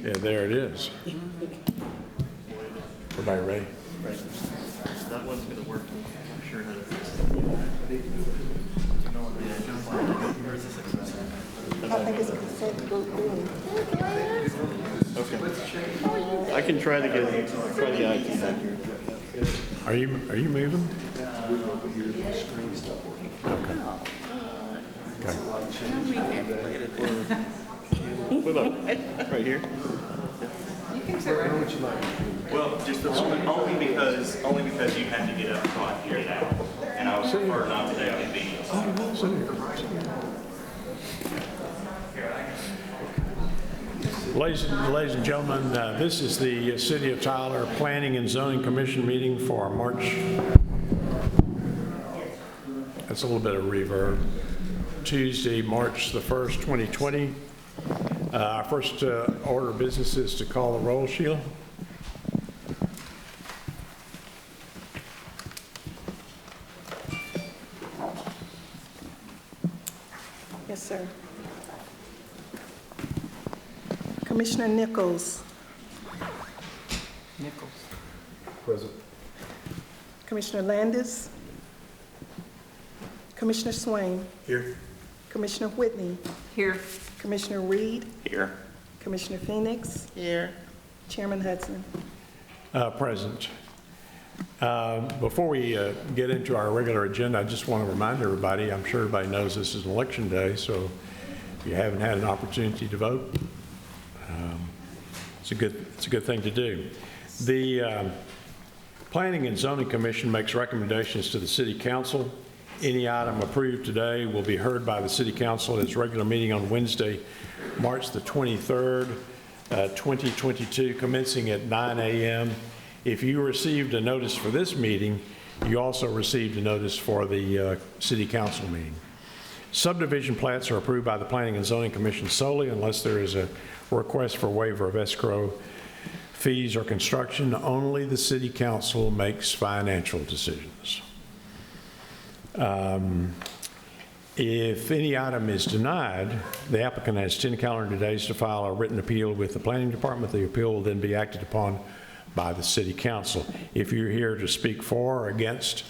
Yeah, there it is. Everybody ready? Right. That one's going to work. I'm sure how to fix it. I think it's consent to go through. Okay. I can try to get try the IT back here. Are you moving? Okay. What about right here? Well, just only because you had to get up so I could get out, and I would prefer not to take inconvenience. Ladies and gentlemen, this is the City of Tyler Planning and Zoning Commission meeting for March. That's a little bit of reverb. Tuesday, March the 1st, 2020. Our first order of business is to call the roll, Sheila. Yes, sir. Commissioner Nichols. Present. Commissioner Landis. Commissioner Swain. Here. Commissioner Whitney. Here. Commissioner Reed. Here. Commissioner Phoenix. Here. Chairman Hudson. Present. Before we get into our regular agenda, I just want to remind everybody, I'm sure everybody knows this is an election day, so if you haven't had an opportunity to vote, it's a good thing to do. The Planning and Zoning Commission makes recommendations to the City Council. Any item approved today will be heard by the City Council at its regular meeting on Wednesday, March the 23rd, 2022, commencing at 9 a.m. If you received a notice for this meeting, you also received a notice for the City Council meeting. Subdivision plats are approved by the Planning and Zoning Commission solely unless there is a request for waiver of escrow fees or construction. Only the City Council makes financial decisions. If any item is denied, the applicant has 10 calendar days to file a written appeal with the Planning Department. The appeal will then be acted upon by the City Council. If you're here to speak for or against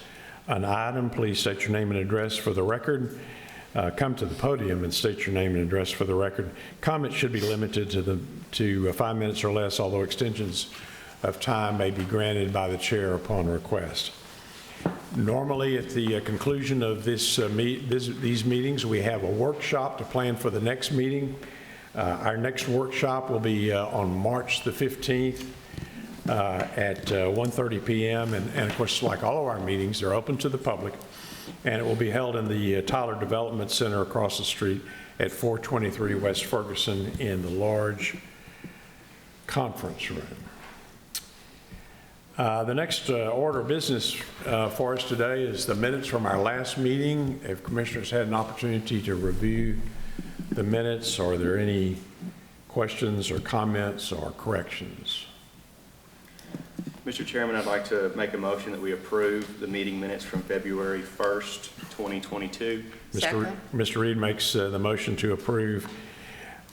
an item, please state your name and address for the record. Come to the podium and state your name and address for the record. Comments should be limited to 5 minutes or less, although extensions of time may be granted by the chair upon request. Normally, at the conclusion of these meetings, we have a workshop to plan for the next meeting. Our next workshop will be on March the 15th at 1:30 p.m. And of course, like all of our meetings, they're open to the public, and it will be held in the Tyler Development Center across the street at 423 West Ferguson in the large conference room. The next order of business for us today is the minutes from our last meeting. If commissioners had an opportunity to review the minutes, are there any questions or comments or corrections? Mr. Chairman, I'd like to make a motion that we approve the meeting minutes from February 1st, 2022. Mr. Reed makes the motion to approve.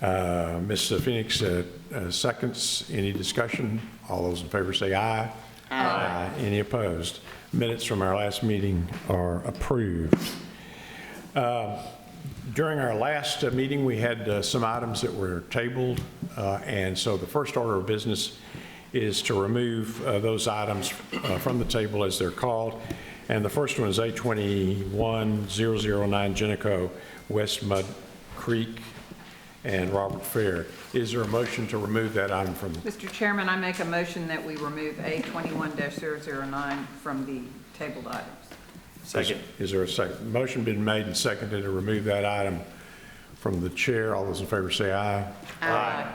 Ms. Phoenix seconds. Any discussion? All those in favor say aye. Aye. Any opposed? Minutes from our last meeting are approved. During our last meeting, we had some items that were tabled, and so the first order of business is to remove those items from the table as they're called. And the first one is A21009 Genneco, West Mud Creek, and Robert Fair. Is there a motion to remove that item from? Mr. Chairman, I make a motion that we remove A21-009 from the tabled items. Second. Is there a second? Motion been made and seconded to remove that item from the chair. All those in favor say aye. Aye.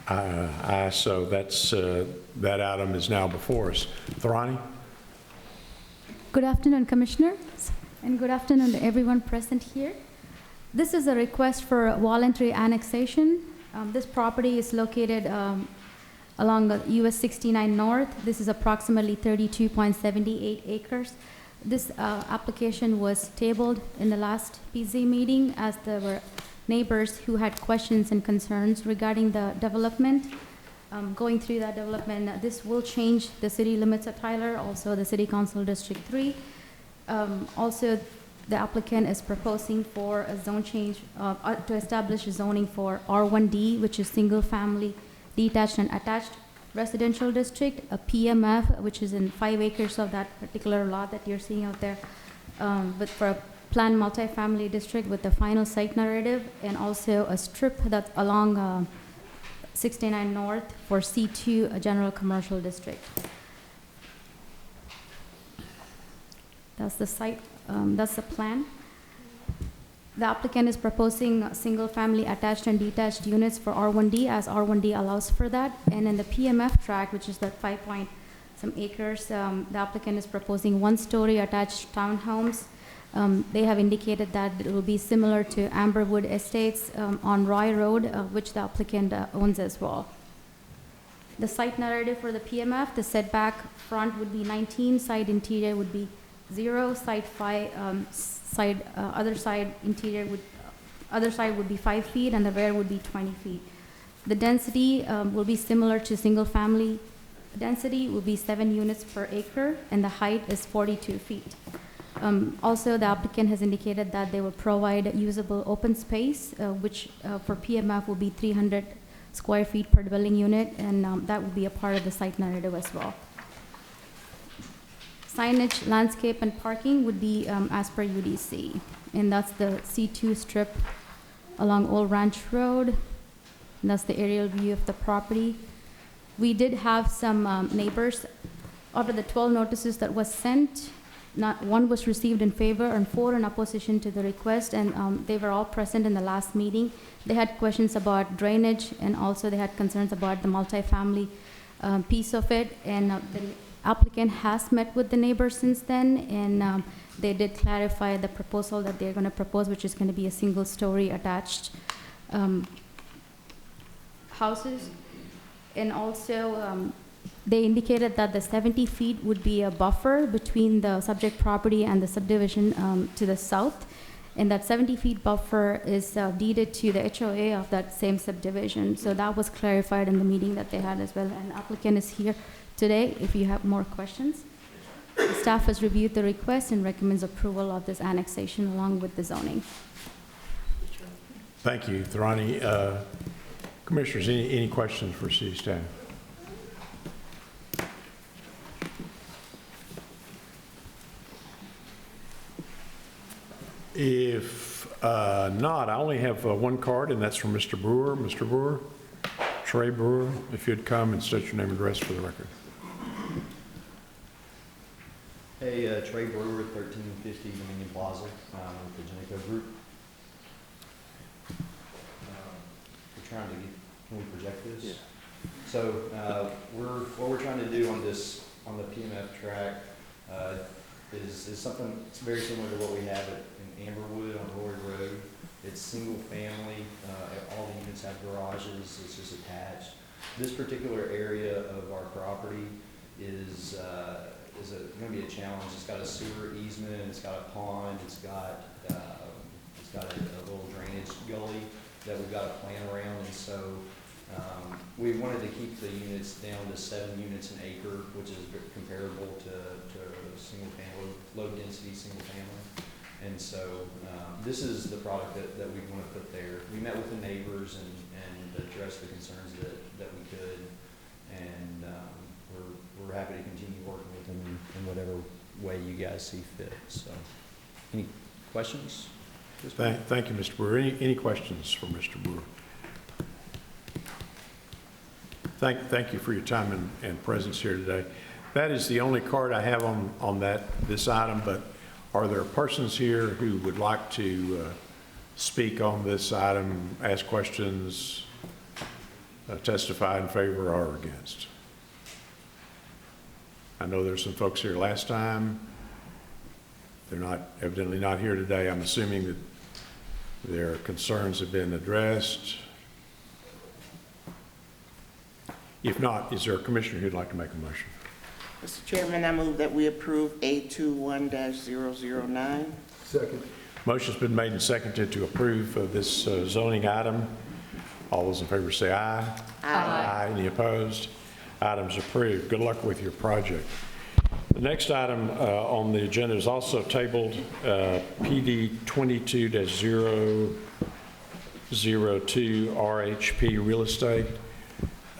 Aye. So that's that item is now before us. Tharani? Good afternoon, Commissioners, and good afternoon to everyone present here. This is a request for voluntary annexation. This property is located along US 69 North. This is approximately 32.78 acres. This application was tabled in the last PZ meeting as there were neighbors who had questions and concerns regarding the development. Going through that development, this will change the city limits of Tyler, also the City Council District 3. Also, the applicant is proposing for a zone change to establish zoning for R1D, which is single-family detached and attached residential district, a PMF, which is in 5 acres of that particular lot that you're seeing out there, but for a planned multifamily district with the final site narrative, and also a strip that's along 69 North for C2, a general commercial district. That's the site, that's the plan. The applicant is proposing single-family attached and detached units for R1D, as R1D allows for that. And in the PMF tract, which is the 5-point-some acres, the applicant is proposing 1-story attached townhomes. They have indicated that it will be similar to Amberwood Estates on Roy Road, which the applicant owns as well. The site narrative for the PMF, the setback front would be 19, side interior would be 0, side 5, other side interior would, other side would be 5 feet, and the rear would be 20 feet. The density will be similar to single family. Density will be 7 units per acre, and the height is 42 feet. Also, the applicant has indicated that they will provide usable open space, which for PMF will be 300 square feet per dwelling unit, and that will be a part of the site narrative as well. Signage, landscape, and parking would be as per UDC, and that's the C2 strip along Old Ranch Road, and that's the aerial view of the property. We did have some neighbors. Out of the 12 notices that was sent, not one was received in favor and 4 in opposition to the request, and they were all present in the last meeting. They had questions about drainage, and also they had concerns about the multifamily piece of it, and the applicant has met with the neighbors since then, and they did clarify the proposal that they're going to propose, which is going to be a single-story attached houses. And also, they indicated that the 70 feet would be a buffer between the subject property and the subdivision to the south, and that 70 feet buffer is deeded to the HOA of that same subdivision. So that was clarified in the meeting that they had as well, and the applicant is here today if you have more questions. The staff has reviewed the request and recommends approval of this annexation along with the zoning. Thank you, Tharani. Commissioners, any questions for city staff? If not, I only have one card, and that's from Mr. Brewer. Mr. Brewer, Trey Brewer, if you'd come and state your name and address for the record. Hey, Trey Brewer, 1350 Dominion Plaza, with the Geneco Group. We're trying to get, can we project this? Yeah. So what we're trying to do on this, on the PMF track, is something that's very similar to what we have in Amberwood on Roy Road. It's single family, all the units have garages, it's just attached. This particular area of our property is going to be a challenge. It's got a sewer easement, it's got a pond, it's got a little drainage gully that we've got to plan around, and so we wanted to keep the units down to 7 units an acre, which is comparable to single family, low density single family. And so this is the product that we want to put there. We met with the neighbors and addressed the concerns that we could, and we're happy to continue working with them in whatever way you guys see fit. So, any questions? Thank you, Mr. Brewer. Any questions for Mr. Brewer? Thank you for your time and presence here today. That is the only card I have on this item, but are there persons here who would like to speak on this item, ask questions, testify in favor or against? I know there's some folks here last time. They're evidently not here today. I'm assuming that their concerns have been addressed. If not, is there a commissioner who'd like to make a motion? Mr. Chairman, I move that we approve A21-009. Second. Motion's been made and seconded to approve this zoning item All those in favor say aye. Aye. Any opposed? Item's approved. Good luck with your project. The next item on the agenda is also tabled, PD 22-002 RHP Real Estate.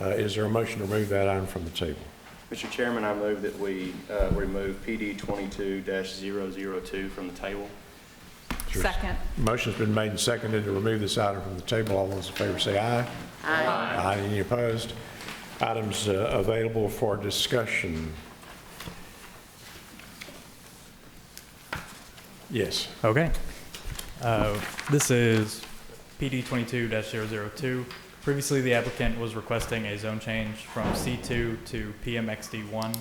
Is there a motion to remove that item from the table? Mr. Chairman, I move that we remove PD 22-002 from the table. Second. Motion's been made and seconded to remove this item from the table. All those in favor say aye. Aye. Any opposed? Items available for discussion. Yes. Okay. This is PD 22-002. Previously, the applicant was requesting a zone change from C2 to PMXD1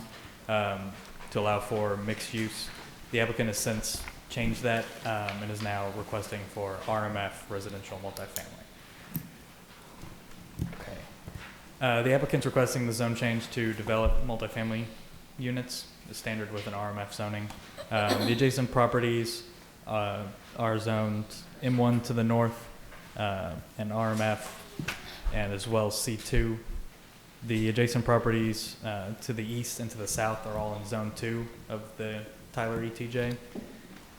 to allow for mixed use. The applicant has since changed that and is now requesting for RMF residential multifamily. Okay. The applicant's requesting the zone change to develop multifamily units, the standard with an RMF zoning. The adjacent properties are zoned M1 to the north and RMF, and as well as C2. The adjacent properties to the east and to the south are all in Zone 2 of the Tyler ETJ.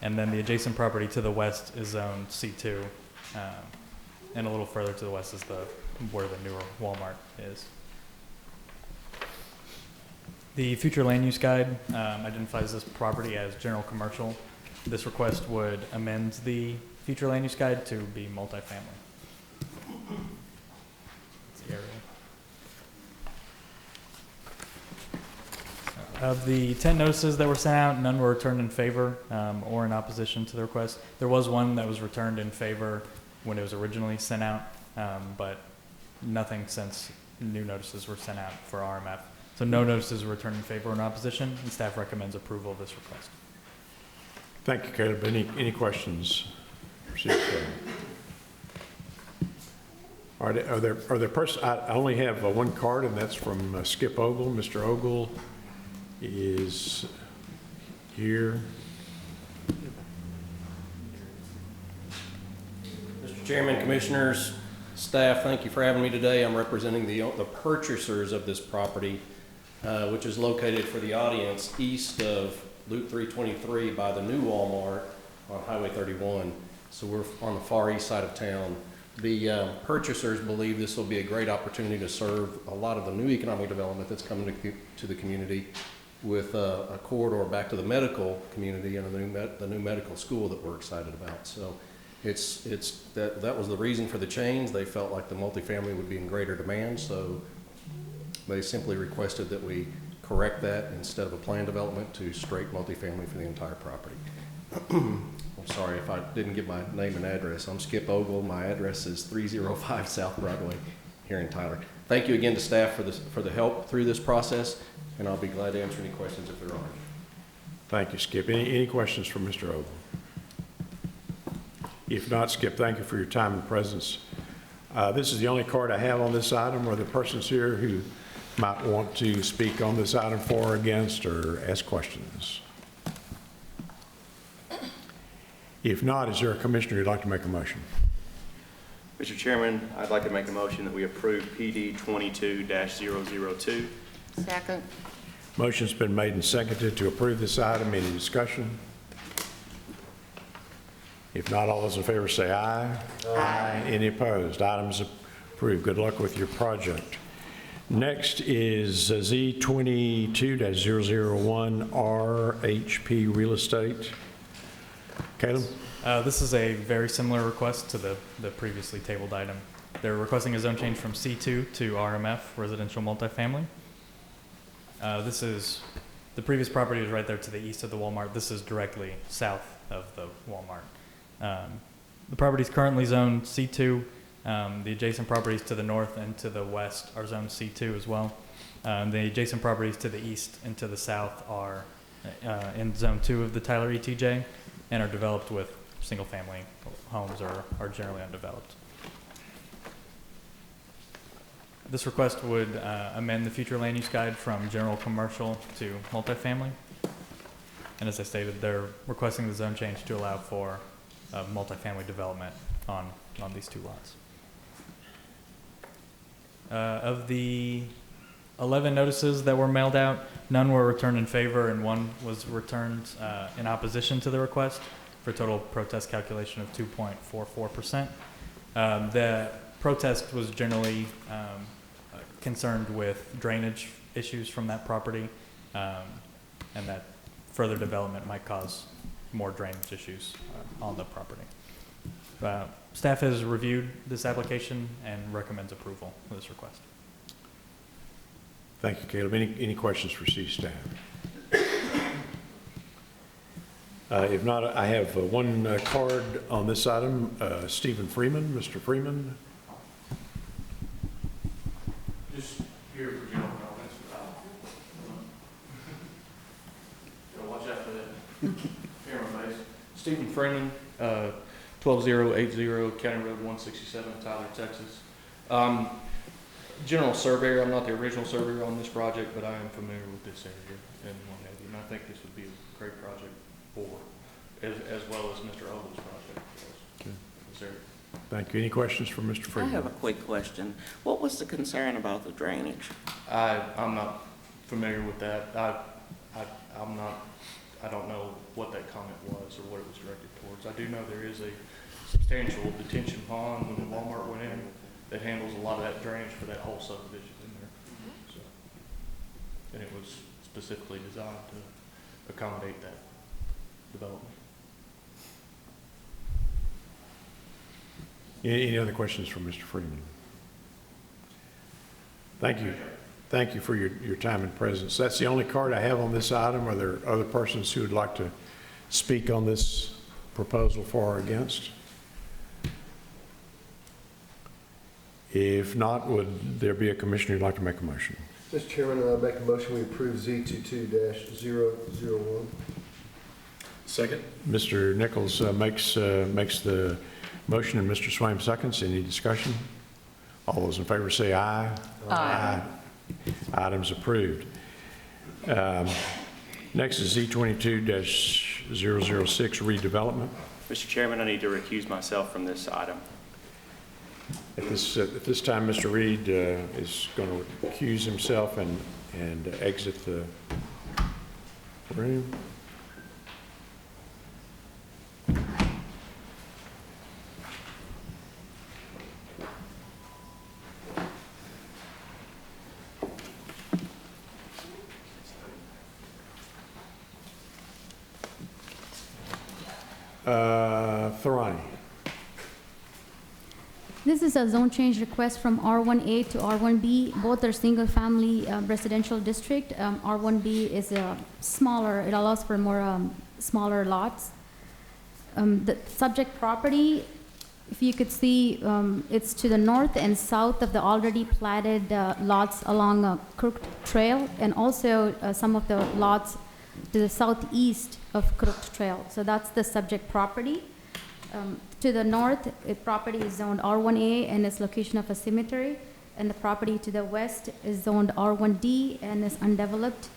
And then the adjacent property to the west is Zone C2. And a little further to the west is where the newer Walmart is. The future land use guide identifies this property as general commercial. This request would amend the future land use guide to be multifamily. Of the 10 notices that were sent out, none were returned in favor or in opposition to the request. There was one that was returned in favor when it was originally sent out, but nothing since new notices were sent out for RMF. So no notices were returned in favor or in opposition, and staff recommends approval of this request. Thank you, Caleb. Any questions? Are there persons? I only have one card, and that's from Skip Ogle. Mr. Ogle is here. Mr. Chairman, Commissioners, staff, thank you for having me today. I'm representing the purchasers of this property, which is located, for the audience, east of Loop 323 by the new Walmart on Highway 31. So we're on the far east side of town. The purchasers believe this will be a great opportunity to serve a lot of the new economic development that's coming to the community, with a corridor back to the medical community and the new medical school that we're excited about. So that was the reason for the change. They felt like the multifamily would be in greater demand, so they simply requested that we correct that instead of a planned development to straight multifamily for the entire property. I'm sorry if I didn't give my name and address. I'm Skip Ogle. My address is 305 South Broadway here in Tyler. Thank you again to staff for the help through this process, and I'll be glad to answer any questions if there are. Thank you, Skip. Any questions for Mr. Ogle? If not, Skip, thank you for your time and presence. This is the only card I have on this item. Are there persons here who might want to speak on this item for or against, or ask questions? If not, is there a commissioner who'd like to make a motion? Mr. Chairman, I'd like to make a motion that we approve PD 22-002. Second. Motion's been made and seconded to approve this item. Any discussion? If not, all those in favor say aye. Aye. Any opposed? Item's approved. Good luck with your project. Next is Z22-001 RHP Real Estate. Caleb? This is a very similar request to the previously tabled item. They're requesting a zone change from C2 to RMF, residential multifamily. The previous property was right there to the east of the Walmart. This is directly south of the Walmart. The property is currently zoned C2. The adjacent properties to the north and to the west are zoned C2 as well. The adjacent properties to the east and to the south are in Zone 2 of the Tyler ETJ and are developed with single-family homes or are generally undeveloped. This request would amend the future land use guide from general commercial to multifamily. And as I stated, they're requesting the zone change to allow for multifamily development on these two lots. Of the 11 notices that were mailed out, none were returned in favor and one was returned in opposition to the request for a total protest calculation of 2.44%. The protest was generally concerned with drainage issues from that property and that further development might cause more drainage issues on the property. Staff has reviewed this application and recommends approval of this request. Thank you, Caleb. Any questions for city staff? If not, I have one card on this item. Stephen Freeman. Mr. Freeman. Just here for general comments. Gotta watch out for that camera face. Stephen Freeman, 12080 County Road 167, Tyler, Texas. General surveyor, I'm not the original surveyor on this project, but I am familiar with this area and what have you. And I think this would be a great project for, as well as Mr. Ogle's project was. This area. Thank you. Any questions for Mr. I Freeman? have a quick question. What was the concern about the drainage? I'm not familiar with that. I'm not, I don't know what that comment was or what it was directed towards. I do know there is a substantial detention pond when the Walmart went in that handles a lot of that drainage for that whole subdivision in there. So, and it was specifically designed to accommodate that development. Any other questions for Mr. Freeman? Thank you. Thank you for your time and presence. That's the only card I have on this item. Are there other persons who would like to speak on this proposal for or against? If not, would there be a commissioner who'd like to make a motion? Mr. Chairman, I make a motion we approve Z22-001. Second. Mr. Nichols makes the motion and Mr. Swaim seconds. Any discussion? All those in favor say aye. Aye. Item's approved. Next is Z22-006 redevelopment. Mr. Chairman, I need to recuse myself from this item. At this time, Mr. Reed is going to recuse himself and exit the room. Tharani. This is a zone change request from R1A to R1B. Both are single-family residential district. R1B is smaller. It allows for more smaller lots. The subject property, if you could see, it's to the north and south of the already platted lots along Crooked Trail, and also some of the lots to the southeast of Crooked Trail. So that's the subject property. To the north, the property is zoned R1A and is location of a cemetery, and the property to the west is zoned R1D and is undeveloped.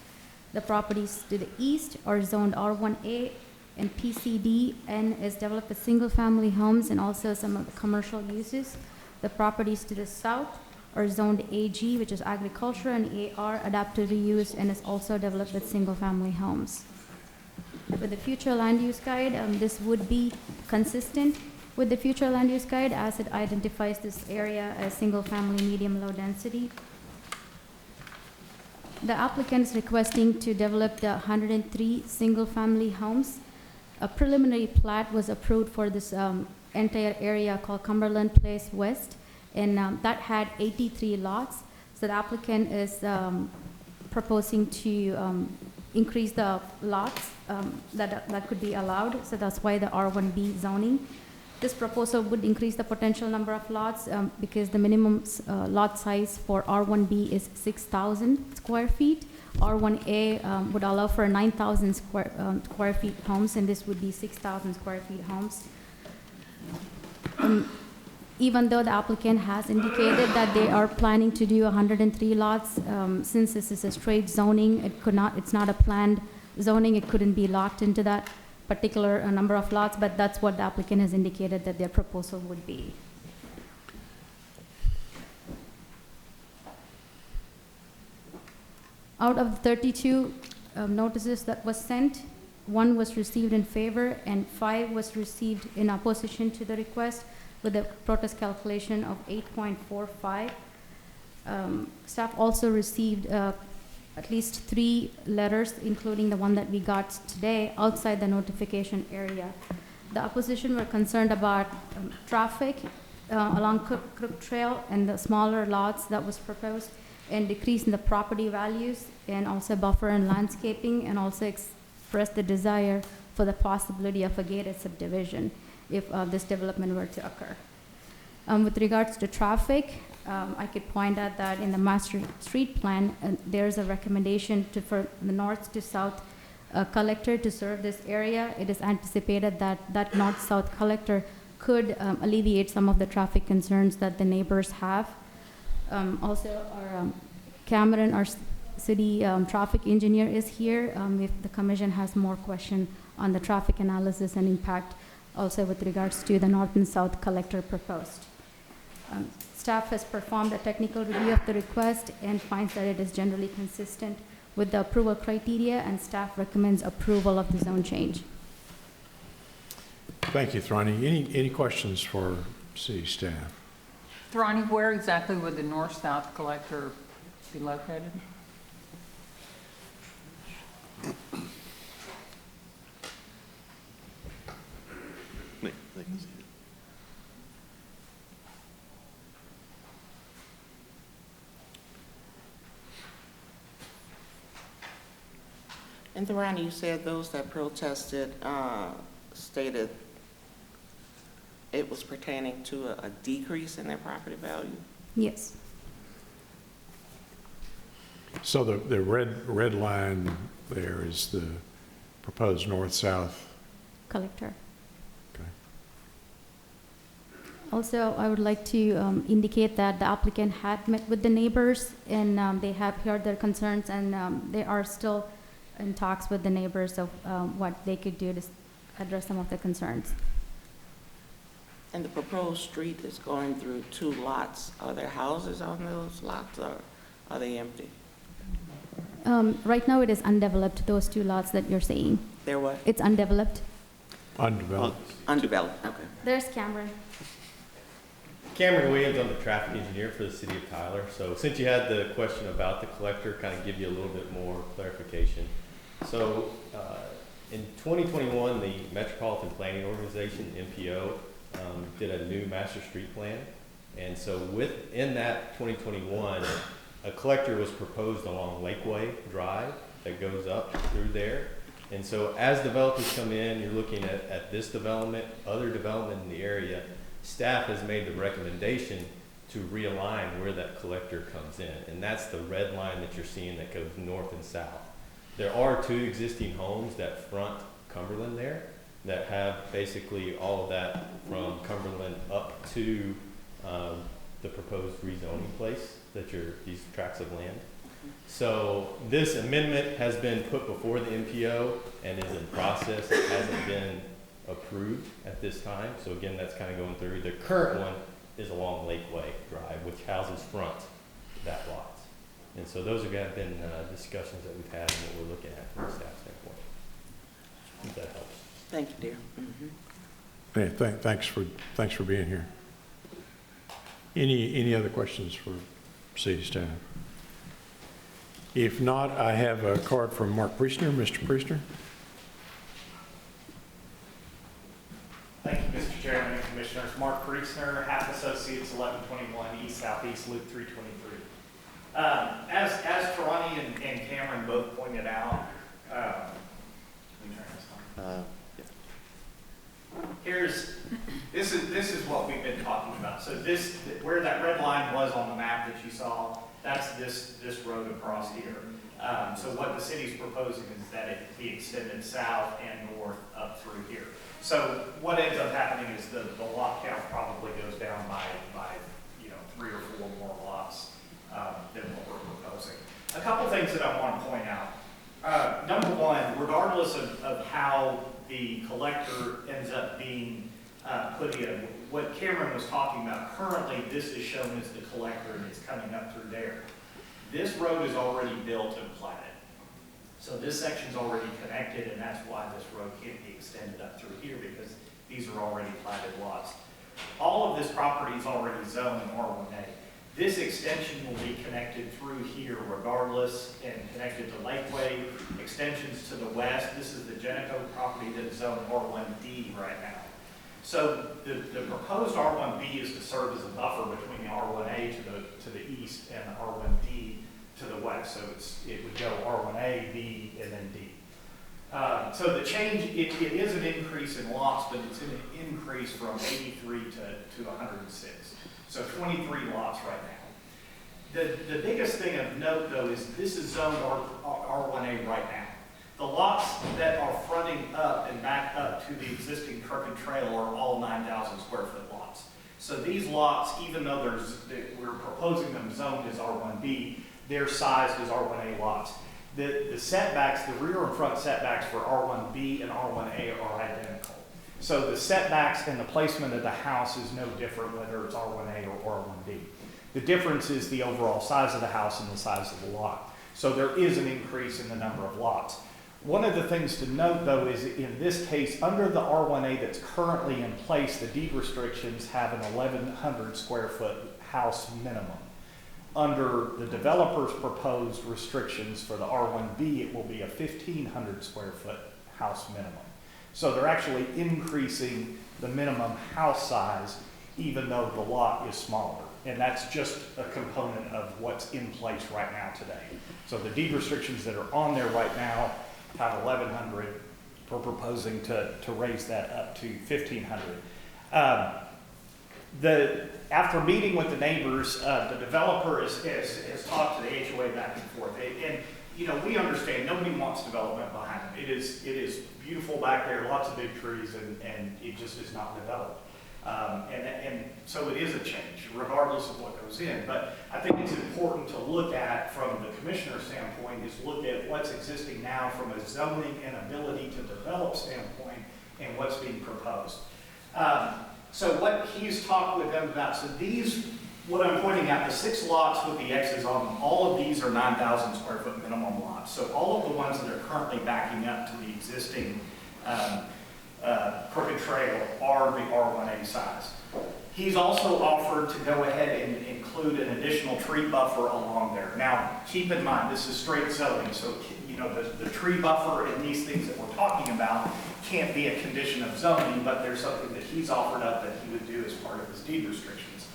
The properties to the east are zoned R1A and PCD and is developed with single-family homes and also some commercial uses. The properties to the south are zoned AG, which is agriculture, and AR, adaptive reuse, and is also developed with single-family homes. With the future land use guide, this would be consistent with the future land use guide as it identifies this area as single-family, medium, low density. The applicant is requesting to develop the 103 single-family homes. A preliminary plat was approved for this entire area called Cumberland Place West, and that had 83 lots. So the applicant is proposing to increase the lots that could be allowed, so that's why the R1B zoning. This proposal would increase the potential number of lots because the minimum lot size for R1B is 6,000 square feet. R1A would allow for 9,000 square feet homes, and this would be 6,000 square feet homes. Even though the applicant has indicated that they are planning to do 103 lots, since this is a straight zoning, it's not a planned zoning, it couldn't be locked into that particular number of lots, but that's what the applicant has indicated that their proposal would be. Out of the 32 notices that was sent, 1 was received in favor and 5 was received in opposition to the request with a protest calculation of 8.45. Staff also received at least 3 letters, including the one that we got today, outside the notification area. The opposition were concerned about traffic along Crook Trail and the smaller lots that was proposed, and decrease in the property values, and also buffer and landscaping, and also express the desire for the possibility of a gated subdivision if this development were to occur. With regards to traffic, I could point out that in the master street plan, there's a recommendation for the north to south collector to serve this area. It is anticipated that that north-south collector could alleviate some of the traffic concerns that the neighbors have. Also, our Cameron, our city traffic engineer, is here. If the commission has more question on the traffic analysis and impact, also with regards to the north and south collector proposed. Staff has performed a technical review of the request and finds that it is generally consistent with the approval criteria, and staff recommends approval of the zone change. Thank you, Thrani. Any questions for city staff? Ronnie, where exactly would the north-south collector be located? And Ronnie, you said those that protested stated it was pertaining to a decrease in their property value? Yes. So the red line there is the proposed north-south. Collector. Okay. Also, I would like to indicate that the applicant had met with the neighbors, and they have heard their concerns, and they are still in talks with the neighbors of what they could do to address some of the concerns. And the proposed street is going through 2 lots. Are there houses on those lots, or are they empty? Right now, it is undeveloped, those 2 lots that you're seeing. They're what? It's undeveloped. Undeveloped. Undeveloped, okay. There's Cameron. Cameron Williams, I'm the traffic engineer for the city of Tyler. So since you had the question about the collector, kind of give you a little bit more clarification. So in 2021, the Metropolitan Planning Organization, MPO, did a new master street plan. And so within that 2021, a collector was proposed along Lakeway Drive that goes up through there. And so as developers come in, you're looking at this development, other development in the area. Staff has made the recommendation to realign where that collector comes in. And that's the red line that you're seeing that goes north and south. There are 2 existing homes that front Cumberland there that have basically all of that from Cumberland up to the proposed rezoning place that these tracts of land. So this amendment has been put before the MPO and is in process. It hasn't been approved at this time. So again, that's kind of going through. The current one is along Lakeway Drive, which houses front that lot. And so those have been discussions that we've had and what we're looking at from a staff standpoint. If that helps. Thank you, dear. Yeah, thanks for being here. Any other questions for city staff? If not, I have a card from Mark Priestner. Mr. Priestner. Thank you, Mr. Chairman and Commissioners. Mark Priestner, Half Associates, 1121 East Southeast Loop 323. As Tarani and Cameron both pointed out, let me turn this on. This is what we've been talking about. So where that red line was on the map that you saw, that's this road across here. So what the city's proposing is that it be extended south and north up through here. So what ends up happening is the lot count probably goes down by 3 or 4 more lots than what we're proposing. A couple things that I want to point out. Number one, regardless of how the collector ends up being put in, what Cameron was talking about, currently this is shown as the collector and it's coming up through there. This road is already built and platted. So this section's already connected, and that's why this road can't be extended up through here, because these are already platted lots. All of this property is already zoned R1A. This extension will be connected through here regardless and connected to Lakeway, extensions to the west. This is the Genico property that is zoned R1D right now. So the proposed R1B is to serve as a buffer between the R1A to the east and the R1D to the west. So it would go R1A, B, and then D. So the change, it is an increase in lots, but it's an increase from 83 to 106. So 23 lots right now. The biggest thing of note, though, is this is zoned R1A right now. The lots that are fronting up and back up to the existing Crooked Trail are all 9,000 square foot lots. So these lots, even though we're proposing them zoned as R1B, they're sized as R1A lots. The setbacks, the rear and front setbacks for R1B and R1A are identical. So the setbacks and the placement of the house is no different whether it's R1A or R1B. The difference is the overall size of the house and the size of the lot. So there is an increase in the number of lots. One of the things to note, though, is in this case, under the R1A that's currently in place, the deed restrictions have an 1,100 square foot house minimum. Under the developer's proposed restrictions for the R1B, it will be a 1,500 square foot house minimum. So they're actually increasing the minimum house size, even though the lot is smaller. And that's just a component of what's in place right now today. So the deed restrictions that are on there right now have 1,100. We're proposing to raise that up to 1,500. After meeting with the neighbors, the developer has talked to the HOA back and forth. And you know, we understand nobody wants development behind them. It is beautiful back there, lots of big trees, and it just is not developed. And so it is a change, regardless of what goes in. But I think it's important to look at, from the commissioner's standpoint, is look at what's existing now from a zoning and ability to develop standpoint and what's being proposed. So what he's talked with them about, so these, what I'm pointing out, the 6 lots with the X's on them, all of these are 9,000 square foot minimum lots. So all of the ones that are currently backing up to the existing Crooked Trail are the R1A size. He's also offered to go ahead and include an additional tree buffer along there. Now, keep in mind, this is straight zoning, so you know the tree buffer and these things that we're talking about can't be a condition of zoning, but there's something that he's offered up that he would do as part of his deed restrictions.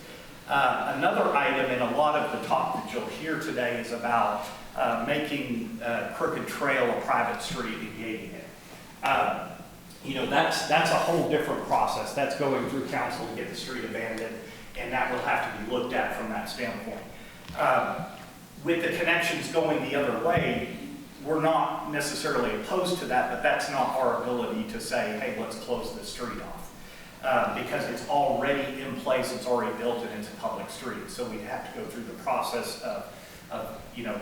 Another item, and a lot of the talk that you'll hear today, is about making Crooked Trail a private street and gating it. You know, that's a whole different process. That's going through council to get the street abandoned, and that will have to be looked at from that standpoint. With the connections going the other way, we're not necessarily opposed to that, but that's not our ability to say, hey, let's close this street off. Because it's already in place, it's already built, and it's a public street. So we have to go through the process of you know,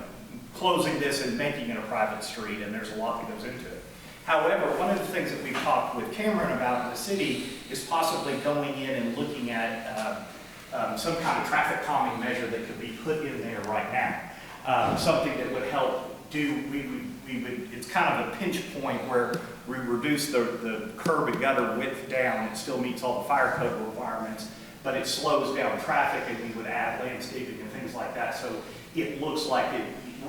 closing this and making it a private street, and there's a lot that goes into it. However, one of the things that we've talked with Cameron about in the city is possibly going in and looking at some kind of traffic calming measure that could be put in there right now. Something that would help it's kind of a pinch point where we reduce the curb and gutter width down. It still meets all the fire code requirements, but it slows down traffic, and we would add landscaping and things like that. So it looks like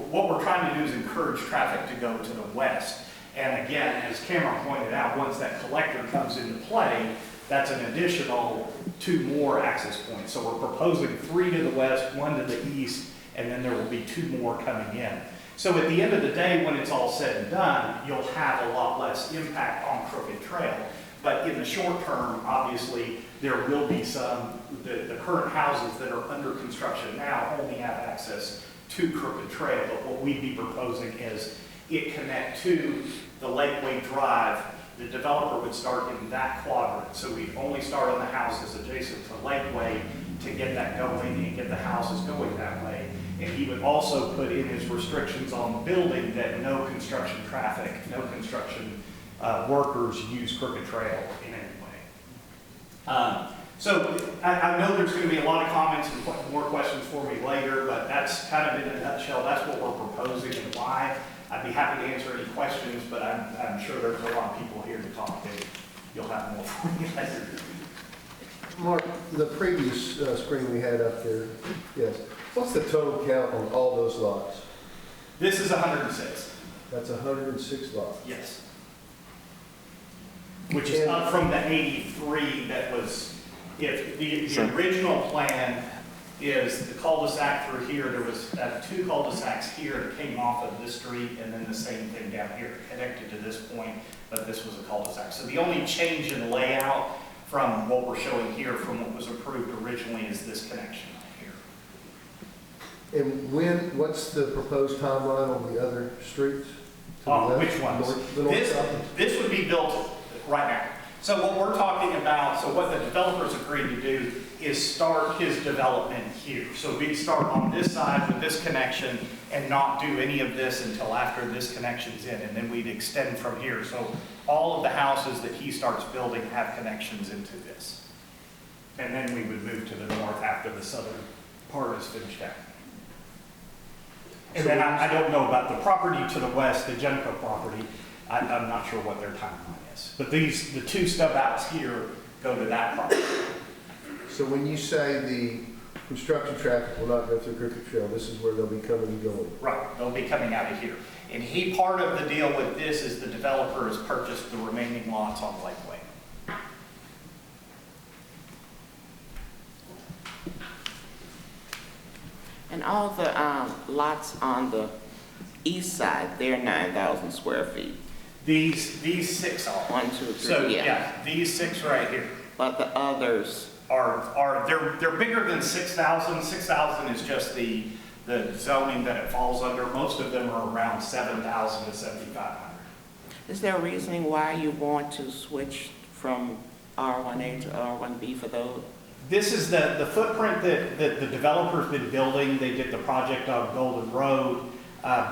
what we're trying to do is encourage traffic to go to the west. And again, as Cameron pointed out, once that collector comes into play, that's an additional 2 more access points. So we're proposing 3 to the west, 1 to the east, and then there will be 2 more coming in. So at the end of the day, when it's all said and done, you'll have a lot less impact on Crooked Trail. But in the short term, obviously, there will be some, the current houses that are under construction now only have access to Crooked Trail. But what we'd be proposing is it connect to the Lakeway Drive. The developer would start in that quadrant. So we'd only start on the houses adjacent to Lakeway to get that going and get the houses going that way. And he would also put in his restrictions on the building that no construction traffic, no construction workers use Crooked Trail in any way. So I know there's going to be a lot of comments and more questions for me later, but that's kind of in a nutshell, that's what we're proposing and why. I'd be happy to answer any questions, but I'm sure there's a lot of people here to talk to. You'll have more for me later. Mark, the previous screen we had up there, yes, what's the total count on all those lots? This is 106. That's 106 lots. Yes. Which is up from the 83 that was, if the original plan is the cul-de-sac through here, there was 2 cul-de-sacs here that came off of this street, and then the same thing down here connected to this point, but this was a cul-de-sac. So the only change in layout from what we're showing here from what was approved originally is this connection right here. And what's the proposed timeline on the other streets? To the left? Which ones? The north side? This would be built right now. So what we're talking about, so what the developer's agreed to do is start his development here. So we'd start on this side with this connection and not do any of this until after this connection's in, and then we'd extend from here. So all of the houses that he starts building have connections into this. And then we would move to the north after the southern part is finished out. And then I don't know about the property to the west, the Genco property. I'm not sure what their timeline is. But the 2 stub outs here go to that property. So when you say the construction traffic will not go through Crooked Trail, this is where they'll be coming and going? Right, they'll be coming out of here. And part of the deal with this is the developer has purchased the remaining lots on Lakeway. And all the lots on the east side, they're 9,000 square feet. These 6 are. 1, 2, 3, So yeah, these 6 right here But the others, they're bigger than 6,000. 6,000 is just the zoning that it falls under. Most of them are around 7,000 to 7,500. is there a reasoning why you want to switch from R1A to R1B for those? This is the footprint that the developer's been building. They did the project on Golden Road.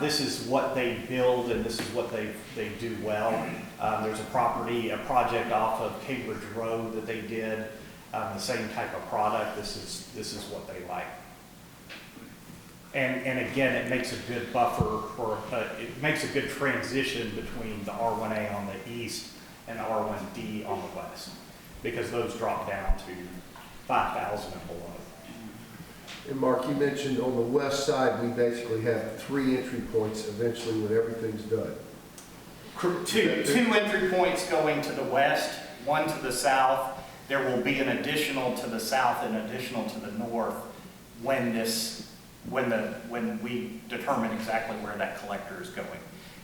This is what they build, and this is what they do well. There's a project off of Cambridge Road that they did, the same type of product. This is what they like. And again, it makes a good buffer, it makes a good transition between the R1A on the east and the R1D on the west, because those drop down to 5,000 and below. And Mark, you mentioned on the west side, we basically have 3 entry points eventually when everything's done. 2 entry points going to the west, 1 to the south. There will be an additional to the south and additional to the north when we determine exactly where that collector is going.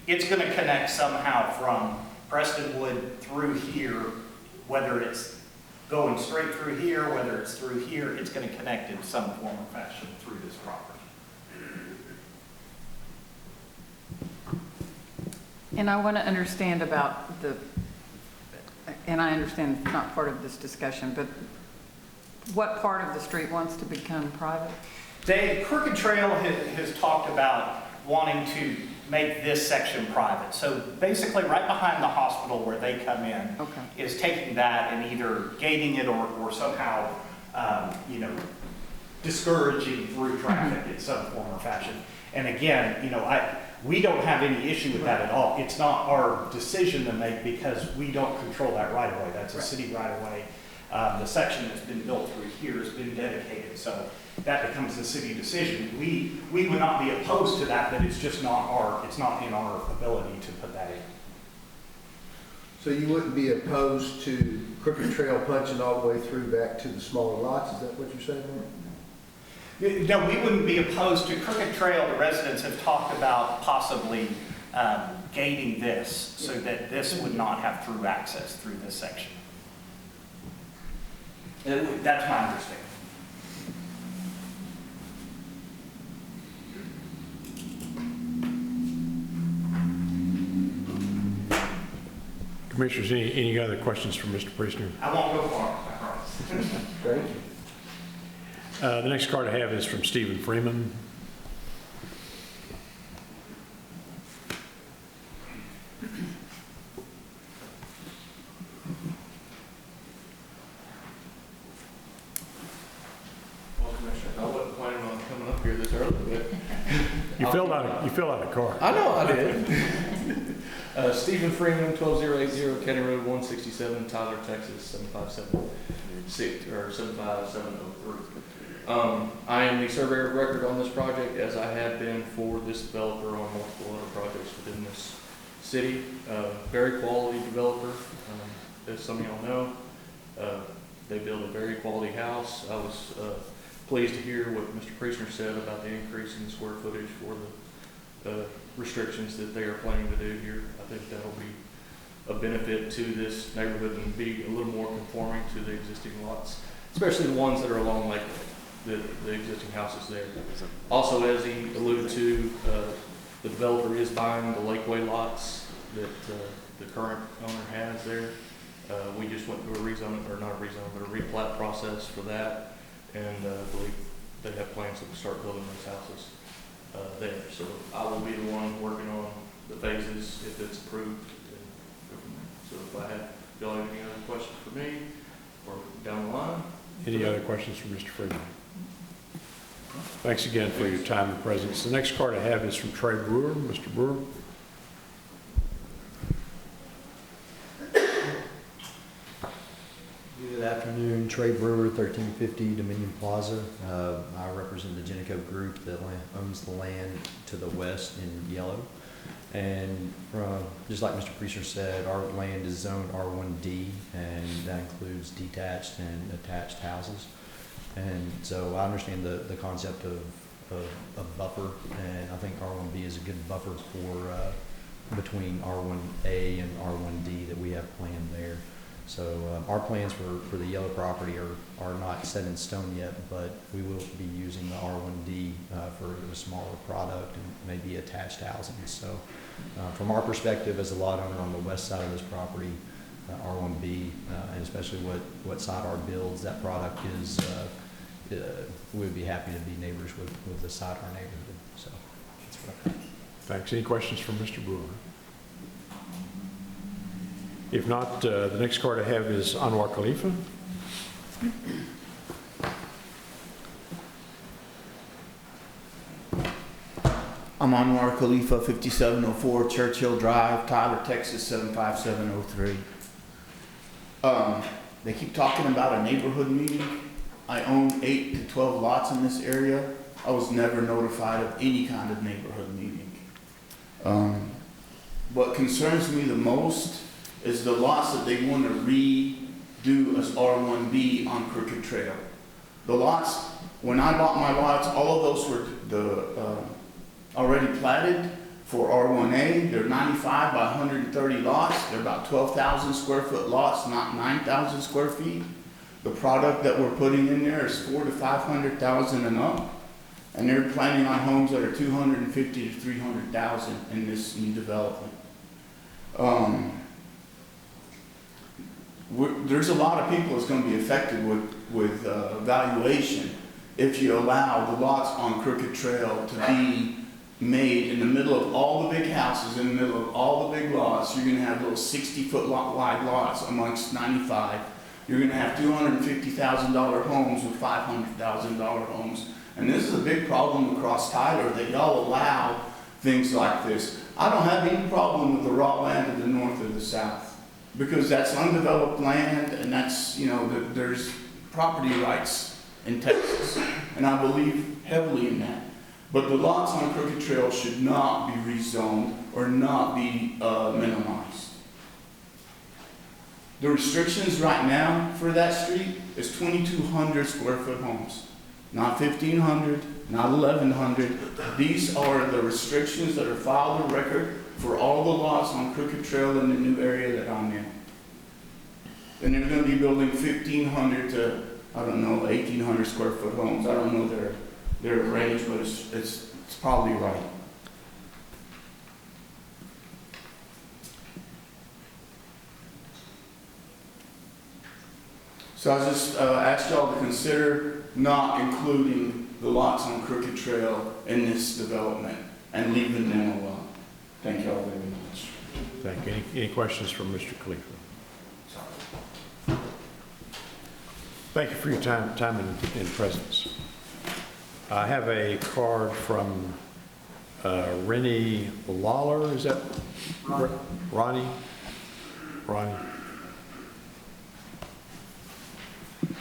It's going to connect somehow from Prestonwood through here, whether it's going straight through here, whether it's through here, it's going to connect in some form or fashion through this property. And I want to understand about and I understand it's not part of this discussion, but what part of the street wants to become private? Crooked Trail has talked about wanting to make this section private. So basically right behind the hospital where they come in is taking that and either gating it or somehow, discouraging through traffic in some form or fashion. And again, we don't have any issue with that at all. It's not our decision to make because we don't control that right of way. That's a city right of way. The section that's been built through here has been dedicated, so that becomes a city decision. We would not be opposed to that, but it's just it's not in our ability to put that in. So you wouldn't be opposed to Crooked Trail punching all the way through back to the smaller lots? Is that what you're saying, Mark? No, we wouldn't be opposed to Crooked Trail. The residents have talked about possibly gating this so that this would not have through access through this section. And that's my understanding. Commissioners, any other questions for Mr. Priestner? I won't go far, I promise. Thank you. The next card I have is from Stephen Freeman. fill out a card. I know I did. Stephen Freeman, 12080 County Road 167, Tyler, Texas, 75706 or 75703. I am the surveyor of record on this project, as I have been for this developer on multiple other projects within this city. Very quality developer, as some of y'all know. They built a very quality house. I was pleased to hear what Mr. Priestner said about the increase in square footage for the restrictions that they are planning to do here. I think that'll be a benefit to this neighborhood and be a little more conforming to the existing lots, especially the ones that are along Lakeway, the existing houses there. Also, as he alluded to, the developer is buying the Lakeway lots that the current owner has there. We just went through a rezoning, or not a rezoning, but a replat process for that, and I believe they have plans to start building those houses there. So I will be the one working on the phases if it's approved. And go from there. So if I have, y'all have any other questions for me or down the line? Any other questions for Mr. Freeman? Thanks again for your time and presence. The next card I have is from Trey Brewer. Mr. Brewer. Good afternoon, Trey Brewer, 1350 Dominion Plaza. I represent the Genico Group that owns the land to the west in yellow. And just like Mr. Priester said, our land is zoned R1D, and that includes detached and attached houses. And so I understand the concept of a buffer, and I think R1B is a good buffer for between R1A and R1D that we have planned there. So our plans for the yellow property are not set in stone yet, but we will be using the R1D for a smaller product and maybe attached housing. So from our perspective as a lot owner on the west side of this property, R1B, and especially what side our builds, that product is, we would be happy to be neighbors with the side of our neighborhood. So that's what I think. Thanks. Any questions from Mr. Brewer? If not, the next card I have is Anwar Khalifa. I'm Anwar Khalifa, 5704 Churchill Drive, Tyler, Texas, 75703. They keep talking about a neighborhood meeting. I own 8 to 12 lots in this area. I was never notified of any kind of neighborhood meeting. What concerns me the most is the lots that they want to redo as R1B on Crooked Trail. The lots, when I bought my lots, all of those were already platted for R1A. They're 95 by 130 lots. They're about 12,000 square foot lots, not 9,000 square feet. The product that we're putting in there is 400,000 to 500,000 and up. And they're planning on homes that are 250 to 300,000 in this new development. There's a lot of people that's going to be affected with valuation if you allow the lots on Crooked Trail to be made in the middle of all the big houses, in the middle of all the big lots. You're going to have little 60-foot wide lots amongst 95. You're going to have $250,000 homes with $500,000 homes. And this is a big problem across Tyler, that y'all allow things like this. I don't have any problem with the raw land to the north or the south, because that's undeveloped land, and that's, there's property rights in Texas, and I believe heavily in that. But the lots on Crooked Trail should not be rezoned or not be minimized. The restrictions right now for that street is 2,200 square foot homes, not 1,500, not 1,100. These are the restrictions that are filed in record for all the lots on Crooked Trail in the new area that I'm in. And they're going to be building 1,500 to, 1,800 square foot homes. I don't know their range, but it's probably right. So I just asked y'all to consider not including the lots on Crooked Trail in this development and leaving them alone. Thank y'all very much. Thank you. Any questions from Mr. Khalifa? Thank you for your time and presence. I have a card from Rennie Lawler, is that? Ronnie? Ronnie?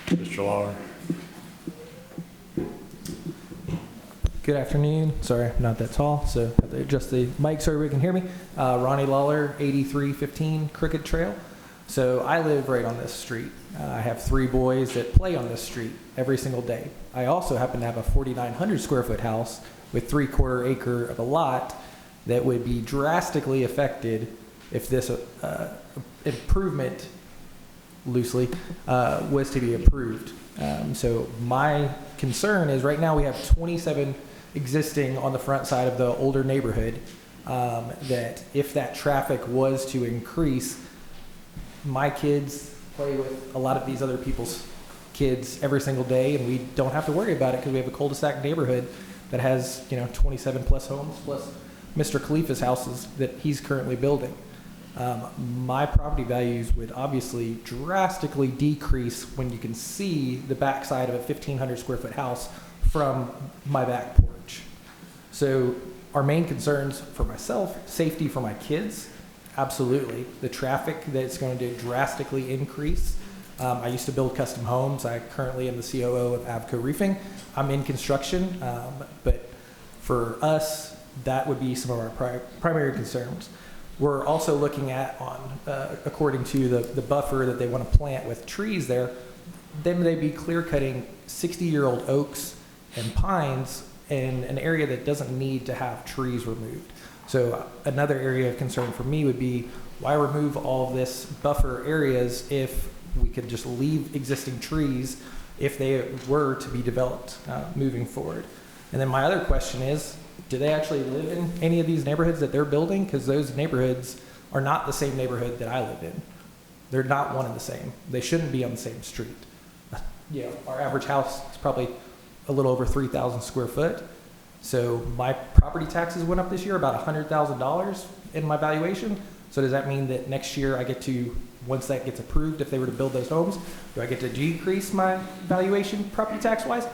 Mr. Lawler? Good afternoon. Sorry, I'm not that tall, so I have to adjust the mic so everybody can hear me. Ronnie Lawler, 8315 Crooked Trail. So I live right on this street. I have 3 boys that play on this street every single day. I also happen to have a 4,900 square foot house with 3/4 acre of a lot that would be drastically affected if this improvement, loosely, was to be approved. So my concern is right now we have 27 existing on the front side of the older neighborhood, that if that traffic was to increase, my kids play with a lot of these other people's kids every single day, and we don't have to worry about it because we have a cul-de-sac neighborhood that has, 27 plus homes, plus Mr. Khalifa's houses that he's currently building. My property values would obviously drastically decrease when you can see the backside of a 1,500 square foot house from my back porch. So our main concerns for myself, safety for my kids, absolutely. The traffic that's going to drastically increase. I used to build custom homes. I currently am the COO of Avco Roofing. I'm in construction, but for us, that would be some of our primary concerns. We're also looking at, according to the buffer that they want to plant with trees there, then they'd be clear cutting 60-year-old oaks and pines in an area that doesn't need to have trees removed. So another area of concern for me would be, why remove all of this buffer areas if we could just leave existing trees if they were to be developed moving forward? And then my other question is, do they actually live in any of these neighborhoods that they're building? Because those neighborhoods are not the same neighborhood that I live in. They're not one and the same. They shouldn't be on the same street. Our average house is probably a little over 3,000 square foot. So my property taxes went up this year about $100,000 in my valuation. So does that mean that next year I get to, once that gets approved, if they were to build those homes, do I get to decrease my valuation property tax wise?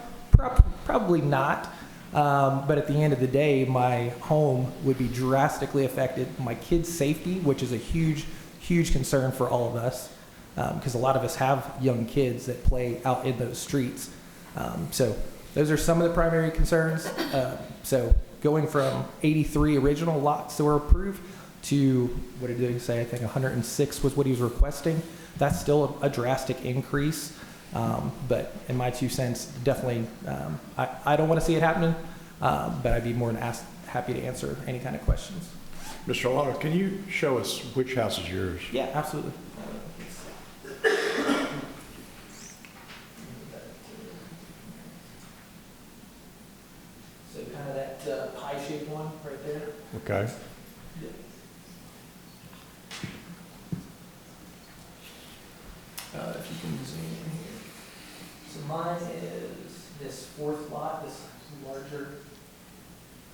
Probably not. But at the end of the day, my home would be drastically affected. My kids' safety, which is a huge, huge concern for all of us, because a lot of us have young kids that play out in those streets. So those are some of the primary concerns. So going from 83 original lots that were approved to, what did he say? I think 106 was what he was requesting. That's still a drastic increase. But in my 2 cents, definitely, I don't want to see it happening, but I'd be more than happy to answer any kind of questions. Mr. Lawler, can you show us which house is yours? Yeah, absolutely. So kind of that pie-shaped one right there. Okay. If you can zoom in here. So mine is this 4th lot, this larger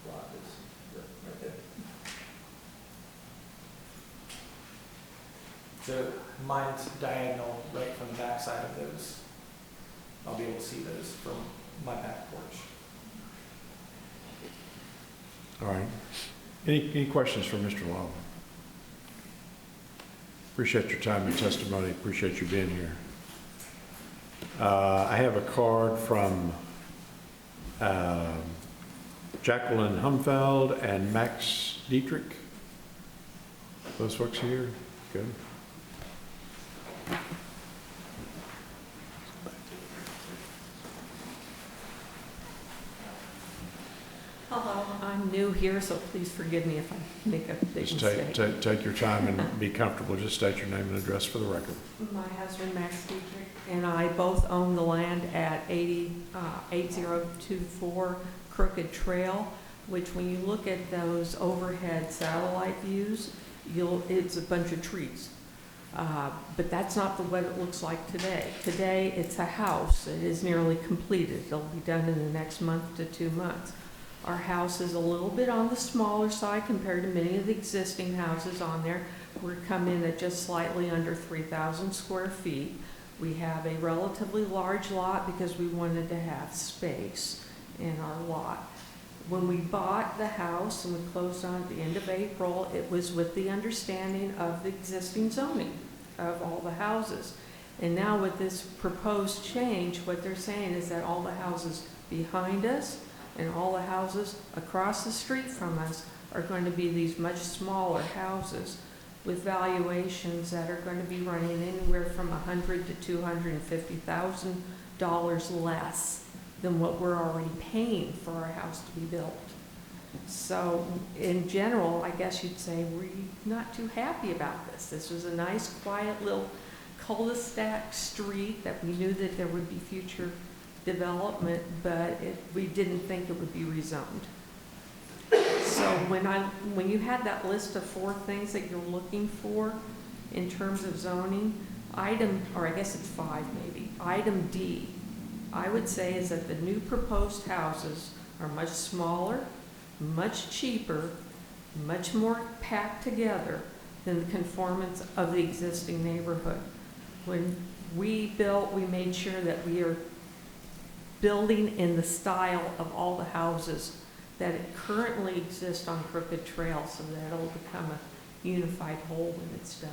lot that's right there. So mine's diagonal right from the back side of those. I'll be able to see those from my back porch. All right. Any questions for Mr. Lawler? Appreciate your time and testimony. Appreciate you being here. I have a card from Jacqueline Humfeld and Max Dietrich. Those folks here? Good. Hello, I'm new here, so please forgive me if I make a big Just mistake. take your time and be comfortable. Just state your name and address for the record. My husband, Max Dietrich, and I both own the land at 8024 Crooked Trail, which when you look at those overhead satellite views, it's a bunch of trees. But that's not what it looks like today. Today, it's a house. It is nearly completed. It'll be done in the next month to 2 months. Our house is a little bit on the smaller side compared to many of the existing houses on there. We're coming in at just slightly under 3,000 square feet. We have a relatively large lot because we wanted to have space in our lot. When we bought the house and we closed on it at the end of April, it was with the understanding of the existing zoning of all the houses. And now with this proposed change, what they're saying is that all the houses behind us and all the houses across the street from us are going to be these much smaller houses with valuations that are going to be running anywhere from $100,000 to $250,000 less than what we're already paying for our house to be built. So in general, I guess you'd say we're not too happy about this. This was a nice, quiet little cul-de-sac street that we knew that there would be future development, but we didn't think it would be rezoned. So when you had that list of 4 things that you're looking for in terms of zoning, or I guess it's 5 maybe, item D, I would say is that the new proposed houses are much smaller, much cheaper, much more packed together than the conformance of the existing neighborhood. When we built, we made sure that we are building in the style of all the houses that currently exist on Crooked Trail, so that it'll become a unified whole when it's done.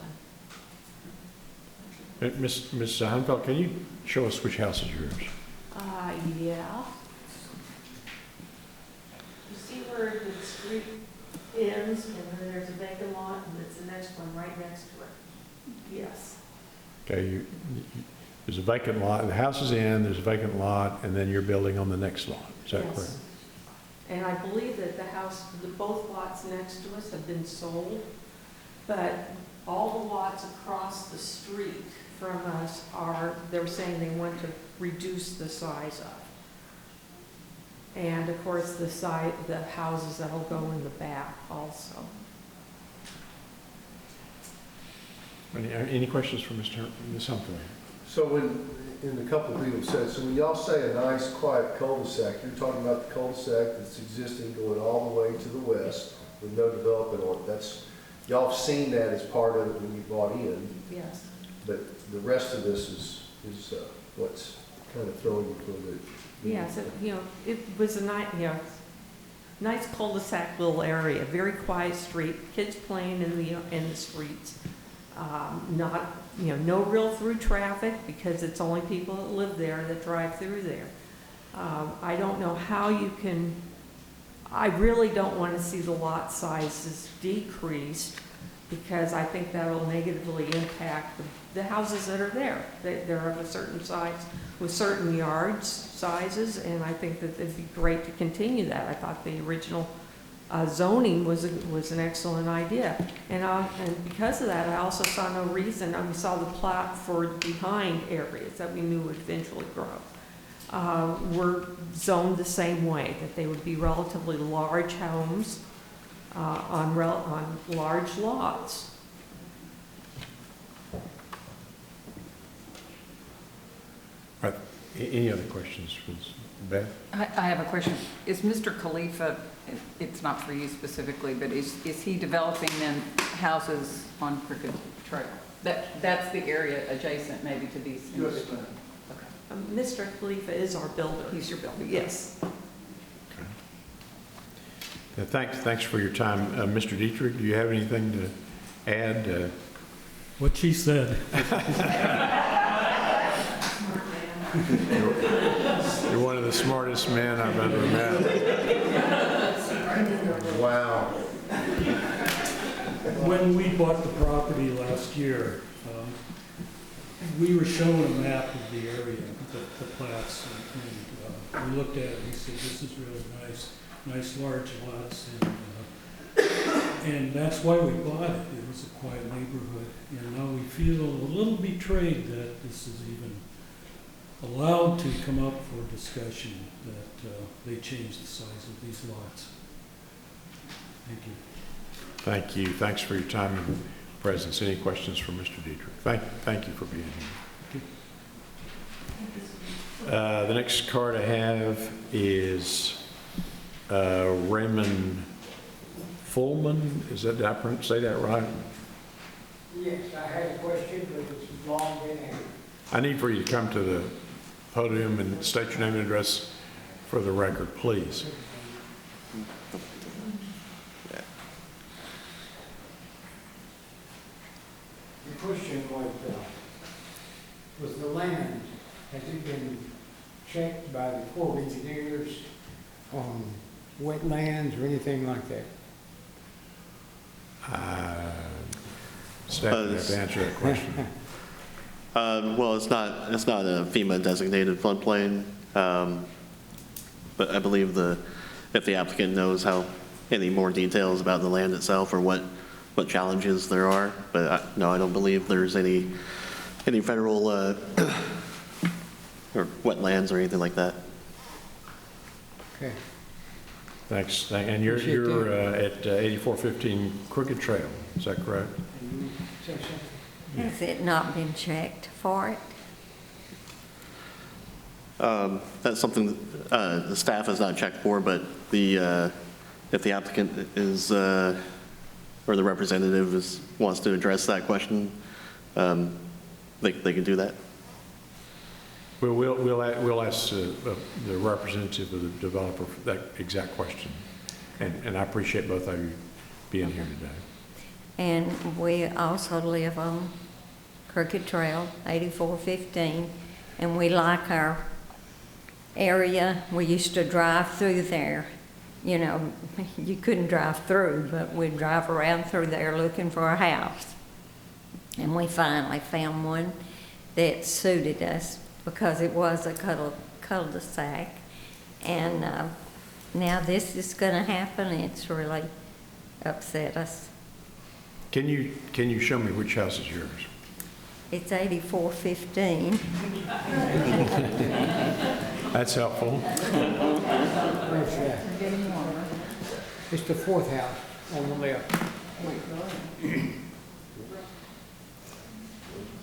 Ms. Hunfeld, can you show us which house is yours? Yeah. You see where the street ends, and then there's a vacant lot, and it's the next one right next to it? Yes. Okay, there's a vacant lot, the house is in, there's a vacant lot, and then you're building on the next lot. Is that Yes. correct? And I believe that both lots next to us have been sold, but all the lots across the street from us they're saying they want to reduce the size of. And of course, the houses that'll go in the back also. Any questions for Ms. Humphrey? So in a couple of people said, so when y'all say a nice quiet cul-de-sac, you're talking about the cul-de-sac that's existing going all the way to the west with no development on it. Y'all have seen that as part of it when you bought in, Yes. but the rest of this is what's kind of throwing you for a loop. Yes, it was a nice cul-de-sac little area, very quiet street, kids playing in the streets. No real through traffic because it's only people that live there that drive through there. I don't know how I really don't want to see the lot sizes decreased because I think that'll negatively impact the houses that are there. They're of a certain size with certain yard sizes, and I think that it'd be great to continue that. I thought the original zoning was an excellent idea. And because of that, I also saw no reason, we saw the plot for behind areas that we knew would eventually grow. Were zoned the same way, that they would be relatively large homes on large lots. All right. Any other questions, Beth? I have a question. Is Mr. Khalifa, it's not for you specifically, but is he developing then houses on Crooked Trail? That's the area adjacent maybe to these? Yes, ma'am. Mr. Khalifa is our builder. He's your builder? Yes. Thanks for your time. Mr. Dietrich, do you have anything to add? What she said. You're one of the smartest men I've ever met. Wow. When we bought the property last year, we were shown a map of the area, the plats, and we looked at it and we said, this is really nice large lots, and that's why we bought it. It was a quiet neighborhood, and now we feel a little betrayed that this is even allowed to come up for discussion, that they change the size of these lots. Thank you. Thank you. Thanks for your time and presence. Any questions for Mr. Dietrich? Thank you for being here. The next card I have is Raymond Fullman. Did I say that right? Yes, I had a question, but it's long been answered. I need for you to come to the podium and state your name and address for the record, please. The question was the land, has it been checked by the Corps of Engineers on wetlands or anything like that? Staff would have to answer that question. Well, it's not a FEMA designated floodplain, but I believe if the applicant knows any more details about the land itself or what challenges there are, but no, I don't believe there's any federal or wetlands or anything like that. Okay. Thanks. And you're at 8415 Crooked Trail, is that correct? Has it not been checked for it? That's something the staff has not checked for, but if the applicant is or the representative wants to address that question, they can do that. We'll ask the representative of the developer that exact question, and I appreciate both of you being here today. And we also live on Crooked Trail, 8415, and we like our area. We used to drive through there. You know, you couldn't drive through, but we'd drive around through there looking for a house. And we finally found one that suited us because it was a cul-de-sac. And now this is going to happen. It's really upset us. Can you show me which house is yours? It's 8415. That's helpful. It's the fourth house on the left.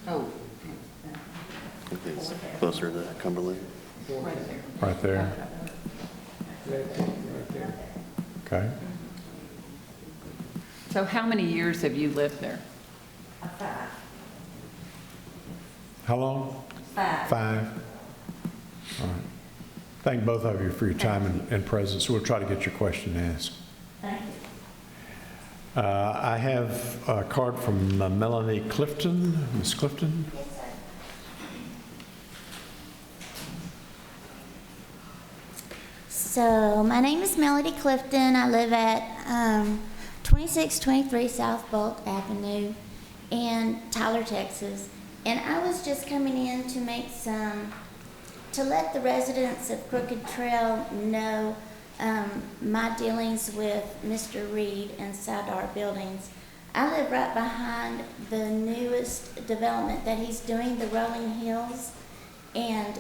Oh. It's closer to Cumberland. Right there. Right there. Okay. So how many years have you lived there? 5. How long? 5. 5. All right. Thank both of you for your time and presence. We'll try to get your question asked. Thank you. I have a card from Melanie Clifton. Ms. Clifton? Yes, sir. So, my name is Melody Clifton. I live at 2623 South Bolt Avenue in Tyler, Texas. And I was just coming in to let the residents of Crooked Trail know my dealings with Mr. Reed and Sadar Buildings. I live right behind the newest development that he's doing, the Rolling Hills. And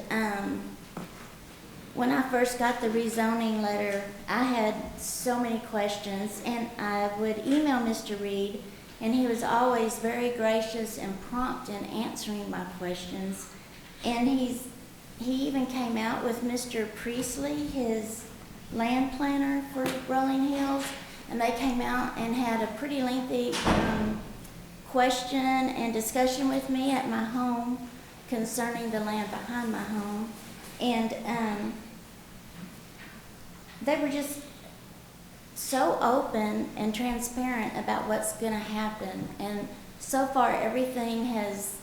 when I first got the rezoning letter, I had so many questions, and I would email Mr. Reed, and he was always very gracious and prompt in answering my questions. And he even came out with Mr. Priestley, his land planner for Rolling Hills, and they came out and had a pretty lengthy question and discussion with me at my home concerning the land behind my home. And they were just so open and transparent about what's going to happen. And so far, everything has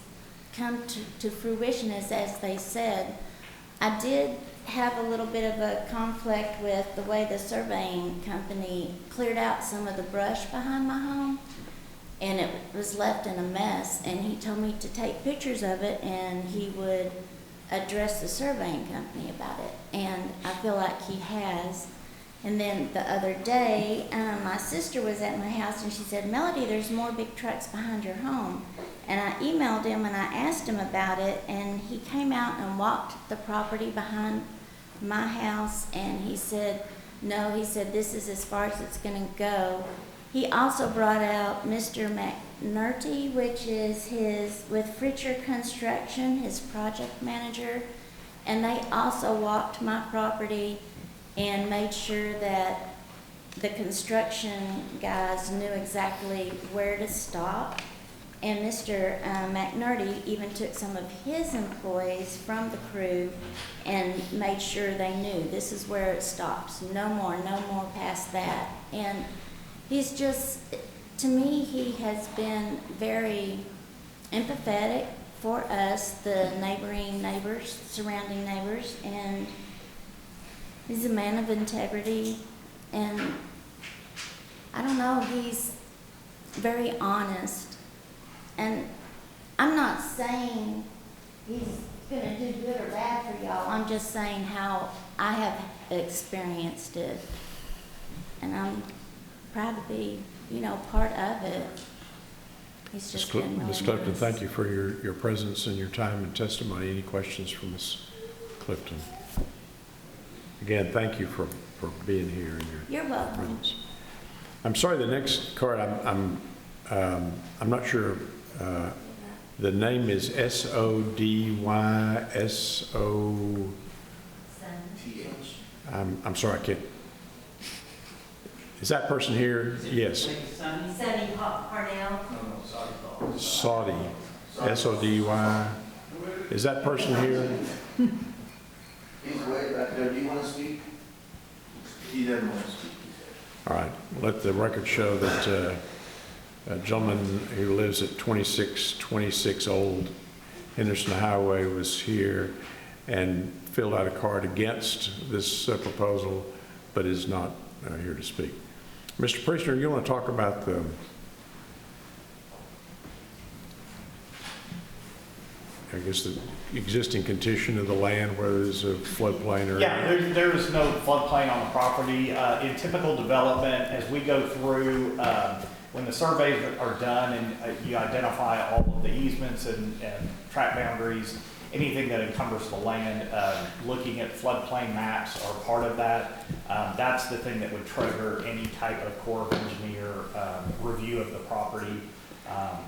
come to fruition as they said. I did have a little bit of a conflict with the way the surveying company cleared out some of the brush behind my home, and it was left in a mess. And he told me to take pictures of it, and he would address the surveying company about it. And I feel like he has. And then the other day, my sister was at my house, and she said, "Melody, there's more big trucks behind your home." And I emailed him and I asked him about it, and he came out and walked the property behind my house, and he said, no, he said, this is as far as it's going to go. He also brought out Mr. McNulty, which is with Fritcher Construction, his project manager, and they also walked my property and made sure that the construction guys knew exactly where to stop And Mr. McNerney even took some of his employees from the crew and made sure they knew this is where it stops. No more past that. And he's just, to me, he has been very empathetic for us, the neighbors, surrounding neighbors, and he's a man of integrity, and I don't know, he's very honest. And I'm not saying he's gonna do good or bad for y'all, I'm just saying how I have experienced it. And I'm proud to be, part of it. He's just been really Ms. Clifton, nice. thank you for your presence and your time and testimony. Any questions for Ms. Clifton? Again, thank you for being here and your You're welcome. presence. I'm sorry, the next card, I'm not sure. The name is SODYSO. I'm sorry, I can't. Is that person here? Yes. Sunny Parnell. Saudi, S-O-D-Y. Is that person here? He's way back there. Do you want to speak? He doesn't want to speak. All right, let the record show that a gentleman who lives at 2626 Old Henderson Highway was here and filled out a card against this proposal, but is not here to speak. Mr. Priestner, you want to talk about the existing condition of the land, whether there's a floodplain or... Yeah, there is no floodplain on the property. In typical development, as we go through, when the surveys are done and you identify all of the easements and tract boundaries, anything that encumbers the land, looking at floodplain maps are part of that. That's the thing that would trigger any type of Corps of Engineer review of the property,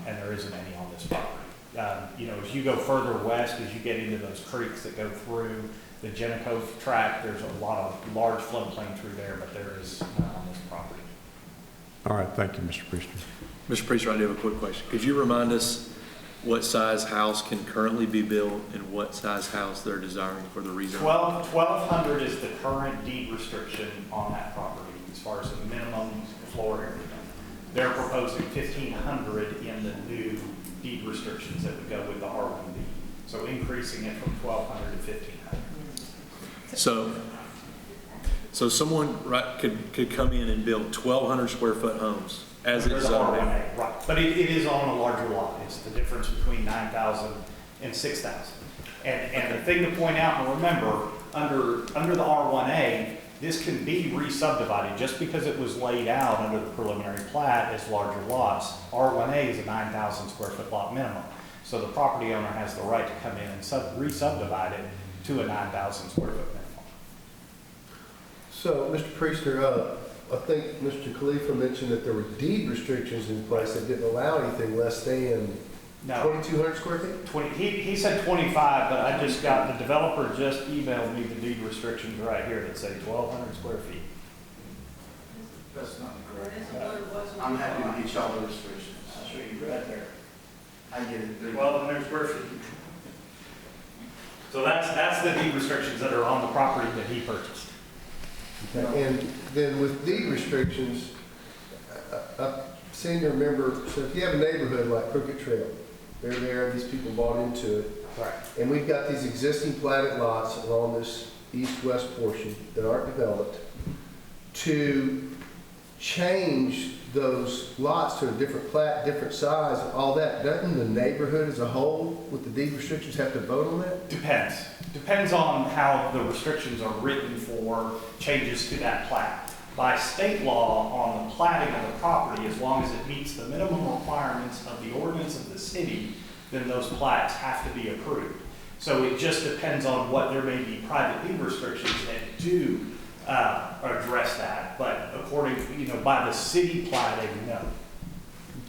and there isn't any on this property. As you go further west, as you get into those creeks that go through the Jennicove tract, there's a lot of large floodplain through there, but there is none on this property. All right, thank you, Mr. Priestner. Mr. Priester, I do have a quick question. Could you remind us what size house can currently be built and what size house they're desiring for the rezone? 1,200 is the current deed restriction on that property as far as the minimum floor area. They're proposing 1,500 in the new deed restrictions that would go with the R1B. So increasing it from 1,200 to 1,500. So someone could come in and build 1,200 square foot homes as it's zoned. Right, but it is on a larger lot. It's the difference between 9,000 and 6,000. And the thing to point out and remember, under the R1A, this can be re-subdivided just because it was laid out under the preliminary plat as larger lots. R1A is a 9,000 square foot lot minimum. So the property owner has the right to come in and re-subdivide it to a 9,000 square foot minimum. So, Mr. Priester, I think Mr. Khalifa mentioned that there were deed restrictions in place that didn't allow anything less than 2,200 square feet? He said 25, but I just got, the developer just emailed me the deed restrictions right here that say 1,200 square feet. That's not correct. I'm happy to get y'all the restrictions. I'll show you right there. I get it. 1,200 square feet. So that's the deed restrictions that are on the property that he purchased. Okay. And then with deed restrictions, I seem to remember, so if you have a neighborhood like Crooked Trail, they're there, these people bought into it. Right. And we've got these existing platted lots along this east-west portion that aren't developed. To change those lots to a different plat, different size, all that, doesn't the neighborhood as a whole with the deed restrictions have to vote on that? Depends. Depends on how the restrictions are written for changes to that plat. By state law, on the platting of the property, as long as it meets the minimum requirements of the ordinance of the city, then those plats have to be approved. So it just depends on what there may be private deed restrictions that do address that. But according, by the city platting, no.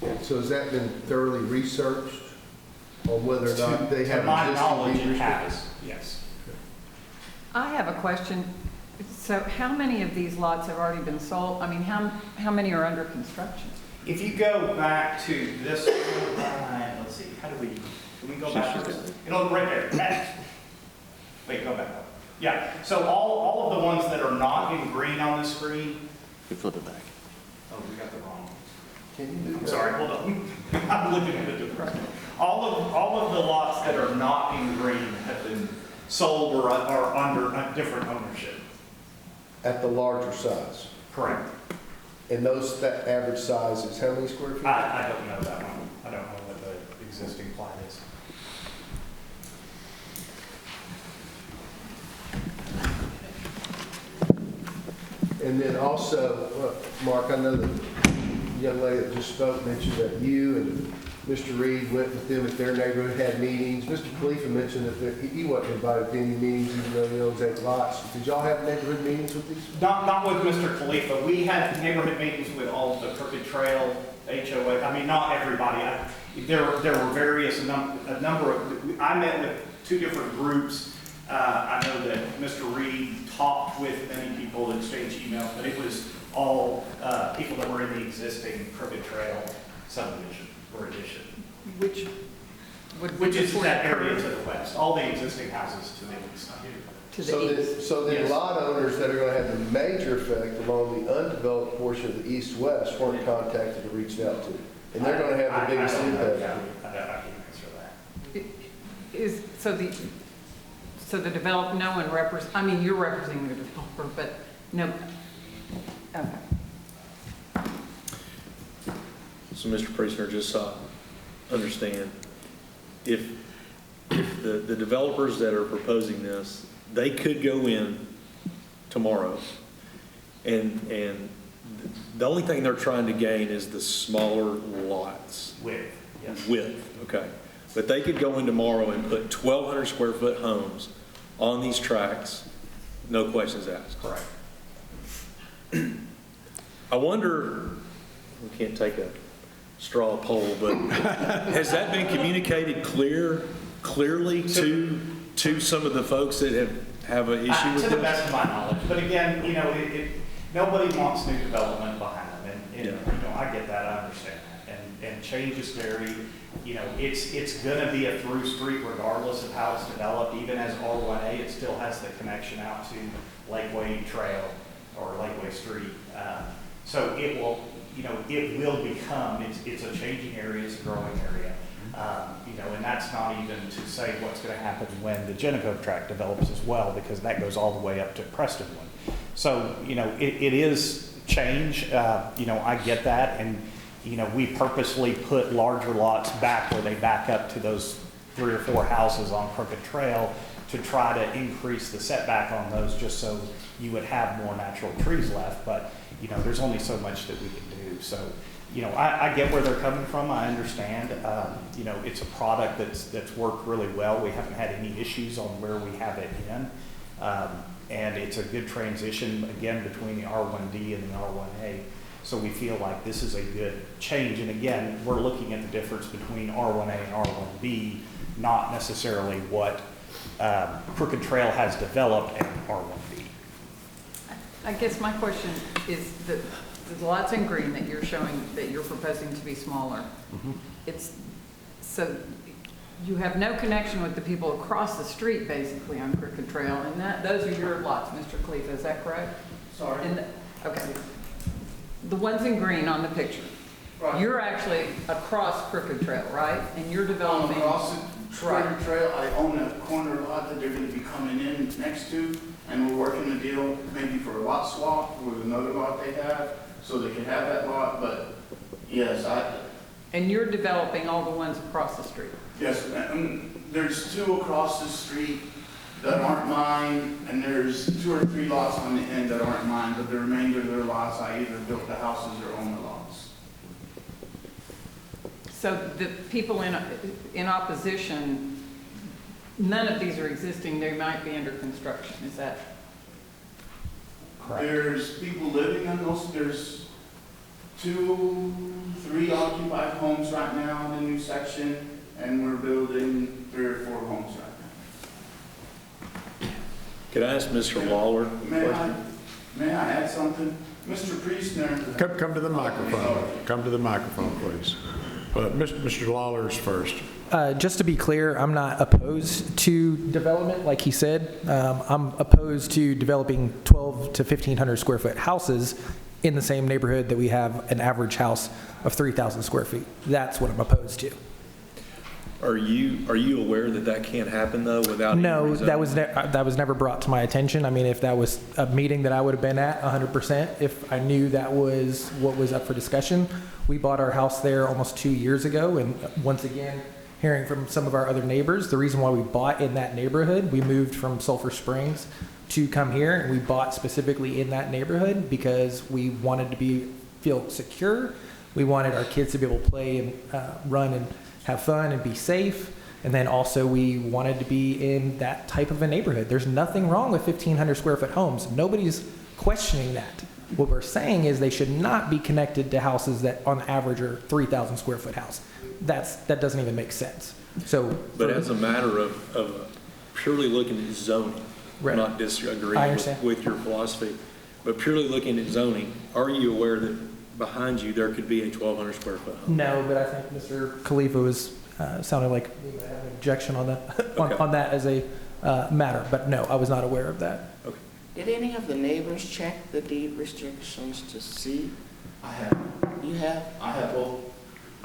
Okay. So has that been thoroughly researched on whether or not they have to my existing knowledge, deed it has, restrictions? yes. I have a question. So how many of these lots have already been sold? I mean, how many are under construction? If you go back to this line go backwards. It'll right there, next. Wait, go back up. Yeah, so all of the ones that are not in green on the screen. You flip it back. Oh, we got the wrong ones. Can you do I'm that? sorry, hold on. I'm looking at the different. All of the lots that are not in green have been sold or are under a different ownership. At the larger size? Correct. And that average size is how many square feet? I don't know that one. I don't know what the existing plat is. And then also, Mark, I know the young lady that just spoke mentioned that you and Mr. Reed went with them at their neighborhood, had meetings. Mr. Khalifa mentioned that he wasn't invited to any meetings, even though he owns 8 lots. Did y'all have neighborhood meetings with these? Not with Mr. Khalifa. We had neighborhood meetings with all of the Crooked Trail, HOA. I mean, not everybody. There were various, a number of, I met with 2 different groups. I know that Mr. Reed talked with many people, exchanged emails, but it was all people that were in the existing Crooked Trail subdivision or addition. Which is that area to the west, all the existing houses to the east. So then lot owners that are going to have the major effect along the undeveloped portion of the east-west weren't contacted or reached out to. And they're going to have the biggest impact. I can't answer that. So the develop, no one I mean, you're representing the developer, but no, okay. So, Mr. Priestner, just so I understand, if the developers that are proposing this, they could go in tomorrow, and the only thing they're trying to gain is the smaller lots. Width, yes. Width, okay. But they could go in tomorrow and put 1,200 square foot homes on these tracts, no questions asked. Correct. I wonder, we can't take a straw poll, but has that been communicated clearly to some of the folks that have an issue with To the this? best of my knowledge, but again, you know, nobody wants new development behind them, and you know, I get that, I understand that, and change is very, you know, it's gonna be a through street regardless of how it's developed. Even as R1A, it still has the connection out to Lakeway Trail or Lakeway Street. So it will, you know, it will become, it's a changing area, it's a growing area. You know, and that's not even to say what's going to happen when the Genneco tract develops as well, because that goes all the way up to Prestonwood. So, you know, it is change. You know, I get that. And, you know, we purposely put larger lots back where they back up to those 3 or 4 houses on Crooked Trail to try to increase the setback on those, just so you would have more natural trees left. But, you know, there's only so much that we can do. So, you know, I get where they're coming from. I understand. You know, it's a product that's worked really well. We haven't had any issues on where we have it in. And it's a good transition, again, between the R1D and the R1A. So we feel like this is a good change. And again, we're looking at the difference between R1A and R1B, not necessarily what Crooked Trail has developed and R1B. I guess my question is the lots in green that you're showing, that you're proposing to be smaller. It's, so you have no connection with the people across the street, basically, on Crooked Trail, and those are your lots, Mr. Khalifa, is that correct? Sorry. Okay. The ones in green on the picture. Right. You're actually across Crooked Trail, right? And you're developing. Across the Crooked Trail, I own a corner lot that they're going to be coming in next to, and we're working a deal maybe for a lot swap with another lot they have, so they can have that lot. But yes, And you're developing all the ones across the street. Yes, and there's 2 across the street that aren't mine, and there's 2 or 3 lots on the end that aren't mine, but the remainder of their lots, I either built the houses or own the lots. So the people in opposition, none of these are existing, they might be under construction, is that correct? There's people living in those, there's 2, 3 occupied homes right now in the new section, and we're building 3 or 4 homes right now. Could I ask Mr. Lawler a question? May I add something? Mr. Priestner. Come to the microphone. Come to the microphone, please. Mr. Lawler's first. Just to be clear, I'm not opposed to development, like he said. I'm opposed to developing 12 to 1,500 square foot houses in the same neighborhood that we have an average house of 3,000 square feet. That's what I'm opposed to. Are you aware that that can't happen though without? No, that was never brought to my attention. I mean, if that was a meeting that I would have been at 100%, if I knew that was what was up for discussion. We bought our house there almost 2 years ago, and once again, hearing from some of our other neighbors, the reason why we bought in that neighborhood, we moved from Sulphur Springs to come here, and we bought specifically in that neighborhood because we wanted to feel secure. We wanted our kids to be able to play and run and have fun and be safe. And then also we wanted to be in that type of a neighborhood. There's nothing wrong with 1,500 square foot homes. Nobody's questioning that. What we're saying is they should not be connected to houses that on average are 3,000 square foot house. That doesn't even make sense. So, But as a matter of purely looking at zoning, Right. I'm not disagreeing I understand. with your philosophy, but purely looking at zoning, are you aware that behind you there could be a 1,200 square foot home? no, but I think Mr. Khalifa was sounded like he might have an objection on that Okay. on that as a matter. But no, I was not aware of that. Okay. Did any of the neighbors check the deed restrictions to see? I have. You have? I have both.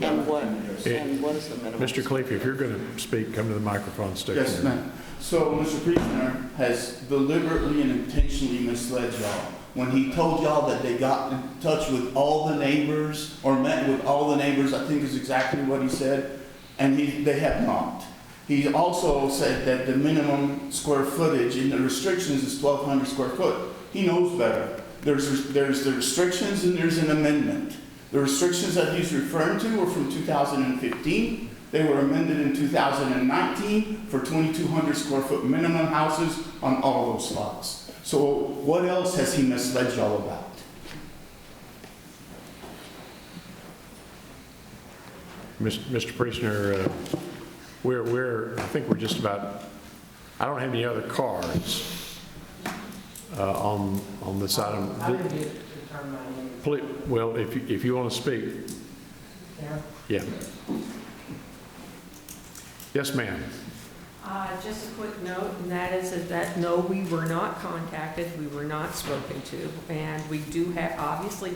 And what Yeah. is the minimum? Mr. Khalifa, if you're going to speak, come to the microphone, stick Yes, there. ma'am. So Mr. Priestner has deliberately and intentionally misled y'all when he told y'all that they got in touch with all the neighbors or met with all the neighbors. I think is exactly what he said, and they have not. He also said that the minimum square footage in the restrictions is 1,200 square foot. He knows better. There's the restrictions and there's an amendment. The restrictions that he's referring to were from 2015. They were amended in 2019 for 2,200 square foot minimum houses on all those lots. So what else has he misled y'all about? Mr. Priestner, I think we're just about, I don't have any other cards on this item. I didn't get to turn mine in. Please, well, if you want to speak. Yeah. Yeah. Yes, ma'am. Just a quick note, and that is that no, we were not contacted, we were not spoken to, and we do have, obviously,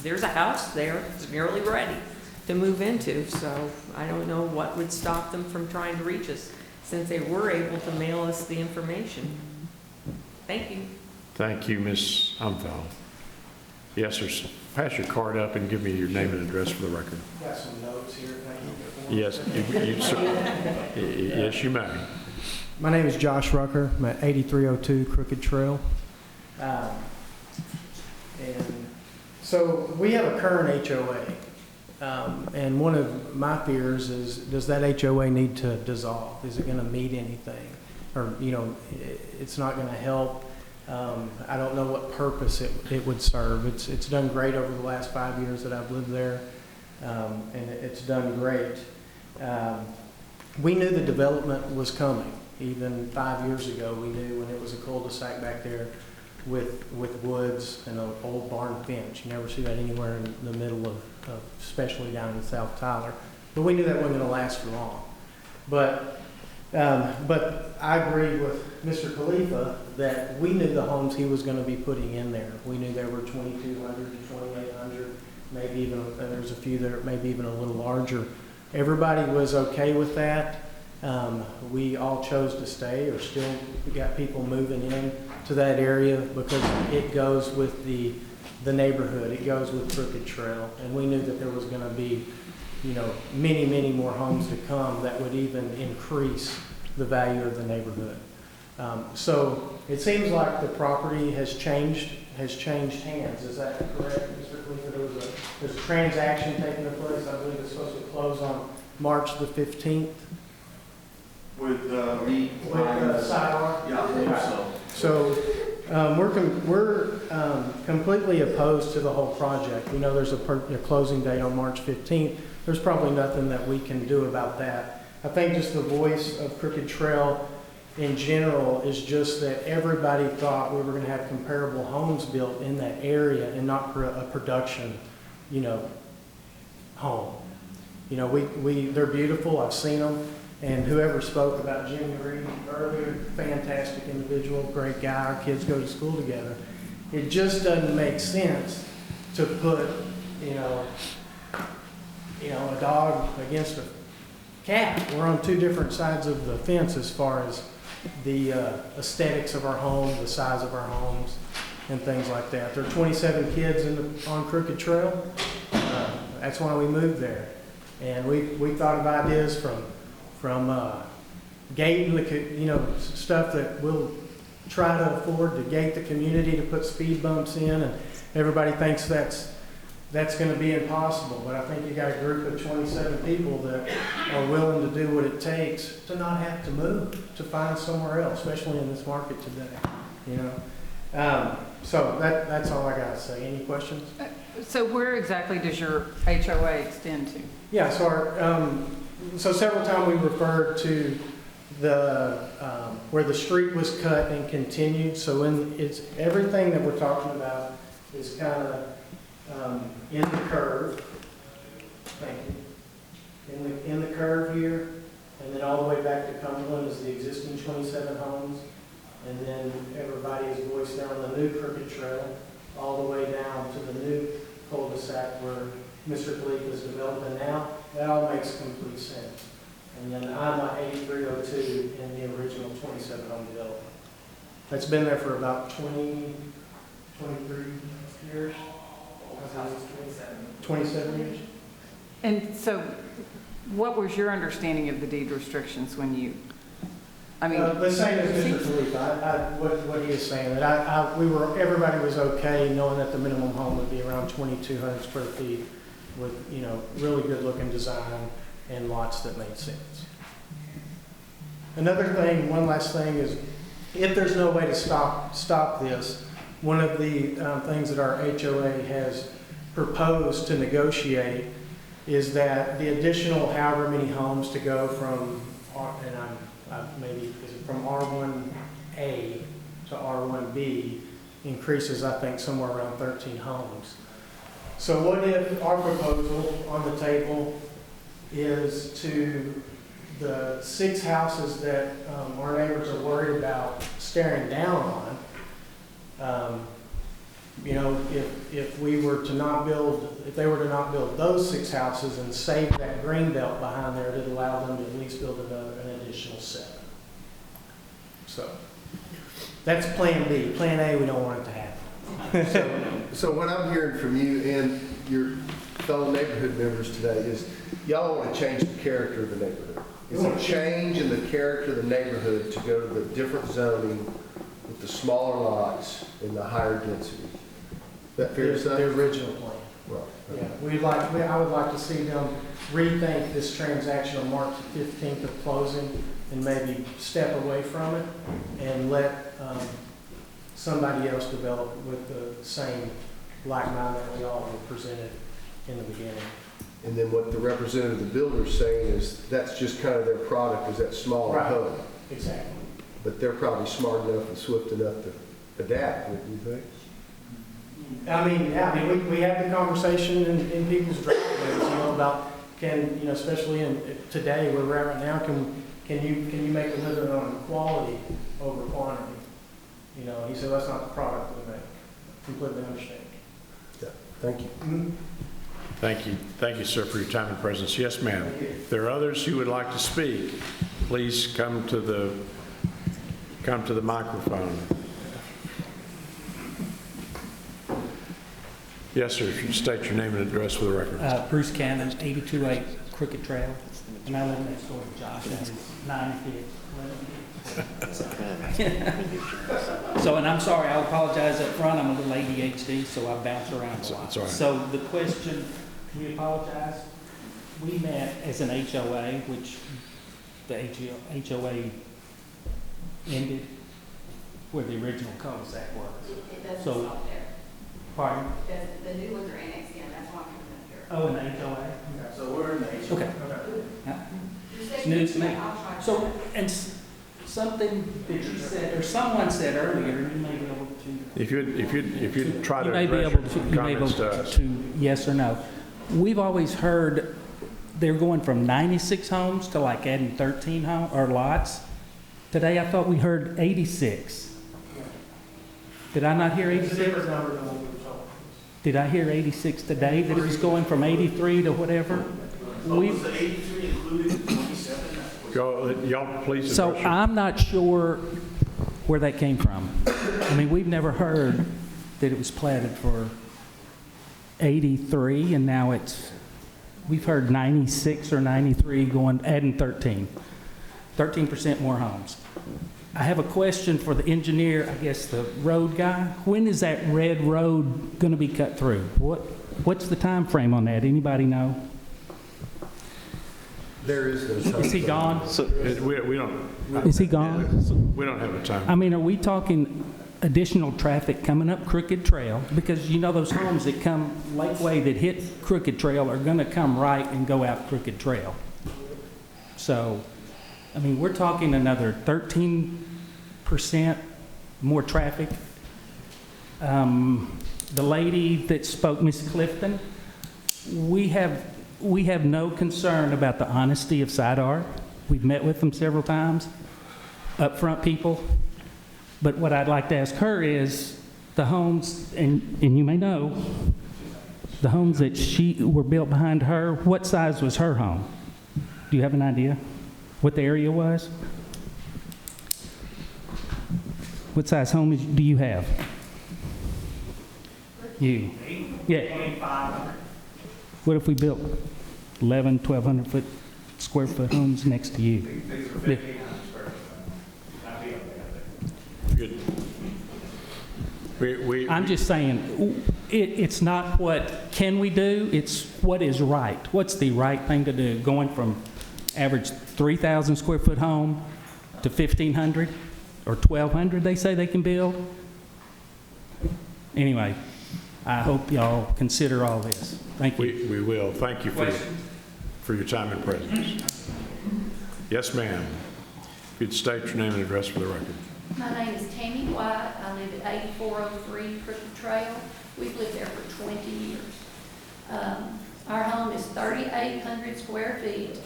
there's a house there, it's nearly ready to move into, so I don't know what would stop them from trying to reach us, since they were able to mail us the information. Thank you. Thank you, Ms. Umthal. Yes, sir. Pass your card up and give me your name and address for the record. Got some notes here. Thank you. Yes, yes, you may. My name is Josh Rucker. I'm at 8302 Crooked Trail. And so we have a current HOA. And one of my fears is, does that HOA need to dissolve? Is it going to meet anything? Or, it's not going to help. I don't know what purpose it would serve. It's done great over the last 5 years that I've lived there. And it's done great. We knew the development was coming. Even 5 years ago, we knew when it was a cul-de-sac back there with woods and an old barn fence. You never see that anywhere in the middle of especially down in South Tyler. But we knew that wasn't going to last for long. But I agree with Mr. Khalifa that we knew the homes he was going to be putting in there. We knew there were 2,200 to 2,800, maybe even, there's a few that are maybe even a little larger. Everybody was okay with that. We all chose to stay, or still got people moving in to that area because it goes with the neighborhood. It goes with Crooked Trail. And we knew that there was going to be, many, many more homes to come that would even increase the value of the neighborhood. So it seems like the property has changed hands. Is that correct, Mr. Khalifa? There's a transaction taking place. I believe it's supposed to close on March the 15th. With Sidewalk? Yeah, I believe so. So we're completely opposed to the whole project. We know there's a closing date on March 15th. There's probably nothing that we can do about that. I think just the voice of Crooked Trail in general is just that everybody thought we were going to have comparable homes built in that area and not a production, home. You know, they're beautiful, I've seen them, and whoever spoke about Jimmy Reed earlier, fantastic individual, great guy, our kids go to school together. It just doesn't make sense to put, you know, a dog against a cat. We're on two different sides of the fence as far as the aesthetics of our home, the size of our homes, and things like that. There are 27 kids on Crooked Trail. That's why we moved there. And we thought of ideas from gating the, stuff that we'll try to afford to gate the community, to put speed bumps in, and everybody thinks that's going to be impossible. But I think you got a group of 27 people that are willing to do what it takes to not have to move, to find somewhere else, especially in this market today. So that's all I got to say. Any questions? So where exactly does your HOA extend to? Yeah, so so several times we referred to the where the street was cut and continued. So it's everything that we're talking about is kind of in the curve. Thank you. In the curve here, and then all the way back to Cumberland is the existing 27 homes, and then everybody is voiced down the new Crooked Trail, all the way down to the new cul-de-sac where Mr. Khalifa is developing now. That all makes complete sense. And then I'm at 8302 in the original 27 home development. That's been there for about 23 years. 27 years. And so what was your understanding of the deed restrictions when you, the same as Mr. Khalifa. What he is saying, that everybody was okay knowing that the minimum home would be around 2,200 square feet with, really good looking design and lots that made sense. Another thing, one last thing is, if there's no way to stop this, one of the things that our HOA has proposed to negotiate is that the additional however many homes to go from, from R1A to R1B increases, I think, somewhere around 13 homes. So what if our proposal on the table is to the 6 houses that our neighbors are worried about staring down on, if we were to not build, if they were to not build those 6 houses and save that green belt behind there, it'd allow them to at least build an additional 7. So that's plan B. Plan A, we don't want it to happen. So what I'm hearing from you and your fellow neighborhood members today is y'all want to change the character of the neighborhood. It's a change in the character of the neighborhood to go to the different zoning with the smaller lots and the higher density. Is that fair to say? The original plan. Right. Yeah, I would like to see them rethink this transaction on March 15th of closing and maybe step away from it and let somebody else develop with the same like mind that we all were presented in the beginning. And then what the representative of the builder is saying is that's just kind of their product, is that smaller home. Exactly. But they're probably smart enough and swift enough to adapt, wouldn't you think? We had the conversation in people's driveways, about especially today where we're at right now, can you make a living on quality over quantity? He said that's not the product we make. Completely understand. Yeah. Thank you. Mm-hmm. Thank you. Thank you, sir, for your time and presence. Yes, ma'am. If there are others who would like to speak, please come to the microphone. Yes, sir. If you state your name and address for the record. Bruce Cannon, 828 Crooked Trail, and I live next door to Josh. I have 9 kids. So, and I'm sorry, I apologize up front. I'm a little ADHD, so I bounce around a lot. All right. So the question, we apologize. We met as an HOA, which the HOA ended where the original cul-de-sac was. It doesn't So, stop there. Pardon? The new ones are annexed in, that's why I'm coming up here. Oh, in the HOA? Okay, so we're in the HOA. Okay. Yeah. It's news to me. So, and something that you said, or someone said earlier, you may be able to. If you'd try to You may be address able your to, comments to us. yes or no. We've always heard they're going from 96 homes to like adding 13 lots. Today I thought we heard 86. Did I not hear 86? Did I hear 86 today, that it was going from 83 to whatever? Was the 83 included in 27? Y'all please. So I'm not sure where that came from. I mean, we've never heard that it was platted for 83, and now we've heard 96 or 93 adding 13% more homes. I have a question for the engineer, I guess the road guy. When is that red road going to be cut through? What's the time frame on that? Anybody know? There is no time. Is he gone? We don't. Is he gone? We don't have a time. I mean, are we talking additional traffic coming up Crooked Trail? Because you know those homes that come Lakeway that hit Crooked Trail are going to come right and go out Crooked Trail. So, I mean, we're talking another 13% more traffic. The lady that spoke, Miss Clifton, we have no concern about the honesty of SIDAR. We've met with them several times, upfront people. But what I'd like to ask her is the homes, and you may know, the homes that were built behind her, what size was her home? Do you have an idea what the area was? What size home do you have? You? Yeah. 2,500. What if we built 1,200 square foot homes next to you? These are 1,500 square foot. That'd be okay. Good. I'm just saying, it's not what can we do, it's what is right. What's the right thing to do? Going from average 3,000 square foot home to 1,500 or 1,200 they say they can build? Anyway, I hope y'all consider all this. Thank you. We will. Thank you for your time and presence. Yes, ma'am. If you'd state your name and address for the record. My name is Tammy White. I live at 8403 Crooked Trail. We've lived there for 20 years. Our home is 3,800 square feet.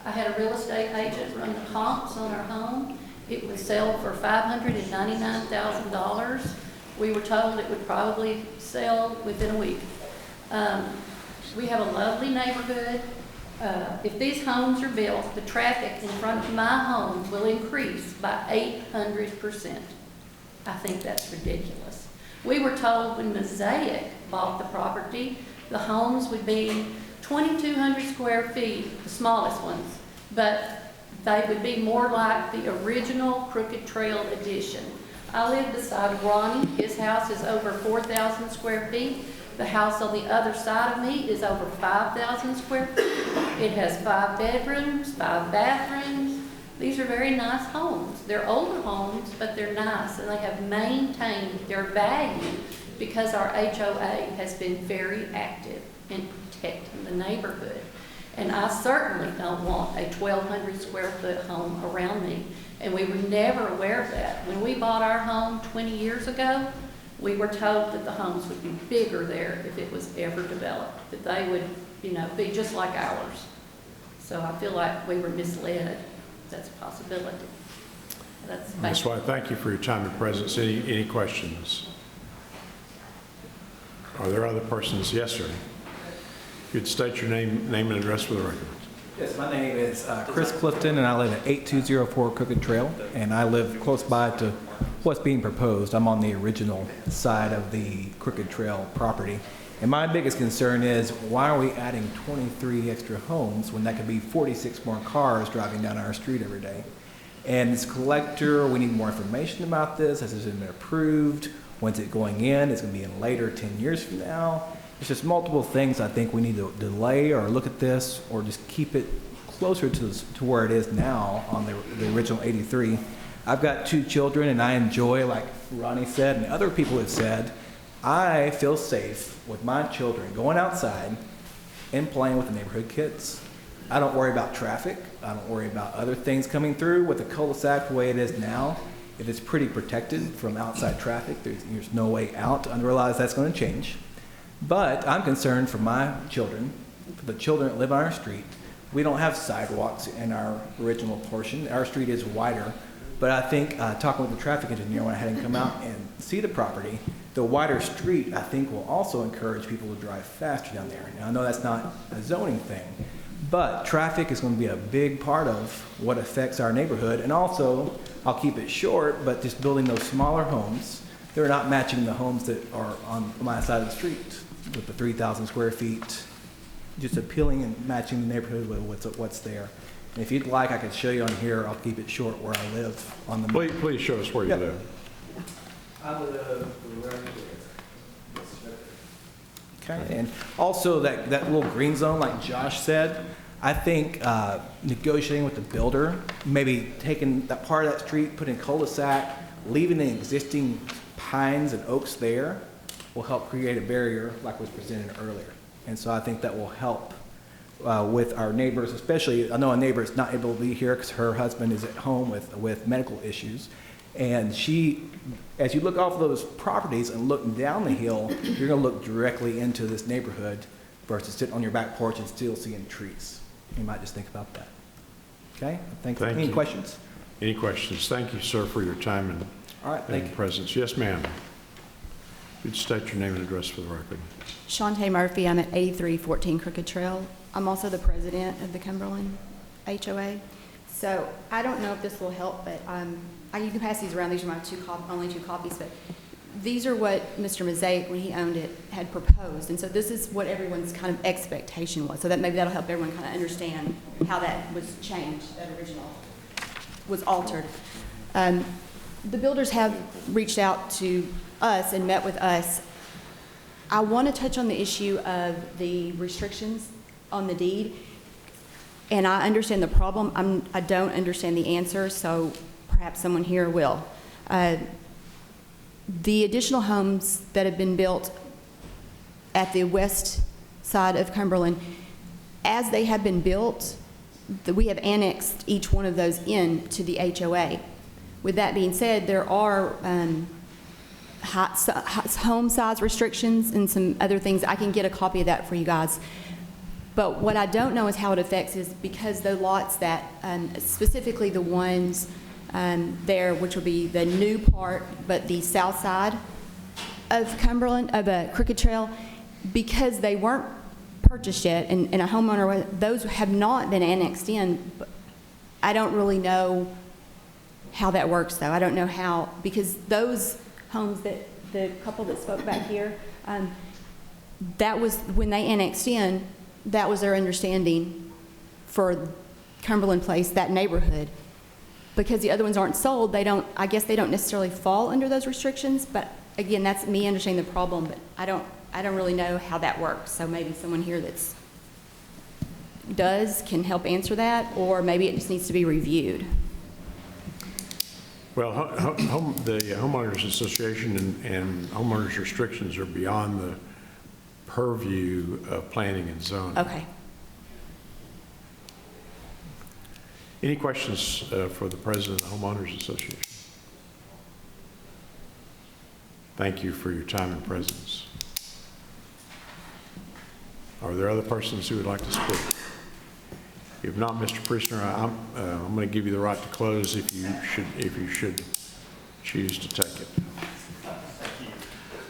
I had a real estate agent run the comps on our home. It would sell for $599,000. We were told it would probably sell within a week. We have a lovely neighborhood. If these homes are built, the traffic in front of my home will increase by 800%. I think that's ridiculous. We were told when Mosaic bought the property, the homes would be 2,200 square feet, the smallest ones, but they would be more like the original Crooked Trail edition. I live beside Ronnie. His house is over 4,000 square feet. The house on the other side of me is over 5,000 square feet. It has 5 bedrooms, 5 bathrooms. These are very nice homes. They're older homes, but they're nice, and they have maintained their value because our HOA has been very active in protecting the neighborhood. And I certainly don't want a 1,200 square foot home around me. And we were never aware of that. When we bought our home 20 years ago, we were told that the homes would be bigger there if it was ever developed, that they would, be just like ours. So I feel like we were misled. That's a possibility. Ms. White, thank you for your time and presence. Any questions? Are there other persons? Yes, sir. If you'd state your name and address for the record. Yes, my name is Chris Clifton, and I live at 8204 Crooked Trail, and I live close by to what's being proposed. I'm on the original side of the Crooked Trail property. And my biggest concern is, why are we adding 23 extra homes when that could be 46 more cars driving down our street every day? And as a collector, we need more information about this. Has it been approved? When's it going in? Is it going to be in later, 10 years from now? It's just multiple things I think we need to delay or look at this, or just keep it closer to where it is now on the original 83. I've got 2 children, and I enjoy, like Ronnie said and other people have said, I feel safe with my children going outside and playing with the neighborhood kids. I don't worry about traffic. I don't worry about other things coming through. With the cul-de-sac the way it is now, if it's pretty protected from outside traffic, there's no way out. I realize that's going to change. But I'm concerned for my children, for the children that live on our street, We don't have sidewalks in our original portion. Our street is wider, but I think talking with the traffic engineer when I had him come out and see the property, the wider street I think will also encourage people to drive faster down there. Now I know that's not a zoning thing, but traffic is going to be a big part of what affects our neighborhood. And also, I'll keep it short, but just building those smaller homes, they're not matching the homes that are on my side of the street with the 3,000 square feet, just appealing and matching the neighborhood with what's there. And if you'd like, I could show you on here. I'll keep it short where I live on the map. Please show us where you live. I live right there. Okay, and also that little green zone, like Josh said, I think negotiating with the builder, maybe taking that part of that street, putting cul-de-sac, leaving the existing pines and oaks there will help create a barrier like was presented earlier. And so I think that will help with our neighbors, especially, I know a neighbor is not able to be here because her husband is at home with medical issues. And she, as you look off those properties and look down the hill, you're gonna look directly into this neighborhood versus sitting on your back porch and still seeing trees. You might just think about that. Okay, thank you. Any questions? Any questions? Thank you, sir, for your time and, all right, thank you. Presence. Yes, ma'am. Could you state your name and address for the record? Shantae Murphy, I'm at 8314 Crooked Trail. I'm also the president of the Cumberland HOA. So I don't know if this will help, but you can pass these around. These are my only two copies, but these are what Mr. Mosaic, when he owned it, had proposed. And so this is what everyone's kind of expectation was. So that maybe that'll help everyone kind of understand how that was changed, that original was altered. The builders have reached out to us and met with us. I want to touch on the issue of the restrictions on the deed. And I understand the problem. I don't understand the answer, so perhaps someone here will. The additional homes that have been built at the west side of Cumberland, as they have been built, we have annexed each one of those in to the HOA. With that being said, there are home size restrictions and some other things. I can get a copy of that for you guys. But what I don't know is how it affects is because the lots that, specifically the ones there, which will be the new part, but the south side of Cumberland, of Crooked Trail, because they weren't purchased yet, and a homeowner, those have not been annexed in. I don't really know how that works, though. I don't know how, because those homes that the couple that spoke back here, that was when they annexed in. That was their understanding for Cumberland Place, that neighborhood. Because the other ones aren't sold, I guess they don't necessarily fall under those restrictions, but again, that's me understanding the problem, but I don't really know how that works. So maybe someone here can help answer that, or maybe it just needs to be reviewed. Well, the Homeowners Association and homeowners restrictions are beyond the purview of planning and zoning. Okay. Any questions for the president of the Homeowners Association? Thank you for your time and presence. Are there other persons who would like to speak? If not, Mr. Priestner, I'm going to give you the right to close if you should choose to take it.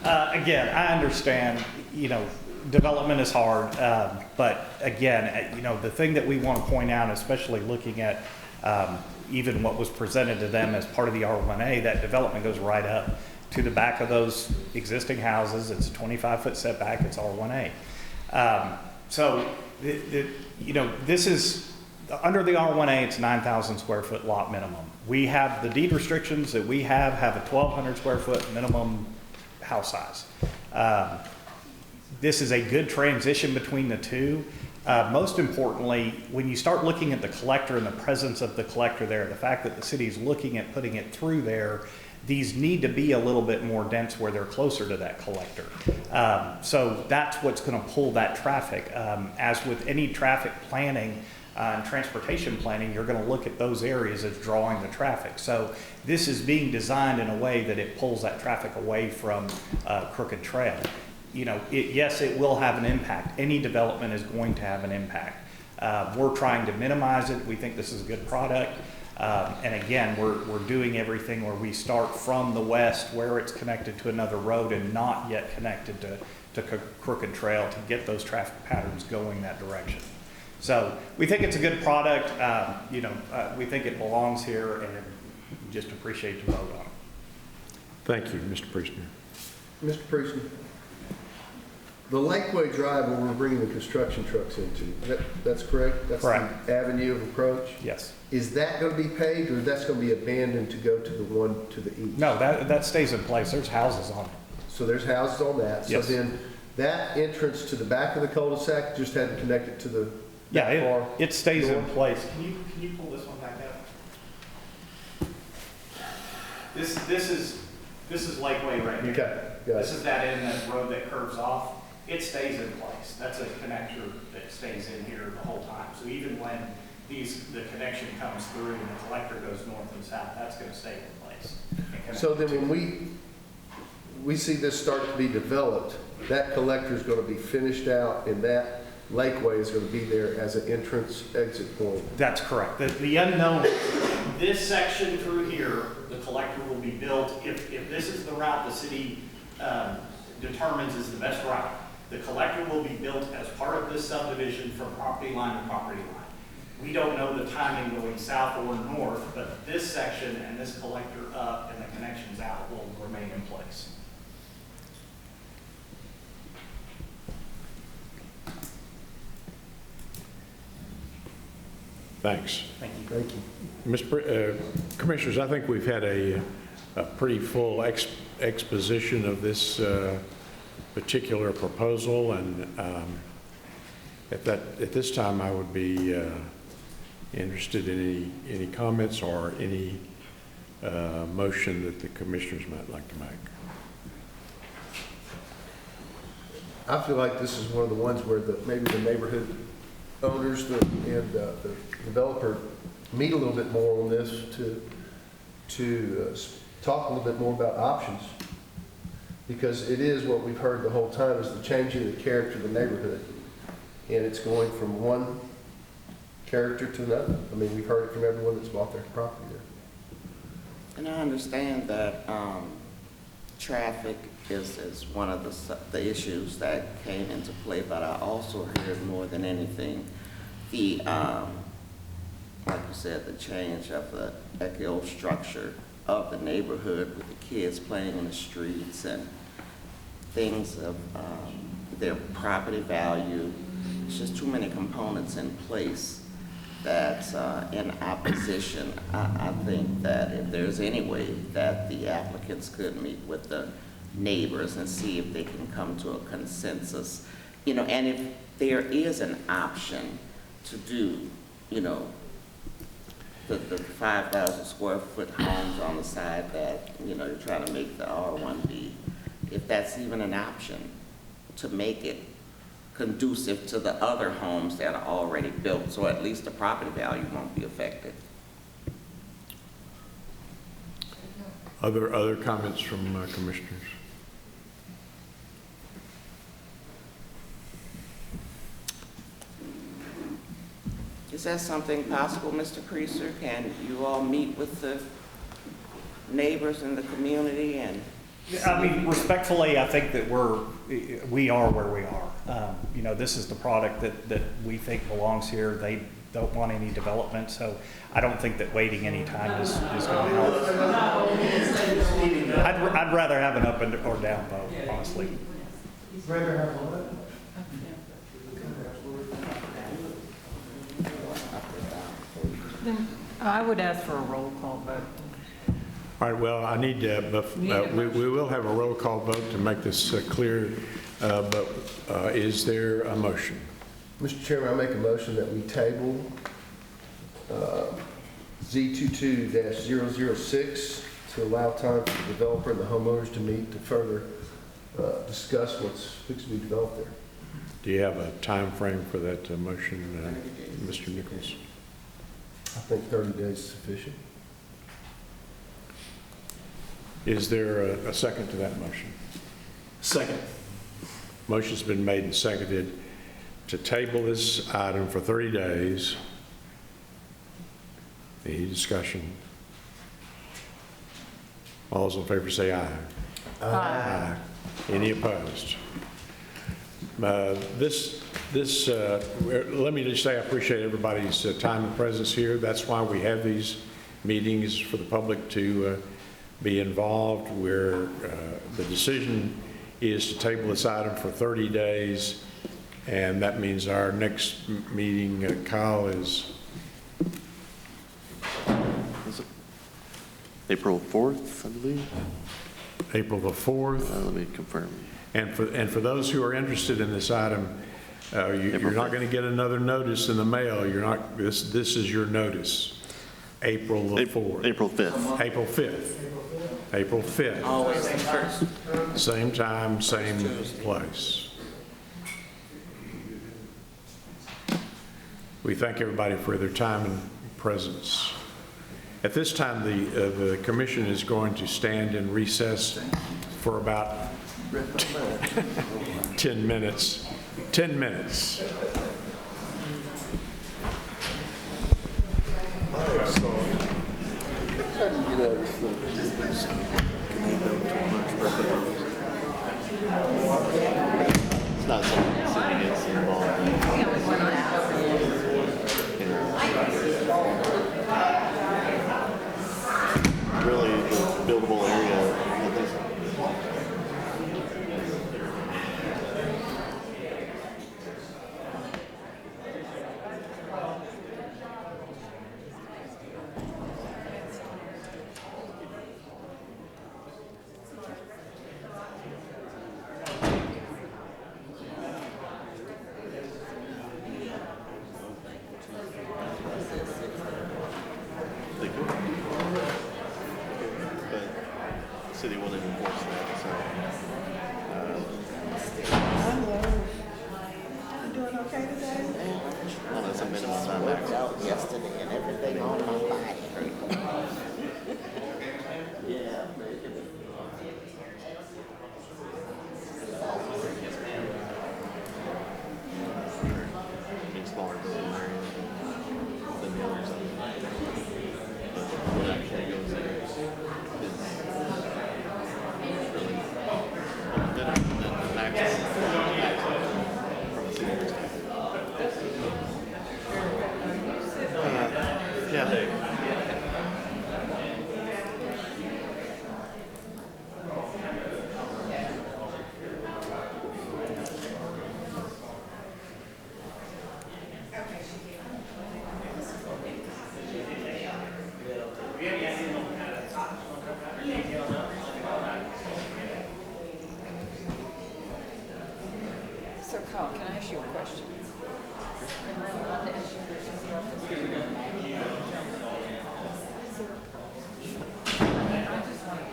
Again, I understand, development is hard, but again, the thing that we want to point out, especially looking at even what was presented to them as part of the R1A, that development goes right up to the back of those existing houses. It's a 25-foot setback. It's R1A. So, this is, under the R1A, it's 9,000 square foot lot minimum. We have the deed restrictions that we have a 1,200 square foot minimum house size. This is a good transition between the two. Most importantly, when you start looking at the collector and the presence of the collector there, the fact that the city is looking at putting it through there, these need to be a little bit more dense where they're closer to that collector. So that's what's going to pull that traffic. As with any traffic planning and transportation planning, you're going to look at those areas as drawing the traffic. So this is being designed in a way that it pulls that traffic away from Crooked Trail. Yes, it will have an impact. Any development is going to have an impact. We're trying to minimize it. We think this is a good product. And again, we're doing everything where we start from the west where it's connected to another road and not yet connected to Crooked Trail to get those traffic patterns going that direction. So we think it's a good product. We think it belongs here and just appreciate the vote on it. Thank you, Mr. Priestner. Mr. Priestner, the Lakeway Drive where we're bringing the construction trucks into, that's correct? That's Correct. the avenue of approach? Yes. Is that going to be paved, or that's going to be abandoned to go to the one to the east? No, that stays in place. There's houses on it. So there's houses on that? Yes. So then that entrance to the back of the cul-de-sac just hadn't connected to the It stays in place. Can you pull this one back up? This is Lakeway right here. Okay, got This it. is that end, that road that curves off. It stays in place. That's a connector that stays in here the whole time. So even when the connection comes through and the collector goes north and south, that's going to stay in place. So then when we see this start to be developed, that collector is going to be finished out, and that Lakeway is going to be there as an entrance exit point. That's correct. The unknown, this section through here, the collector will be built, if this is the route the city determines is the best route, the collector will be built as part of this subdivision from property line to property line. We don't know the timing going south or north, but this section and this collector up and the connections out will remain in place. Thanks. Thank you. Thank you. Commissioners, I think we've had a pretty full exposition of this particular proposal, and at this time, I would be interested in any comments or any motion that the commissioners might like to make. I feel like this is one of the ones where maybe the neighborhood owners and the developer meet a little bit more on this to talk a little bit more about options. Because it is what we've heard the whole time, is the changing of the character of the neighborhood. And it's going from one character to another. I mean, we've heard it from everyone that's bought their property there. And I understand that traffic is one of the issues that came into play, but I also heard more than anything, the, like you said, the change of the echo structure of the neighborhood with the kids playing in the streets and things of their property value. It's just too many components in place that's in opposition. I think that if there's any way that the applicants could meet with the neighbors and see if they can come to a consensus, and if there is an option to do, the 5,000 square foot homes on the side that, you're trying to make the R1B, if that's even an option to make it conducive to the other homes that are already built, so at least the property value won't be affected. Other comments from commissioners? Is that something possible, Mr. Priester? Can you all meet with the neighbors in the community and? I mean, respectfully, I think that we are where we are. This is the product that we think belongs here. They don't want any development, so I don't think that waiting any time is going to help. I'd rather have an up or down vote, honestly. Rather have what? Then I would ask for a roll call vote. All right, well, I need to, we will have a roll call vote to make this clear, but is there a motion? Mr. Chairman, I make a motion that we table Z22-006 to allow time for the developer and the homeowners to meet to further discuss what's fixed to be developed there. Do you have a time frame for that motion, Mr. Nichols? I think 30 days is sufficient. Is there a second to that motion? Second. Motion's been made and seconded to table this item for 30 days. Any discussion? All those in favor say aye. Aye. Any opposed? Let me just say I appreciate everybody's time and presence here. That's why we have these meetings for the public to be involved, where the decision is to table this item for 30 days, and that means our next meeting, Kyle, is April 4th, I believe. April the 4th. Let me confirm. And for those who are interested in this item, you're not going to get another notice in the mail. You're not. This is your notice. April the 4th. April 5th. April 5th. April 5th. Always the first. Same time, same place. We thank everybody for their time and presence. At this time, the commission is going to stand in recess for about 10 minutes. 10 minutes. It's not something the city gets involved in. Really, the buildable area, I think. They could. But the city won't even enforce that, so. You doing okay today? Well, that's a minimum time. Worked out yesterday and everything on my body hurt. Yeah, making it. Smaller building area than the others. But what actually goes there is really better than the maximum from a city perspective. Yeah. So Kyle, can I ask you a question? Am I allowed to ask you questions about this? I just want to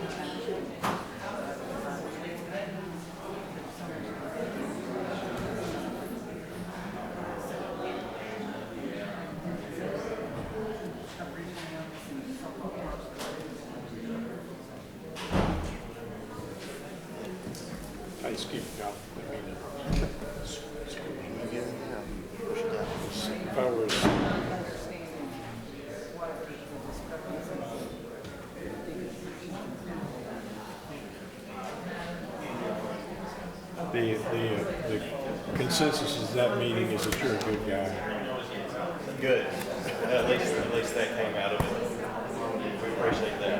I just keep out. If I were the consensus is that meeting is that you're a good guy. Good. At least that came out of it. We appreciate that.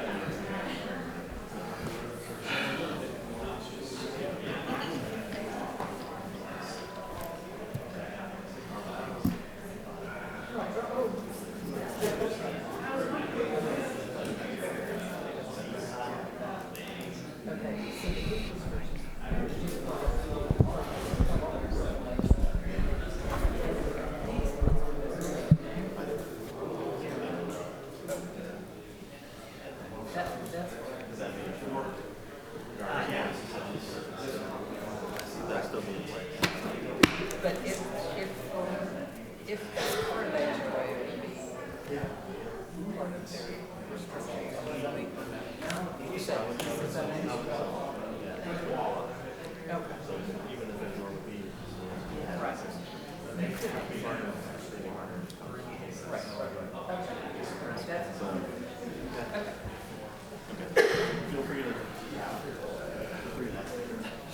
But if part of the HOA would be part of their restriction, I mean, you said, is that an okay. Even if it were to be. Right. Feel free to.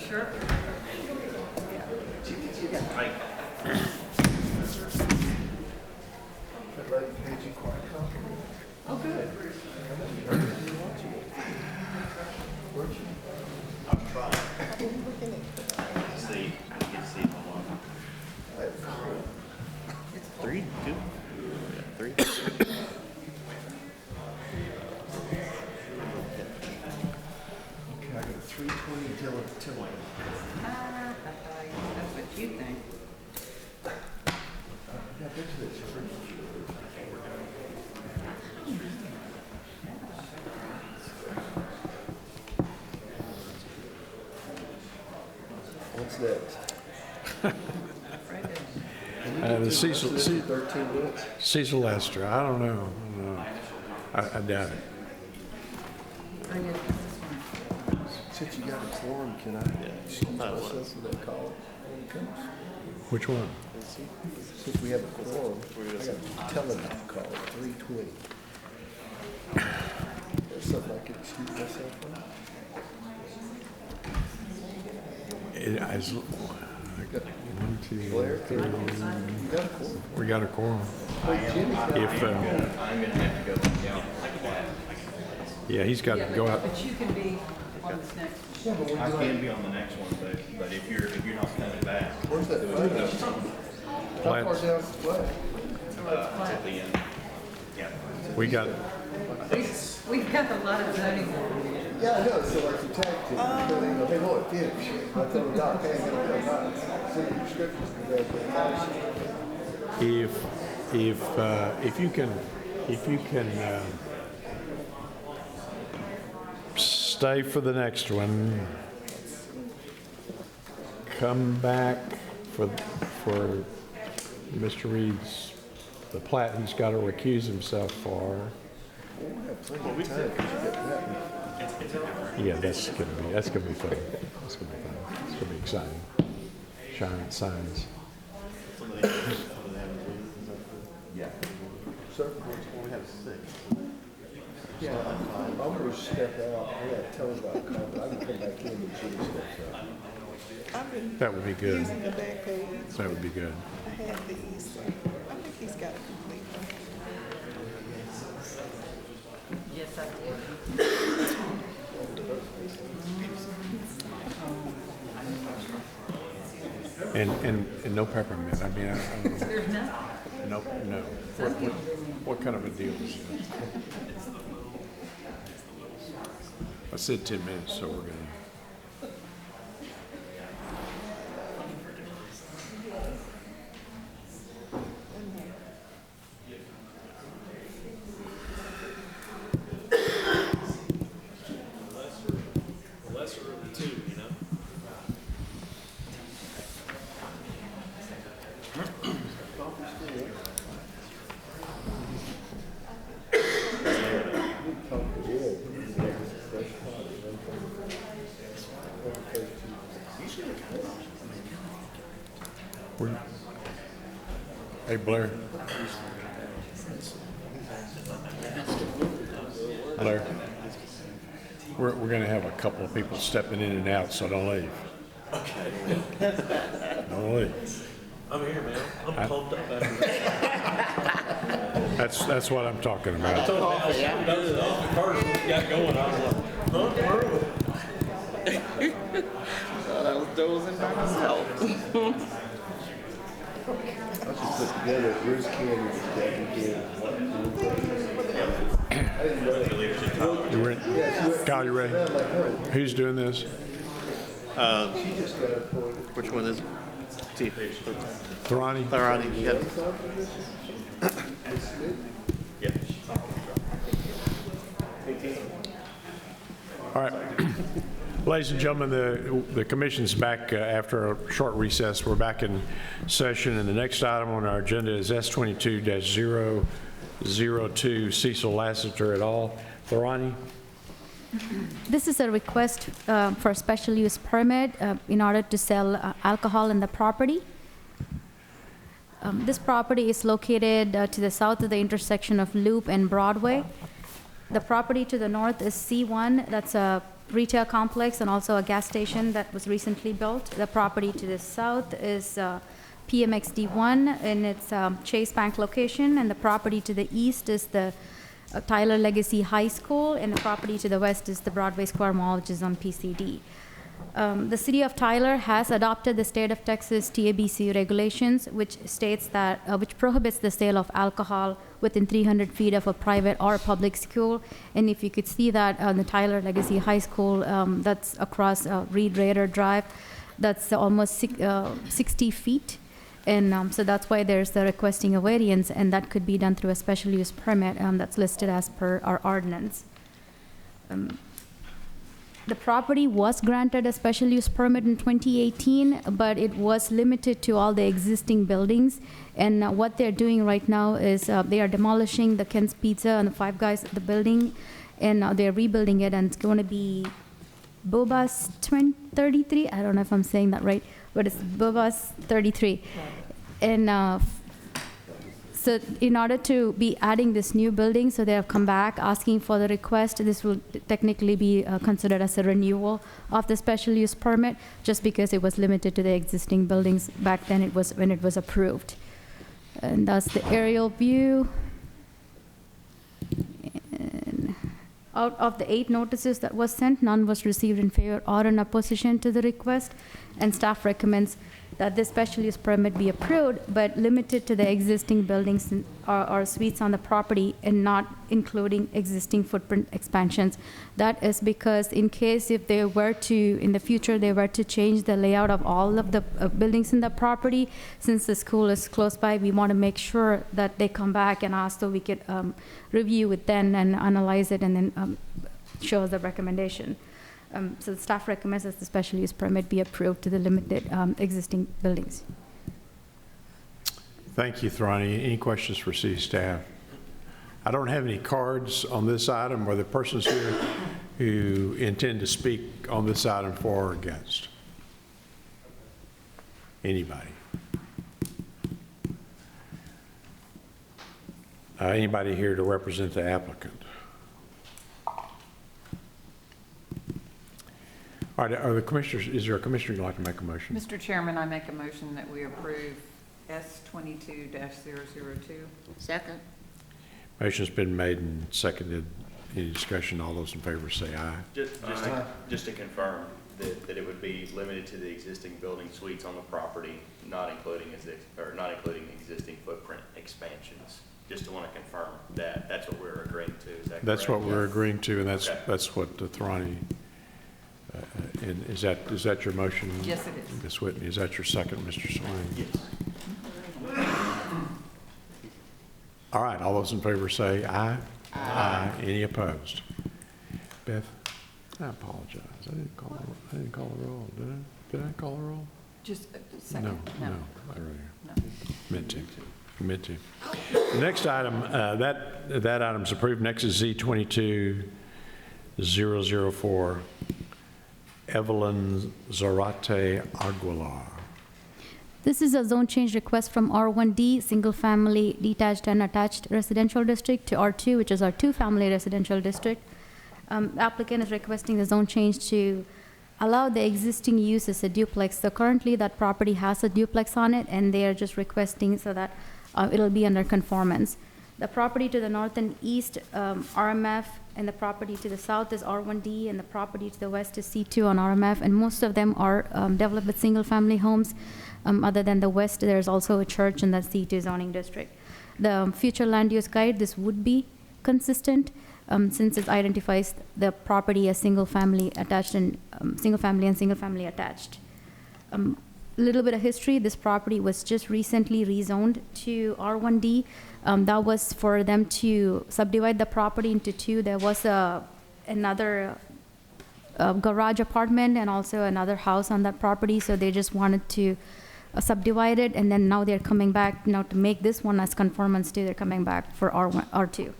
Sure. Oh, good. See, I can see my one. It's 3, 2. Yeah, 3. Okay, I got 320 till. That's what you think. Yeah, I bet you that's free. What's next? The Cecil, 13 minutes? Cecil Lester, I don't know. I doubt it. Since you got a quorum, can I excuse myself for that call when it comes? Which one? Since we have a quorum, I got to tell them to call at 3:20. There's something I could excuse myself from? One, two, Blair, three. you got a quorum? We got a quorum. If, I'm gonna have to go back down. yeah, he's got to go out. But you can be on this next. Yeah, but I can be on the next one, but if you're not coming back. Where's that flag? How far down is the flag? It's at the end. Yeah. We got, We've got a lot of zoning. Yeah, I know, so like you tagged it, so they go, hey, look, finish. I told the doc, hey, I'm gonna come by. Send the prescriptions to the house. if you can stay for the next one, come back for Mr. Reed's, the plat he's got to recuse himself for. We'll have plenty of time, 'cause you got that one. Yeah, that's gonna be fun. That's gonna be fun. It's gonna be exciting. Giant signs. Yeah. Sir? We have 6. Yeah, I'm gonna step out, I gotta tell him about a call, but I can come back in and see the stuff out. I've been That would be good. using the back page. That would be good. I had these, so I think he's got a complete one. Yes, I did. And no peppermint. I mean, I don't know. There's nothing. No. What kind of a deal is it? I said 10 minutes, so we're gonna. The lesser of the two, you know? Hey, Blair. Blair, we're gonna have a couple of people stepping in and out, so don't leave. Okay. Don't leave. I'm here, man. I'm pumped up after that. That's what I'm talking about. I was the first one got going. I was like, huh, where are we? I was dozing by myself. I just put together Bruce Canyon, I didn't know that. You ready? Kyle, you ready? Who's doing this? She just got appointed. Which one is it? Tharani? Tharani, yep. All right. Ladies and gentlemen, the commission's back after a short recess. We're back in session, and the next item on our agenda is S22-002, Cecil Lassiter et al. Tharani? This is a request for a special use permit in order to sell alcohol in the property. This property is located to the south of the intersection of Loop and Broadway. The property to the north is C1, that's a retail complex and also a gas station that was recently built. The property to the south is PMXD1 in its Chase Bank location, and the property to the east is the Tyler Legacy High School, and the property to the west is the Broadway Square Mall, which is on PCD. The city of Tyler has adopted the state of Texas TABC regulations, which states that, which prohibits the sale of alcohol within 300 feet of a private or public school. And if you could see that on the Tyler Legacy High School, that's across Reed Raider Drive, that's almost 60 feet. And so that's why there's the requesting a variance, and that could be done through a special use permit that's listed as per our ordinance. The property was granted a special use permit in 2018, but it was limited to all the existing buildings. And what they're doing right now is they are demolishing the Ken's Pizza and the Five Guys at the building, and they're rebuilding it, and it's going to be Boba's 33. I don't know if I'm saying that right, but it's Boba's 33. And so in order to be adding this new building, so they have come back asking for the request. This will technically be considered as a renewal of the special use permit, just because it was limited to the existing buildings back then it was when it was approved. And that's the aerial view. And out of the 8 notices that was sent, none was received in favor or in opposition to the request, and staff recommends that this special use permit be approved, but limited to the existing buildings or suites on the property and not including existing footprint expansions. That is because in case if they were to, in the future, they were to change the layout of all of the buildings in the property, since the school is close by, we want to make sure that they come back and ask so we could review it then and analyze it and then show us the recommendation. So the staff recommends that the special use permit be approved to the limited existing buildings. Thank you, Thrani. Any questions for city staff? I don't have any cards on this item. Are there persons here who intend to speak on this item for or against? Anybody? Anybody here to represent the applicant? All right, are the commissioners, is there a commissioner who'd like to make a motion? Mr. Chairman, I make a motion that we approve S22-002. Second. Motion's been made and seconded. Any discussion? All those in favor say aye. Just to confirm that it would be limited to the existing building suites on the property, not including existing footprint expansions. Just to want to confirm that that's what we're agreeing to. Is that That's correct? what we're agreeing to, and that's Okay. that's what the Thrani. And is that your motion? Yes, it is. Ms. Whitney, is that your second, Mr. Swain? Yes. All right, all those in favor say aye. Aye. Any opposed? Beth, I apologize. I didn't call the roll, did I call the roll? Just a second. No, I really No. meant to. The next item, that item's approved. Next is Z22-004. Evelyn Zarate Aguilar. This is a zone change request from R1D, single family detached and attached residential district, to R2, which is our 2-family residential district. Applicant is requesting the zone change to allow the existing use as a duplex. So currently that property has a duplex on it, and they are just requesting so that it'll be under conformance. The property to the north and east, RMF, and the property to the south is R1D, and the property to the west is C2 on RMF, and most of them are developed with single-family homes. Other than the west, there's also a church in that C2 zoning district. The future land use guide, this would be consistent since it identifies the property as single-family attached and single-family attached. Little bit of history, this property was just recently rezoned to R1D. That was for them to subdivide the property into 2. There was another garage apartment and also another house on that property, so they just wanted to subdivide it, and then now they're coming back now to make this one as conformance to, they're coming back for R2.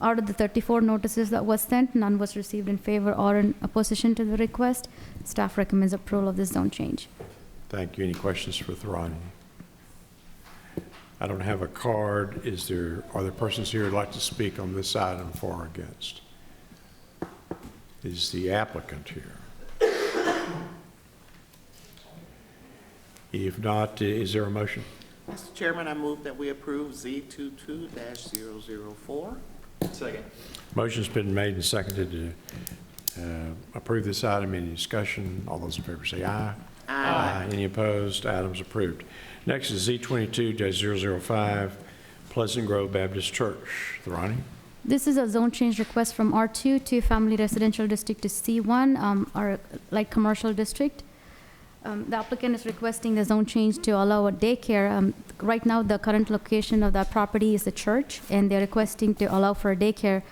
Out of the 34 notices that was sent, none was received in favor or in opposition to the request. Staff recommends approval of this zone change. Thank you. Any questions for Thrani? I don't have a card. Are there persons here who'd like to speak on this item for or against? Is the applicant here? If not, is there a motion? Mr. Chairman, I move that we approve Z22-004. Second. Motion's been made and seconded to approve this item. Any discussion? All those in favor say aye. Aye. Any opposed? Item's approved. Next is Z22-005, Pleasant Grove Baptist Church. Ronnie? This is a zone change request from R2 to Family Residential District to C1, our light commercial district. The applicant is requesting the zone change to allow a daycare. Right now, the current location of that property is the church, and they're requesting to allow for a daycare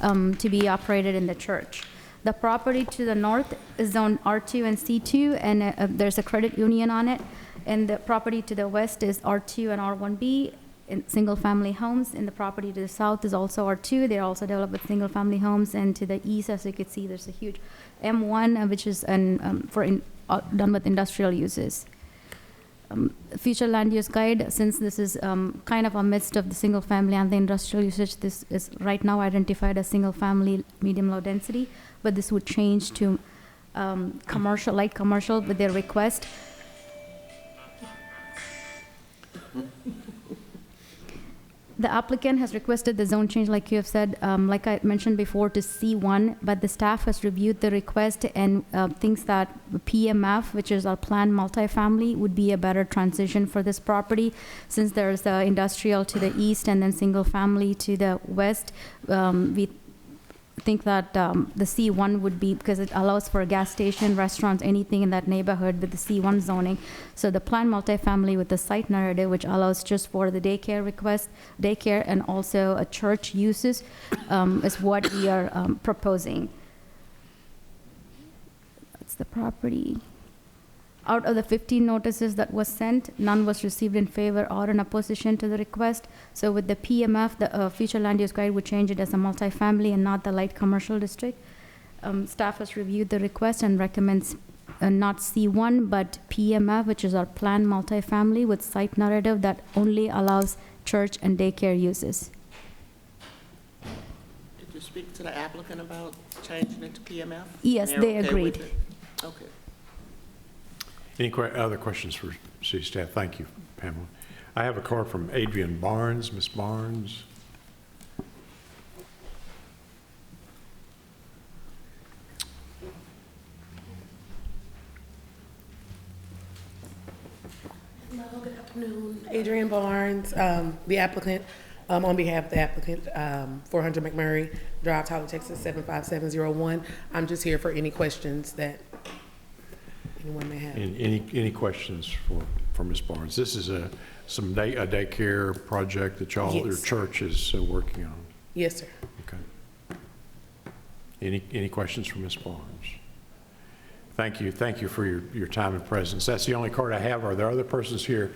to be operated in the church. The property to the north is zone R2 and C2, and there's a credit union on it. And the property to the west is R2 and R1B, in single-family homes. And the property to the south is also R2. They're also developed with single-family homes. And to the east, as you can see, there's a huge M1, which is done with industrial uses. Future land use guide, since this is kind of a midst of the single family and the industrial usage, this is right now identified as single family medium low density, but this would change to commercial, light commercial with their request. The applicant has requested the zone change, like you have said, like I mentioned before, to C1, but the staff has reviewed the request and thinks that PMF, which is our planned multifamily, would be a better transition for this property, since there's the industrial to the east and then single family to the west. We think that the C1 would be, because it allows for a gas station, restaurants, anything in that neighborhood with the C1 zoning. So the planned multifamily with the site narrative, which allows just for the daycare and also a church uses, is what we are proposing. That's the property. Out of the 15 notices that was sent, none was received in favor or in opposition to the request. So with the PMF, the future land use guide would change it as a multifamily and not the light commercial district. Staff has reviewed the request and recommends not C1, but PMF, which is our planned multifamily with site narrative that only allows church and daycare uses. Did you speak to the applicant about changing it to PMF? Yes, they okay agreed. with it? Okay. Any other questions for city staff? Thank you, Pamela. I have a card from Adrian Barnes. Ms. Barnes. Hello, good afternoon. Adrian Barnes, the applicant, on behalf of the applicant, 400 McMurray Drive, Tyler, Texas, 75701. I'm just here for any questions that anyone may have. Any questions for Ms. Barnes? This is a daycare project that your church is working on. Yes, sir. Okay. Any questions for Ms. Barnes? Thank you for your time and presence. That's the only card I have. Are there other persons here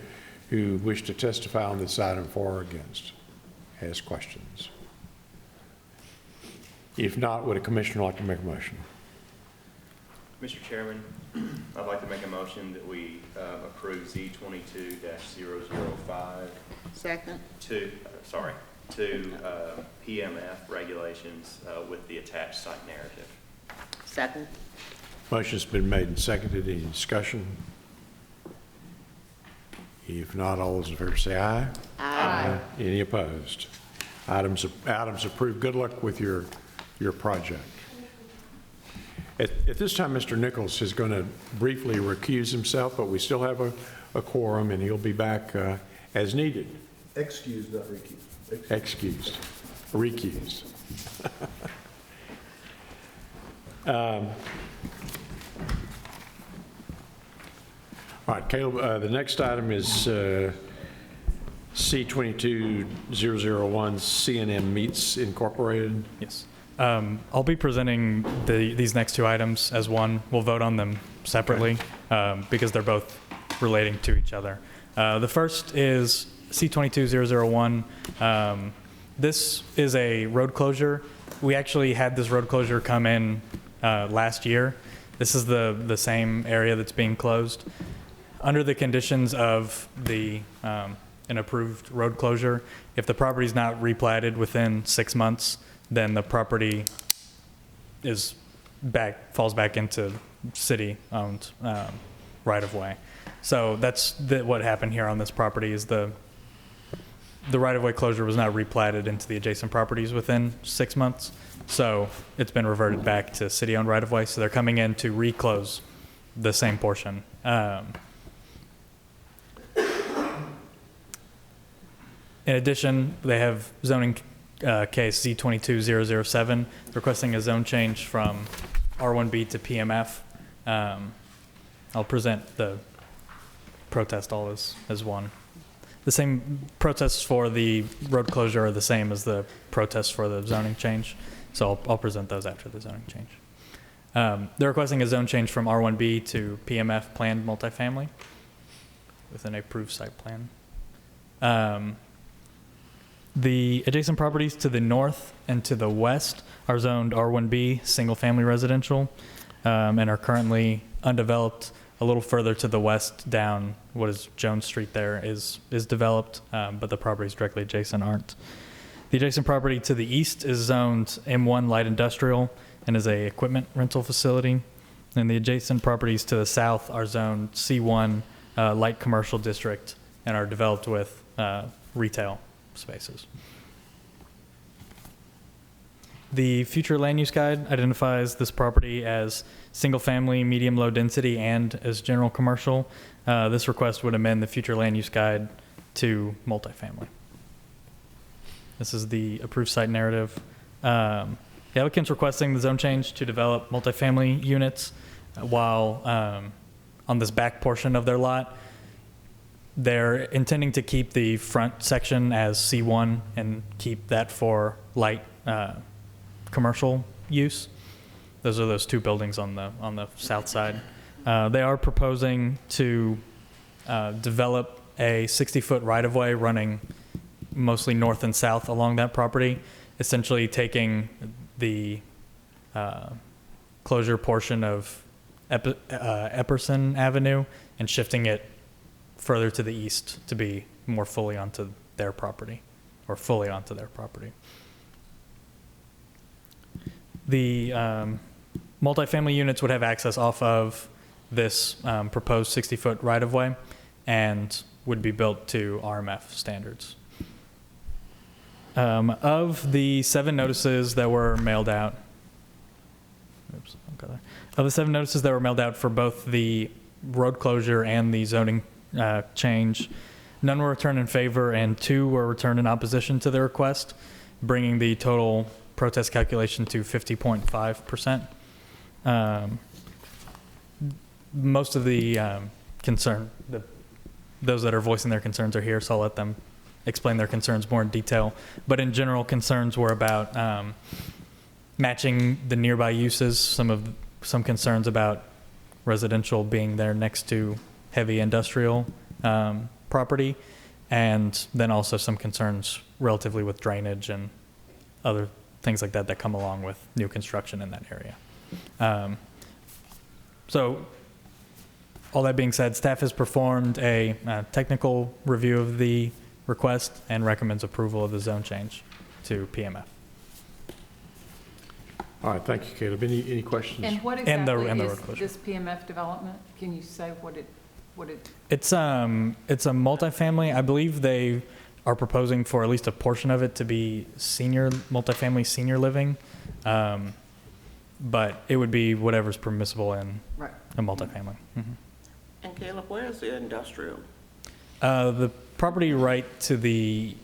who wish to testify on this item for or against? Ask questions. If not, would a commissioner like to make a motion? Mr. Chairman, I'd like to make a motion that we approve Z22-005. Second. To PMF regulations with the attached site narrative. Second. Motion's been made and seconded. Any discussion? If not, all those in favor say aye. Aye. Any opposed? Items approved. Good luck with your project. At this time, Mr. Nichols is going to briefly recuse himself, but we still have a quorum, and he'll be back as needed. Excused, not recused. Excused. Recused. All right, Caleb, the next item is C22001 CNM Meats Incorporated. Yes. I'll be presenting these next two items as one. We'll vote on them separately because they're both relating to each other. The first is C22001. This is a road closure. We actually had this road closure come in last year. This is the same area that's being closed. Under the conditions of the an approved road closure. If the property is not replatted within 6 months, then the property falls back into city-owned right-of-way. So that's what happened here on this property is the right-of-way closure was not replatted into the adjacent properties within 6 months. So it's been reverted back to city-owned right-of-way. So they're coming in to reclose the same portion. In addition, they have zoning case Z22007 requesting a zone change from R1B to PMF. I'll present the protest all as one. The same protests for the road closure are the same as the protests for the zoning change. So I'll present those after the zoning change. They're requesting a zone change from R1B to PMF planned multifamily with an approved site plan. The adjacent properties to the north and to the west are zoned R1B, single-family residential, and are currently undeveloped. A little further to the west down what is Jones Street there is developed, but the properties directly adjacent aren't. The adjacent property to the east is zoned M1 light industrial and is a equipment rental facility. And the adjacent properties to the south are zoned C1 light commercial district and are developed with retail spaces. The future land use guide identifies this property as single family, medium low density, and as general commercial. This request would amend the future land use guide to multifamily. This is the approved site narrative. The applicant's requesting the zone change to develop multifamily units while on this back portion of their lot. They're intending to keep the front section as C1 and keep that for light commercial use. Those are those two buildings on the south side. They are proposing to develop a 60-foot right-of-way running mostly north and south along that property, essentially taking the closure portion of Epperson Avenue and shifting it further to the east to be more fully onto their property, or fully onto their property. The multifamily units would have access off of this proposed 60-foot right-of-way and would be built to RMF standards. Of the 7 notices that were mailed out, of the 7 notices that were mailed out for both the road closure and the zoning change, none were returned in favor and 2 were returned in opposition to the request, bringing the total protest calculation to 50.5%. Most of the those that are voicing their concerns are here, so I'll let them explain their concerns more in detail. But in general, concerns were about matching the nearby uses, some concerns about residential being there next to heavy industrial property, and then also some concerns relatively with drainage and other things like that that come along with new construction in that area. So all that being said, staff has performed a technical review of the request and recommends approval of the zone change to PMF. All right, thank you, Caleb. Any questions? And what And the exactly road is closure. this PMF development? Can you say what it? It's a multifamily. I believe they are proposing for at least a portion of it to be multifamily senior living, but it would be whatever's permissible in a multifamily. Mm-hmm. And Caleb, where is the industrial? The property right to the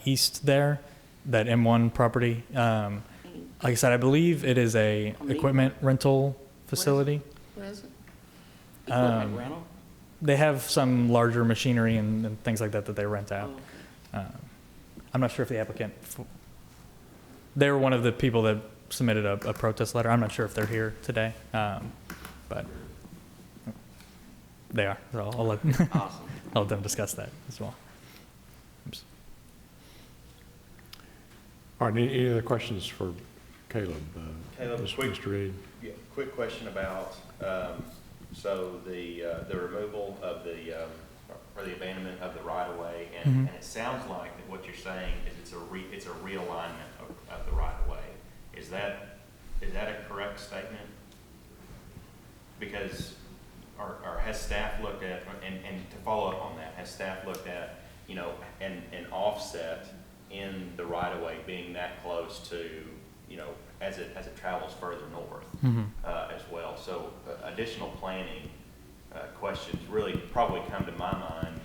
east there, that M1 property. Like I said, I believe it is a equipment rental facility. Where is it? Equipment rental? They have some larger machinery and things like that that they rent out. I'm not sure if the applicant, they were one of the people that submitted a protest letter. I'm not sure if they're here today, but they are. So I'll let, I'll let them discuss that as well. Oops. All right, any other questions for Caleb? Caleb, Mr. Reed. Yeah, quick question about, so the removal of the for the abandonment of the right-of-way, and it sounds like that what you're saying is it's a realignment of the right-of-way. Is that a correct statement? Because, or has staff looked at, and to follow up on that, has staff looked at, you know, an offset in the right-of-way being that close to, you know, as it travels further north as well? So additional planning questions really probably come to my mind,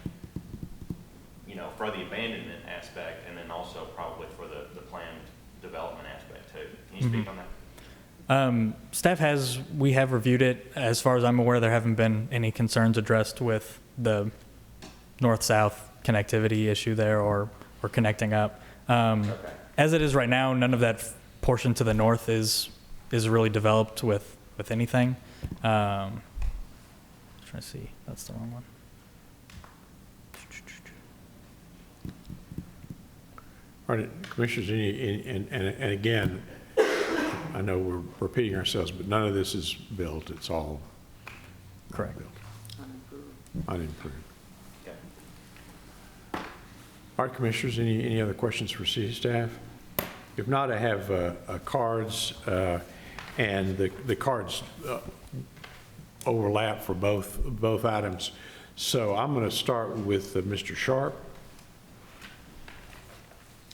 you know, for the abandonment aspect, and then also probably for the planned development aspect too. Can you speak on that? We have reviewed it. As far as I'm aware, there haven't been any concerns addressed with the north-south connectivity issue there or connecting up. As it is right now, none of that portion to the north is really developed with anything. Trying to see, that's the wrong one. All right, Commissioners, and again, I know we're repeating ourselves, but none of this is built. It's all correct. Built. Unimproved. All right, Commissioners, any other questions for city staff? If not, I have cards, and the cards overlap for both items. So I'm going to start with Mr. Sharp.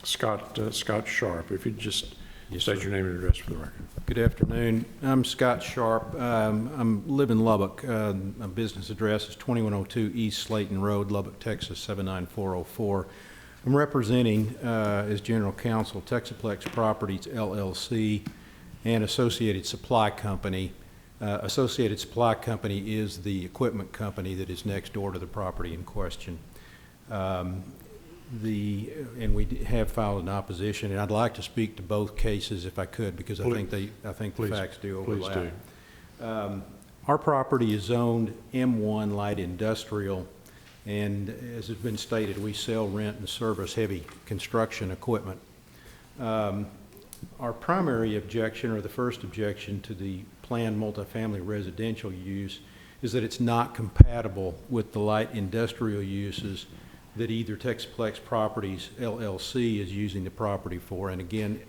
Scott Sharp, if you just state your name and address for the record. Good afternoon. I'm Scott Sharp. I live in Lubbock. My business address is 2102 East Slayton Road, Lubbock, Texas 79404. I'm representing, as General Counsel, Texaplex Properties, LLC, and Associated Supply Company. Associated Supply Company is the equipment company that is next door to the property in question. And we have filed an opposition, and I'd like to speak to both cases if I could, because I think the facts do overlap. Please do. Our property is zoned M1 light industrial, and as has been stated, we sell, rent, and service heavy construction equipment. Our primary objection, or the first objection to the planned multifamily residential use, is that it's not compatible with the light industrial uses that either Texaplex Properties LLC is using the property for. And again,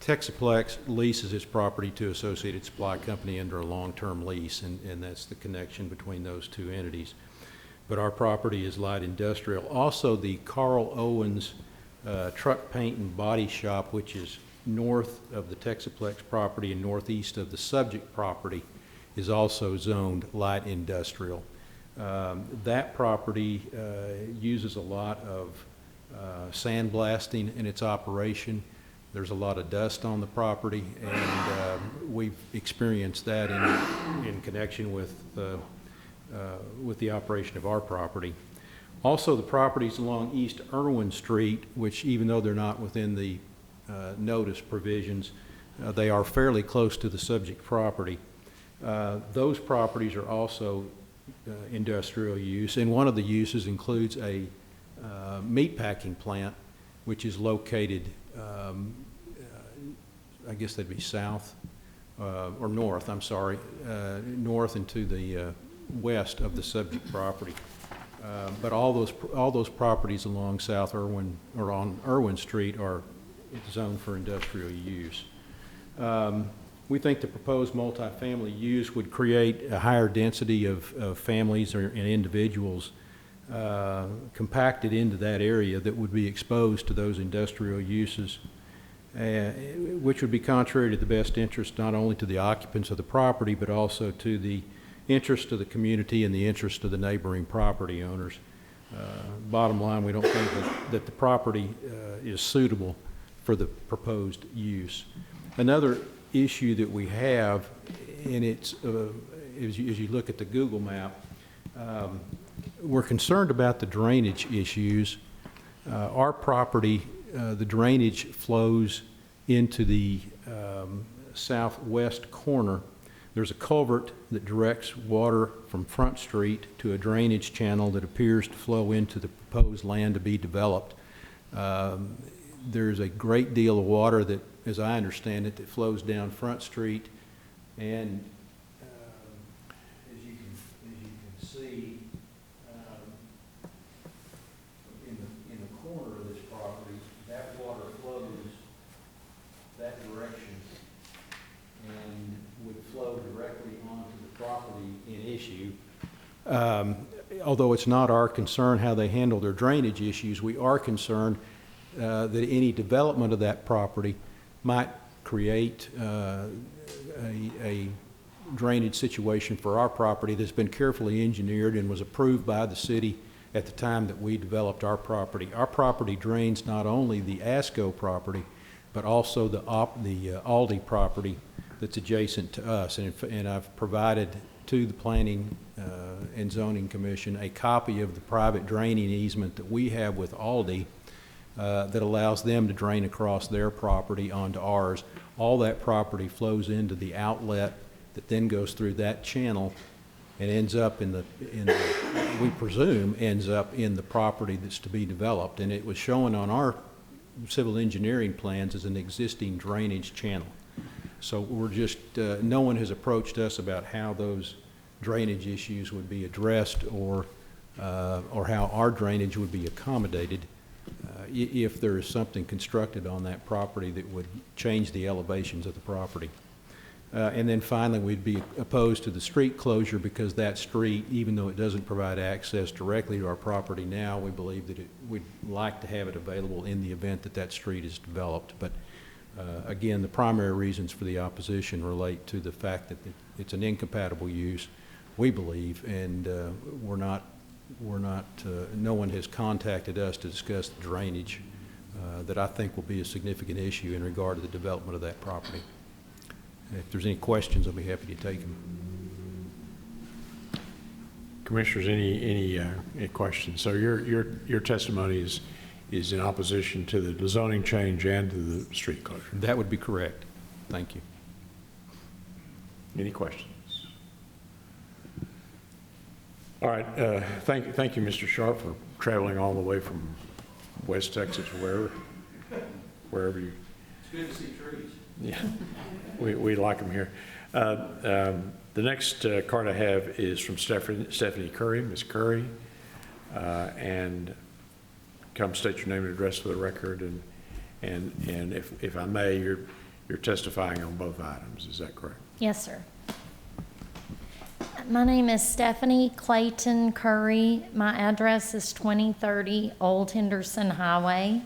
Texaplex leases its property to Associated Supply Company under a long-term lease, and that's the connection between those two entities. But our property is light industrial. Also, the Carl Owens Truck Paint and Body Shop, which is north of the Texaplex property and northeast of the subject property, is also zoned light industrial. That property uses a lot of sandblasting in its operation. There's a lot of dust on the property, and we've experienced that in connection with the operation of our property. Also, the properties along East Irwin Street, which even though they're not within the notice provisions, they are fairly close to the subject property. Those properties are also industrial use, and one of the uses includes a meat packing plant, which is located, I guess that'd be south or north, I'm sorry, north and to the west of the subject property. But all those properties along South Irwin or on Irwin Street are zoned for industrial use. We think the proposed multifamily use would create a higher density of families and individuals compacted into that area that would be exposed to those industrial uses, which would be contrary to the best interest not only to the occupants of the property, but also to the interest of the community and the interest of the neighboring property owners. Bottom line, we don't think that the property is suitable for the proposed use. Another issue that we have, and it's as you look at the Google map, we're concerned about the drainage issues. Our property, the drainage flows into the southwest corner. There's a culvert that directs water from Front Street to a drainage channel that appears to flow into the proposed land to be developed. There's a great deal of water that, as I understand it, that flows down Front Street, and as you can see, that direction and would flow directly onto the property in issue. Although it's not our concern how they handle their drainage issues, we are concerned that any development of that property might create a drainage situation for our property that's been carefully engineered and was approved by the city at the time that we developed our property. Our property drains not only the ASCO property, but also the Aldi property that's adjacent to us. And I've provided to the Planning and Zoning Commission a copy of the private draining easement that we have with Aldi that allows them to drain across their property onto ours. All that property flows into the outlet that then goes through that channel and ends up we presume, ends up in the property that's to be developed. And it was shown on our civil engineering plans as an existing drainage channel. So we're just, no one has approached us about how those drainage issues would be addressed or how our drainage would be accommodated if there is something constructed on that property that would change the elevations of the property. And then finally, we'd be opposed to the street closure because that street, even though it doesn't provide access directly to our property now, we believe that we'd like to have it available in the event that that street is developed. But again, the primary reasons for the opposition relate to the fact that it's an incompatible use, we believe, and no one has contacted us to discuss the drainage that I think will be a significant issue in regard to the development of that property. If there's any questions, I'll be happy to take them. Commissioners, any questions? So your testimony is in opposition to the zoning change and to the street closure? That would be correct. Thank you. Any questions? All right. Thank you, Mr. Sharp, for traveling all the way from West Texas, wherever you. It's good to see trees. Yeah, we like them here. The next card I have is from Stephanie Curry. Ms. Curry, and come state your name and address for the record, and if I may, you're testifying on both items. Is that correct? Yes, sir. My name is Stephanie Clayton Curry. My address is 2030 Old Henderson Highway.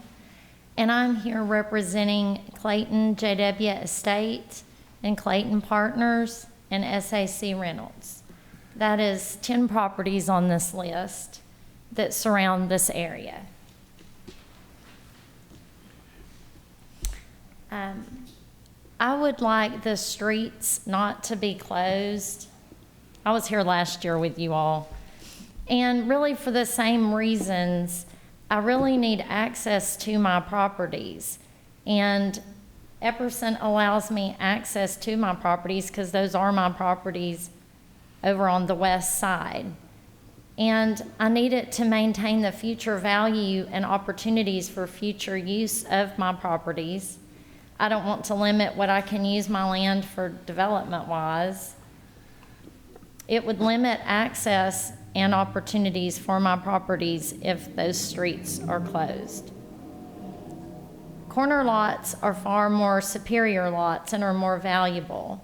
And I'm here representing Clayton JW Estate and Clayton Partners and SAC Reynolds. That is 10 properties on this list that surround this area. I would like the streets not to be closed. I was here last year with you all. And really for the same reasons, I really need access to my properties. And Epperson allows me access to my properties because those are my properties over on the west side. And I need it to maintain the future value and opportunities for future use of my properties. I don't want to limit what I can use my land for development-wise. It would limit access and opportunities for my properties if those streets are closed. Corner lots are far more superior lots and are more valuable.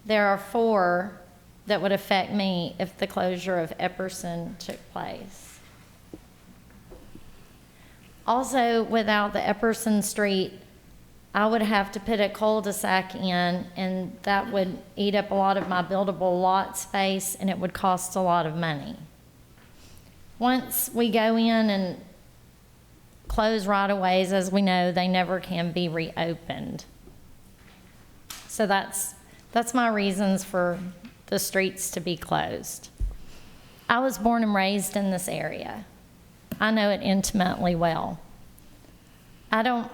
There are 4 that would affect me if the closure of Epperson took place. Also, without the Epperson Street, I would have to put a cul-de-sac in, and that would eat up a lot of my buildable lot space, and it would cost a lot of money. Once we go in and close right-of-ways, as we know, they never can be reopened. So that's my reasons for the streets to be closed. I was born and raised in this area. I know it intimately well. I don't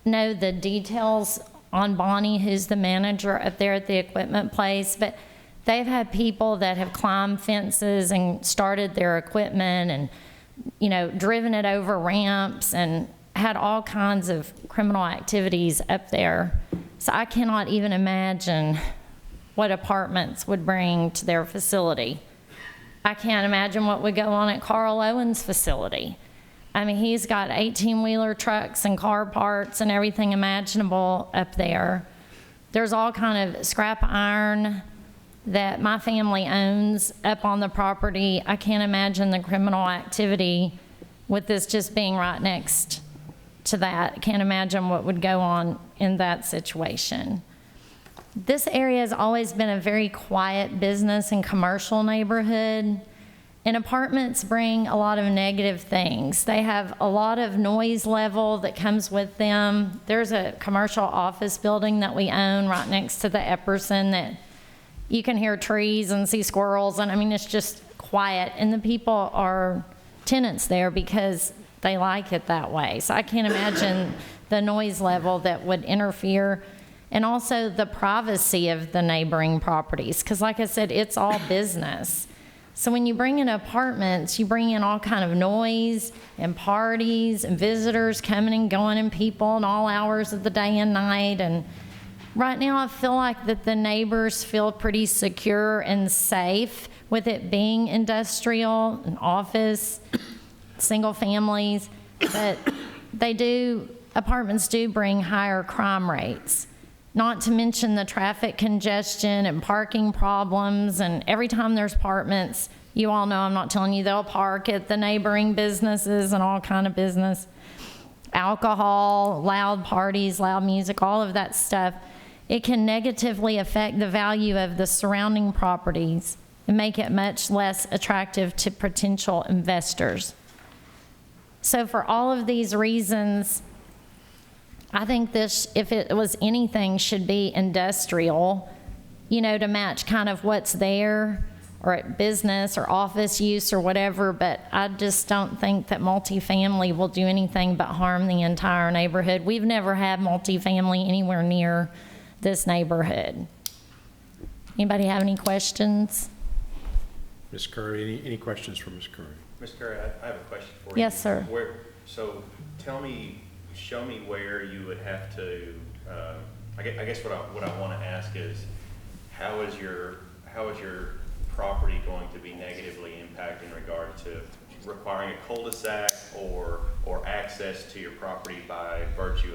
know the details on Bonnie, who's the manager up there at the equipment place, but they've had people that have climbed fences and started their equipment and, you know, driven it over ramps and had all kinds of criminal activities up there. So I cannot even imagine what apartments would bring to their facility. I can't imagine what would go on at Carl Owen's facility. I mean, he's got 18-wheeler trucks and car parts and everything imaginable up there. There's all kind of scrap iron that my family owns up on the property. I can't imagine the criminal activity with this just being right next to that. I can't imagine what would go on in that situation. This area has always been a very quiet business and commercial neighborhood, and apartments bring a lot of negative things. They have a lot of noise level that comes with them. There's a commercial office building that we own right next to the Epperson that you can hear trees and see squirrels, and I mean, it's just quiet, and the people are tenants there because they like it that way. So I can't imagine the noise level that would interfere, and also the privacy of the neighboring properties, because like I said, it's all business. So when you bring in apartments, you bring in all kind of noise and parties and visitors coming and going and people in all hours of the day and night. And right now I feel like that the neighbors feel pretty secure and safe with it being industrial and office, single families, but apartments do bring higher crime rates. Not to mention the traffic congestion and parking problems, and every time there's apartments, you all know, I'm not telling you, they'll park at the neighboring businesses and all kind of business. Alcohol, loud parties, loud music, all of that stuff. It can negatively affect the value of the surrounding properties and make it much less attractive to potential investors. So for all of these reasons, I think this, if it was anything, should be industrial, you know, to match kind of what's there, or at business or office use or whatever, but I just don't think that multifamily will do anything but harm the entire neighborhood. We've never had multifamily anywhere near this neighborhood. Anybody have any questions? Ms. Curry, any questions for Ms. Curry? Ms. Curry, I have a question for you. Yes, sir. So show me where you would have to, I guess what I want to ask is, how is your property going to be negatively impacted in regard to requiring a cul-de-sac or access to your property by virtue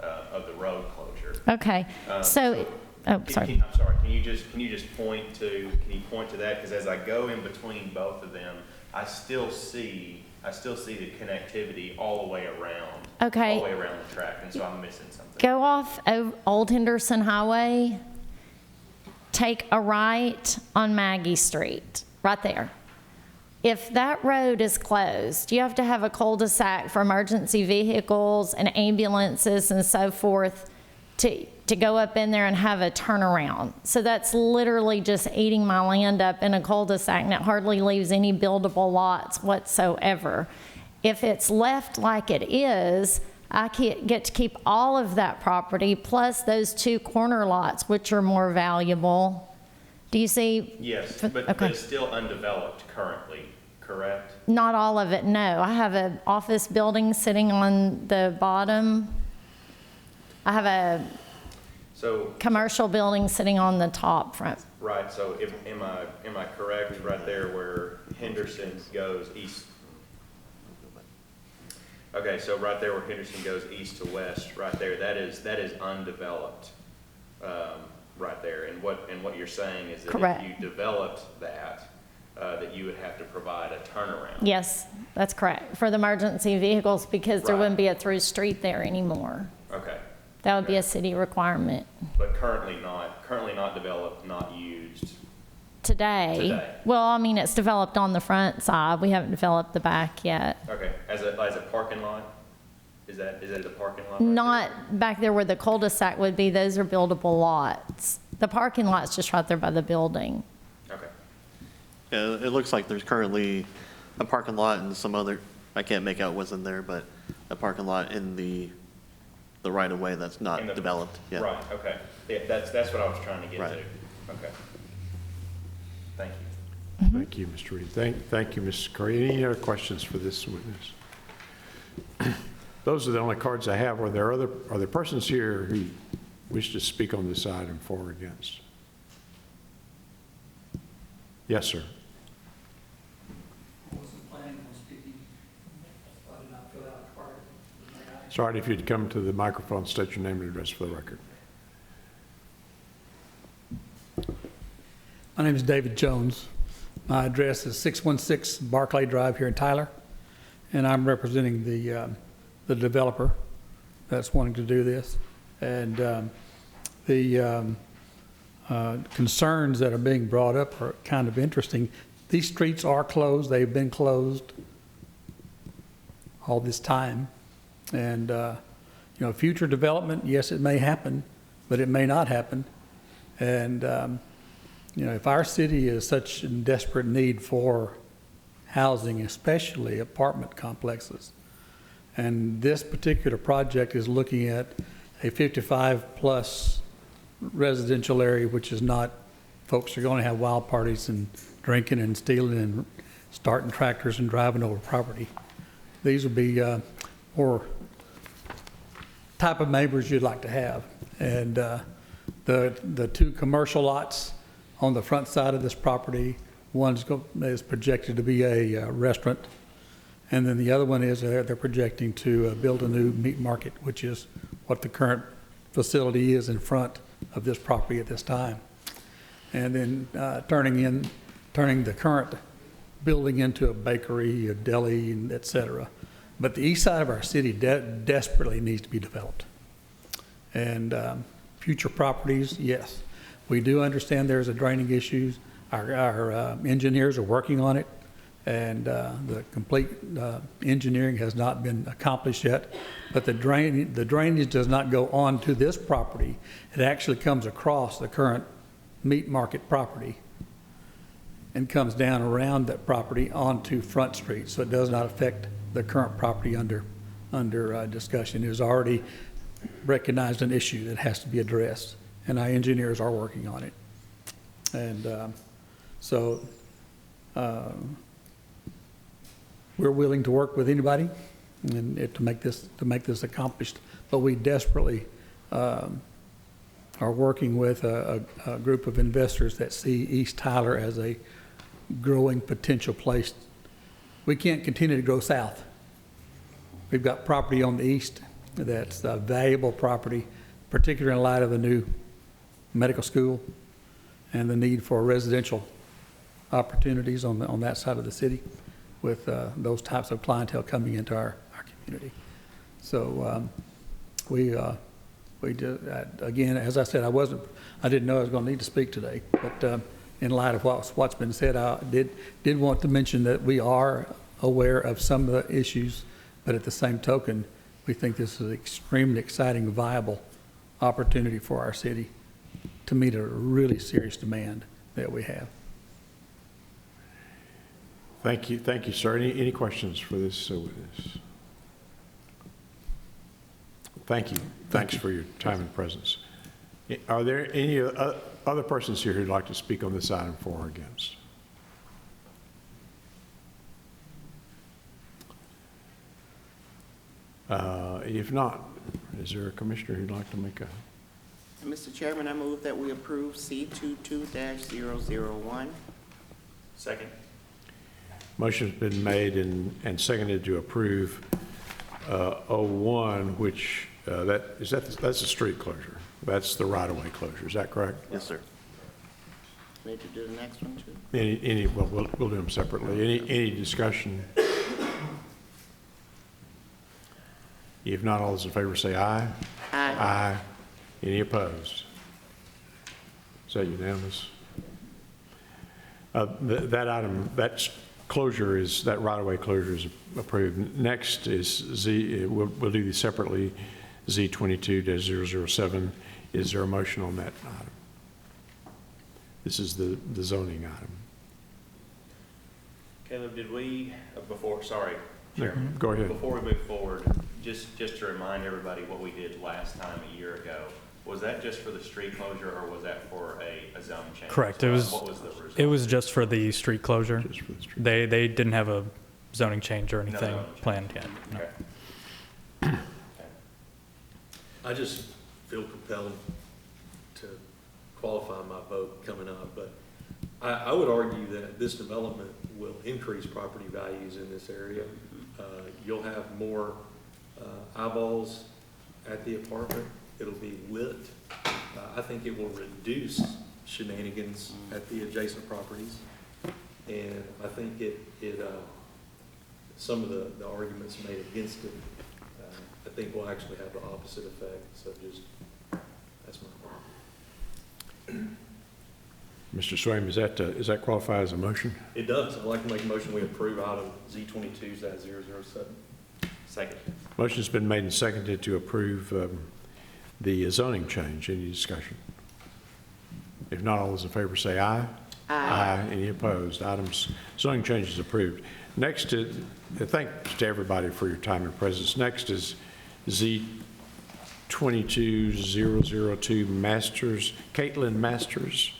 of the road closure? Okay, oh, sorry. I'm sorry. Can you just point to that? Because as I go in between both of them, I still see the connectivity all the way around. Okay. All the way around the track, and so I'm missing something. Go off Old Henderson Highway, take a right on Maggie Street, right there. If that road is closed, you have to have a cul-de-sac for emergency vehicles and ambulances and so forth to go up in there and have a turnaround. So that's literally just eating my land up in a cul-de-sac, and it hardly leaves any buildable lots whatsoever. If it's left like it is, I get to keep all of that property plus those 2 corner lots, which are more valuable. Do you see? Yes, but it's still undeveloped currently, correct? Not all of it, no. I have an office building sitting on the bottom. I have a commercial building sitting on the top front. Right, so am I correct right there where Henderson goes east? Okay, so right there where Henderson goes east to west, right there, that is undeveloped, right there. And what you're saying is that Correct. if you developed that, that you would have to provide a turnaround. Yes, that's correct, for the emergency vehicles, because there wouldn't be a through street there anymore. Okay. That would be a city requirement. But currently not developed, not used. Today. Well, I mean, it's developed on the front side. We haven't developed the back yet. Okay, as a parking lot? Is that the parking lot? Not back there where the cul-de-sac would be. Those are buildable lots. The parking lot's just right there by the building. Okay. Yeah, it looks like there's currently a parking lot and some other, I can't make out what's in there, but a parking lot in the right-of-way that's not developed yet. Right, okay. Yeah, that's what I was trying to get Right. to. Okay. Thank you. Thank you, Mr. Reed. Thank you, Ms. Curry. Any other questions for this witness? Those are the only cards I have. Are there persons here who wish to speak on this item for or against? Yes, sir. I wasn't planning on speaking, but Sorry, if you'd come to the microphone, state your name and address for the record. My name is David Jones. My address is 616 Barclay Drive here in Tyler, and I'm representing the developer that's wanting to do this. And the concerns that are being brought up are kind of interesting. These streets are closed. They've been closed all this time. And, future development, yes, it may happen, but it may not happen. And, if our city is such in desperate need for housing, especially apartment complexes, and this particular project is looking at a 55-plus residential area, which is not, folks are going to have wild parties and drinking and stealing and starting tractors and driving over property. These will be more type of neighbors you'd like to have. And the two commercial lots on the front side of this property, one is projected to be a restaurant, and then the other one is they're projecting to build a new meat market, which is what the current facility is in front of this property at this time. And then turning the current building into a bakery, a deli, and et cetera. But the east side of our city desperately needs to be developed. And future properties, yes. We do understand there's a draining issues. Our engineers are working on it, and the complete engineering has not been accomplished yet. But the drainage does not go on to this property. It actually comes across the current meat market property and comes down around that property onto Front Street. So it does not affect the current property under discussion. It has already recognized an issue that has to be addressed, and our engineers are working on it. And we're willing to work with anybody and to make this accomplished. But we desperately are working with a group of investors that see East Tyler as a growing potential place. We can't continue to grow south. We've got property on the east that's valuable property, particularly in light of the new medical school and the need for residential opportunities on that side of the city with those types of clientele coming into our community. So we do, again, as I said, I didn't know I was going to need to speak today, but in light of what's been said, I did want to mention that we are aware of some of the issues, but at the same token, we think this is an extremely exciting, viable opportunity for our city to meet a really serious demand that we have. Thank you, sir. Any questions for this witness? Thank you. Thanks for your time and presence. Are there any other persons here who'd like to speak on this item for or against? If not, is there a commissioner who'd like to make a? Mr. Chairman, I move that we approve C22-001. Second. Motion's been made and seconded to approve 01, which that's a street closure. That's the right-of-way closure. Is that correct? Yes, sir. Need to do the next one too? Well, we'll do them separately. Any discussion? If not, all those in favor say aye. Aye. Aye. Any opposed? Is that unanimous? That item, that right-of-way closure is approved. Next is we'll do these separately, Z22-007. Is there a motion on that item? This is the zoning item. Caleb, did we, sorry, Chairman. Go ahead. Before we move forward, just to remind everybody what we did last time a year ago, was that just for the street closure or was that for a zone change? Correct. What was the result? It was just for the street closure. Just for the street. They didn't have a zoning change or anything zoning change. planned yet. No. Okay. I just feel compelled to qualify my vote coming up, but I would argue that this development will increase property values in this area. You'll have more eyeballs at the apartment. It'll be lit. I think it will reduce shenanigans at the adjacent properties. And I think some of the arguments made against it, I think will actually have the opposite effect. So that's my thought. Mr. Swaim, does that qualify as a motion? It does. I'd like to make a motion we approve item Z22-007. Second. Motion's been made and seconded to approve the zoning change. Any discussion? If not, all those in favor say aye. Aye. Any opposed? Zoning change is approved. Next, thanks to everybody for your time and presence. Next is Z22002 Masters, Caitlin Masters.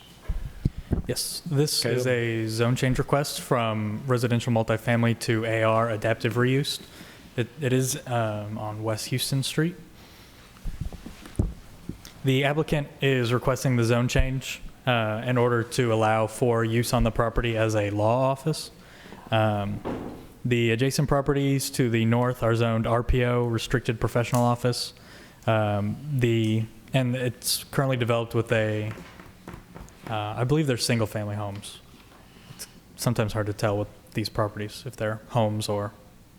Yes, this is Caleb? a zone change request from residential multifamily to AR adaptive reuse. It is on West Houston Street. The applicant is requesting the zone change in order to allow for use on the property as a law office. The adjacent properties to the north are zoned RPO, restricted professional office. And it's currently developed with I believe they're single family homes. It's sometimes hard to tell with these properties if they're homes or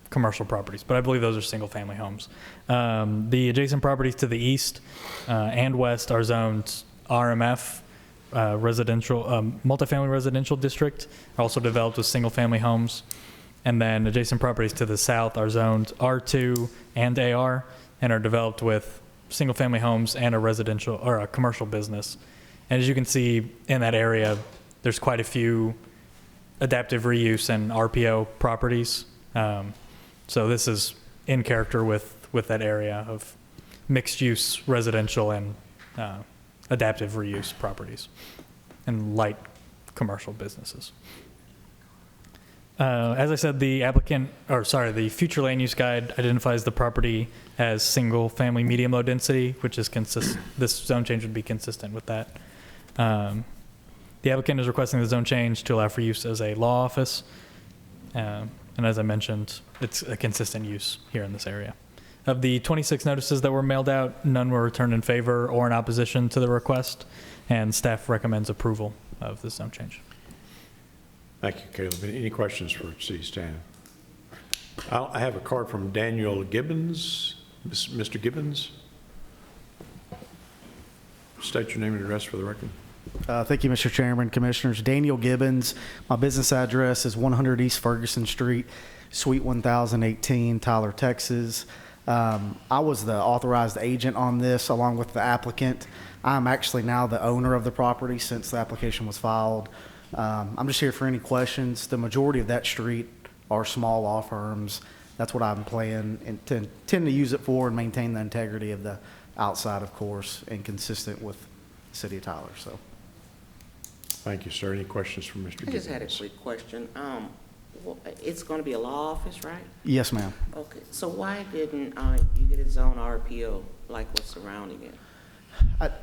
commercial properties, but I believe those are single family homes. The adjacent properties to the east and west are zoned RMF, residential, multifamily residential district, also developed with single family homes. And then adjacent properties to the south are zoned R2 and AR and are developed with single family homes and a residential or a commercial business. And as you can see in that area, there's quite a few adaptive reuse and RPO properties. So this is in character with that area of mixed use residential and adaptive reuse properties and light commercial businesses. As I said, the future land use guide identifies the property as single family medium low density, which is this zone change would be consistent with that. The applicant is requesting the zone change to allow for use as a law office. And as I mentioned, it's a consistent use here in this area. Of the 26 notices that were mailed out, none were returned in favor or in opposition to the request, and staff recommends approval of this zone change. Thank you, Caleb. Any questions for C. Stan? I have a card from Daniel Gibbons. Mr. Gibbons? State your name and address for the record. Thank you, Mr. Chairman, Commissioners. Daniel Gibbons. My business address is 100 East Ferguson Street, Suite 1018, Tyler, Texas. I was the authorized agent on this along with the applicant. I'm actually now the owner of the property since the application was filed. I'm just here for any questions. The majority of that street are small law firms. That's what I'm planning and tend to use it for and maintain the integrity of the outside, of course, and consistent with the city of Tyler. So, thank you, sir. Any questions from Mr. Gibbons? I just had a quick question. It's going to be a law office, right? yes, ma'am. Okay, so why didn't you get its own RPO like what's surrounding it?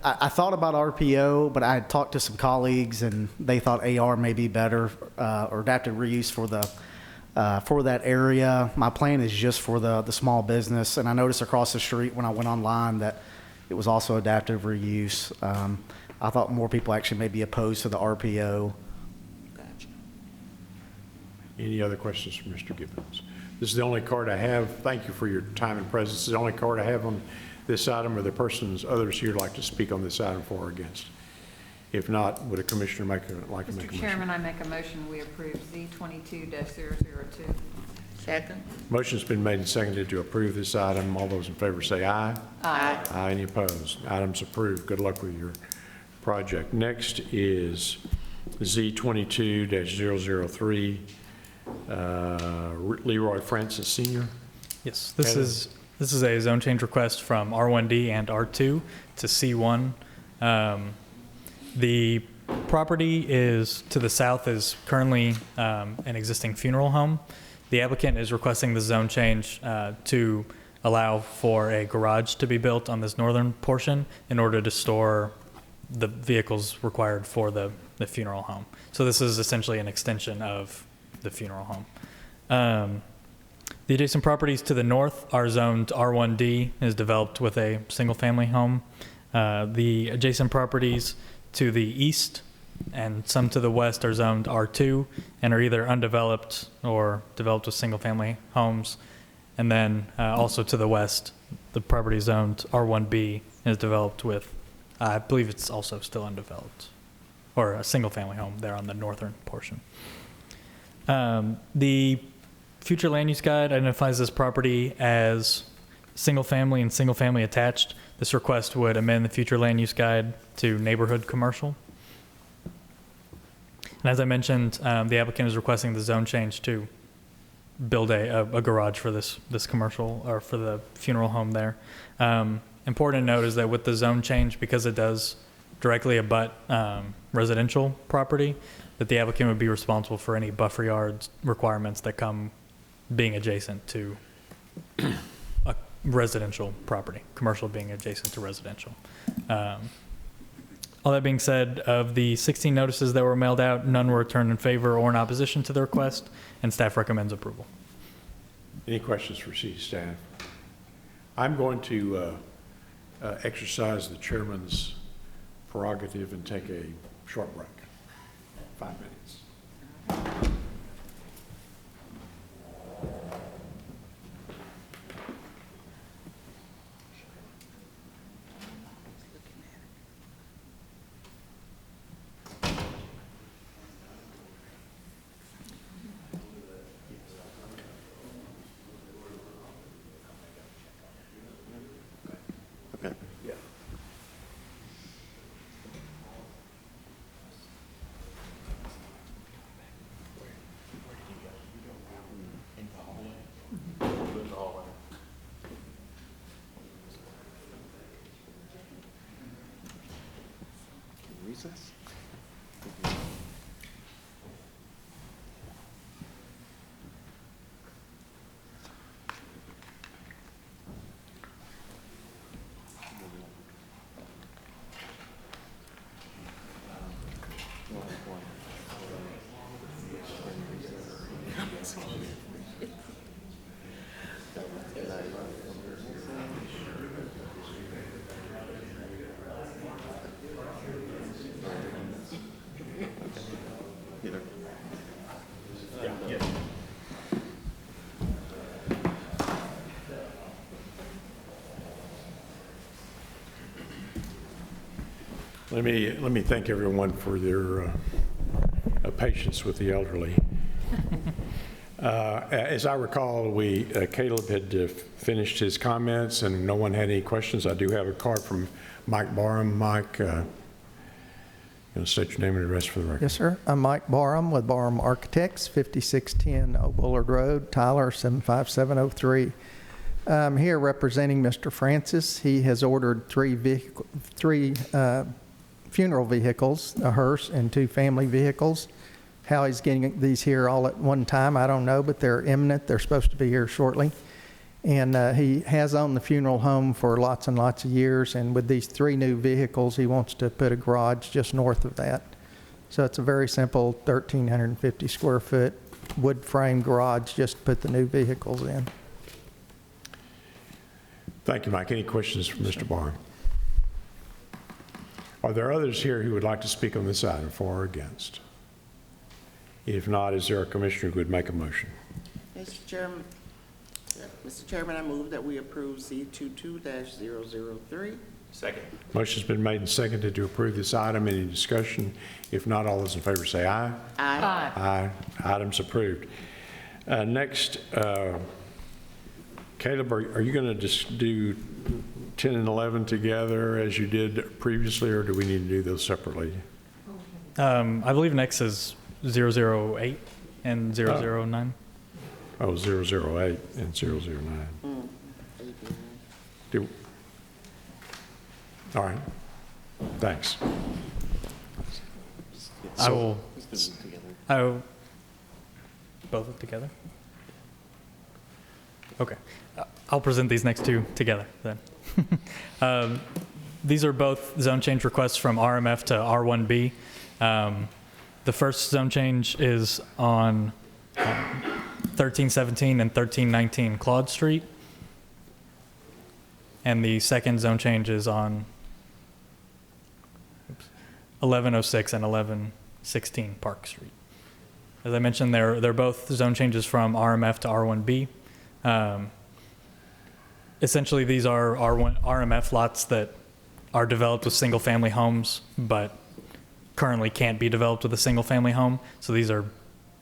I thought about RPO, but I had talked to some colleagues, and they thought AR may be better or adaptive reuse for that area. My plan is just for the small business, and I noticed across the street when I went online that it was also adaptive reuse. I thought more people actually may be opposed to the RPO. Gotcha. Any other questions from Mr. Gibbons? This is the only card I have. Thank you for your time and presence. This is the only card I have on this item. Are there others here like to speak on this item for or against? If not, would a commissioner like to make a motion? Mr. Chairman, I make a motion we approve Z22-002. Second. Motion's been made and seconded to approve this item. All those in favor say aye. Aye. Aye. Any opposed? Item's approved. Good luck with your project. Next is Z22-003, Leroy Francis Sr. Yes, this is a zone change request from R1D and R2 to C1. The property is to the south is currently an existing funeral home. The applicant is requesting the zone change to allow for a garage to be built on this northern portion in order to store the vehicles required for the funeral home. So this is essentially an extension of the funeral home. The adjacent properties to the north are zoned R1D, is developed with a single-family home. The adjacent properties to the east and some to the west are zoned R2 and are either undeveloped or developed with single-family homes. And then also to the west, the property zoned R1B is developed with, I believe it's also still undeveloped, or a single-family home there on the northern portion. The future land use guide identifies this property as single-family and single-family attached. This request would amend the future land use guide to neighborhood commercial. And as I mentioned, the applicant is requesting the zone change to build a garage for this commercial, or for the funeral home there. Important to note is that with the zone change, because it does directly abut residential property, that the applicant would be responsible for any buffer yards requirements that come being adjacent to a residential property, commercial being adjacent to residential. All that being said, of the 16 notices that were mailed out, none were returned in favor or in opposition to the request, and staff recommends approval. Any questions for city staff? I'm going to exercise the chairman's prerogative and take a short break, 5 minutes. Okay. Yeah. Recess? Either. Yeah. Let me thank everyone for their patience with the elderly. As I recall, Caleb had finished his comments and no one had any questions. I do have a card from Mike Barham. Mike, going to state your name and address for the record. Yes, sir. I'm Mike Barham with Barham Architects, 5610 Old Bullard Road, Tyler, 75703. I'm here representing Mr. Francis. He has ordered three funeral vehicles, a hearse and 2 family vehicles. How he's getting these here all at one time, I don't know, but they're imminent. They're supposed to be here shortly. And he has owned the funeral home for lots and lots of years, and with these 3 new vehicles, he wants to put a garage just north of that. So it's a very simple 1,350 square foot wood frame garage just to put the new vehicles in. Thank you, Mike. Any questions for Mr. Barham? Are there others here who would like to speak on this item, for or against? If not, is there a commissioner who would make a motion? Mr. Chairman, I move that we approve C22-003. Second. Motion's been made and seconded to approve this item. Any discussion? If not, all those in favor say aye. Aye. Aye. Item's approved. Next, Caleb, are you going to just do 10 and 11 together as you did previously, or do we need to do those separately? I believe next is 008 and 009. Oh, 008 and 009. All right. Thanks. I will both of together? Okay. I'll present these next 2 together then. These are both zone change requests from RMF to R1B. The first zone change is on 1317 and 1319 Claude Street. And the second zone change is on 1106 and 1116 Park Street. As I mentioned, they're both zone changes from RMF to R1B. Essentially, these are RMF lots that are developed with single-family homes, but currently can't be developed with a single-family home. So these are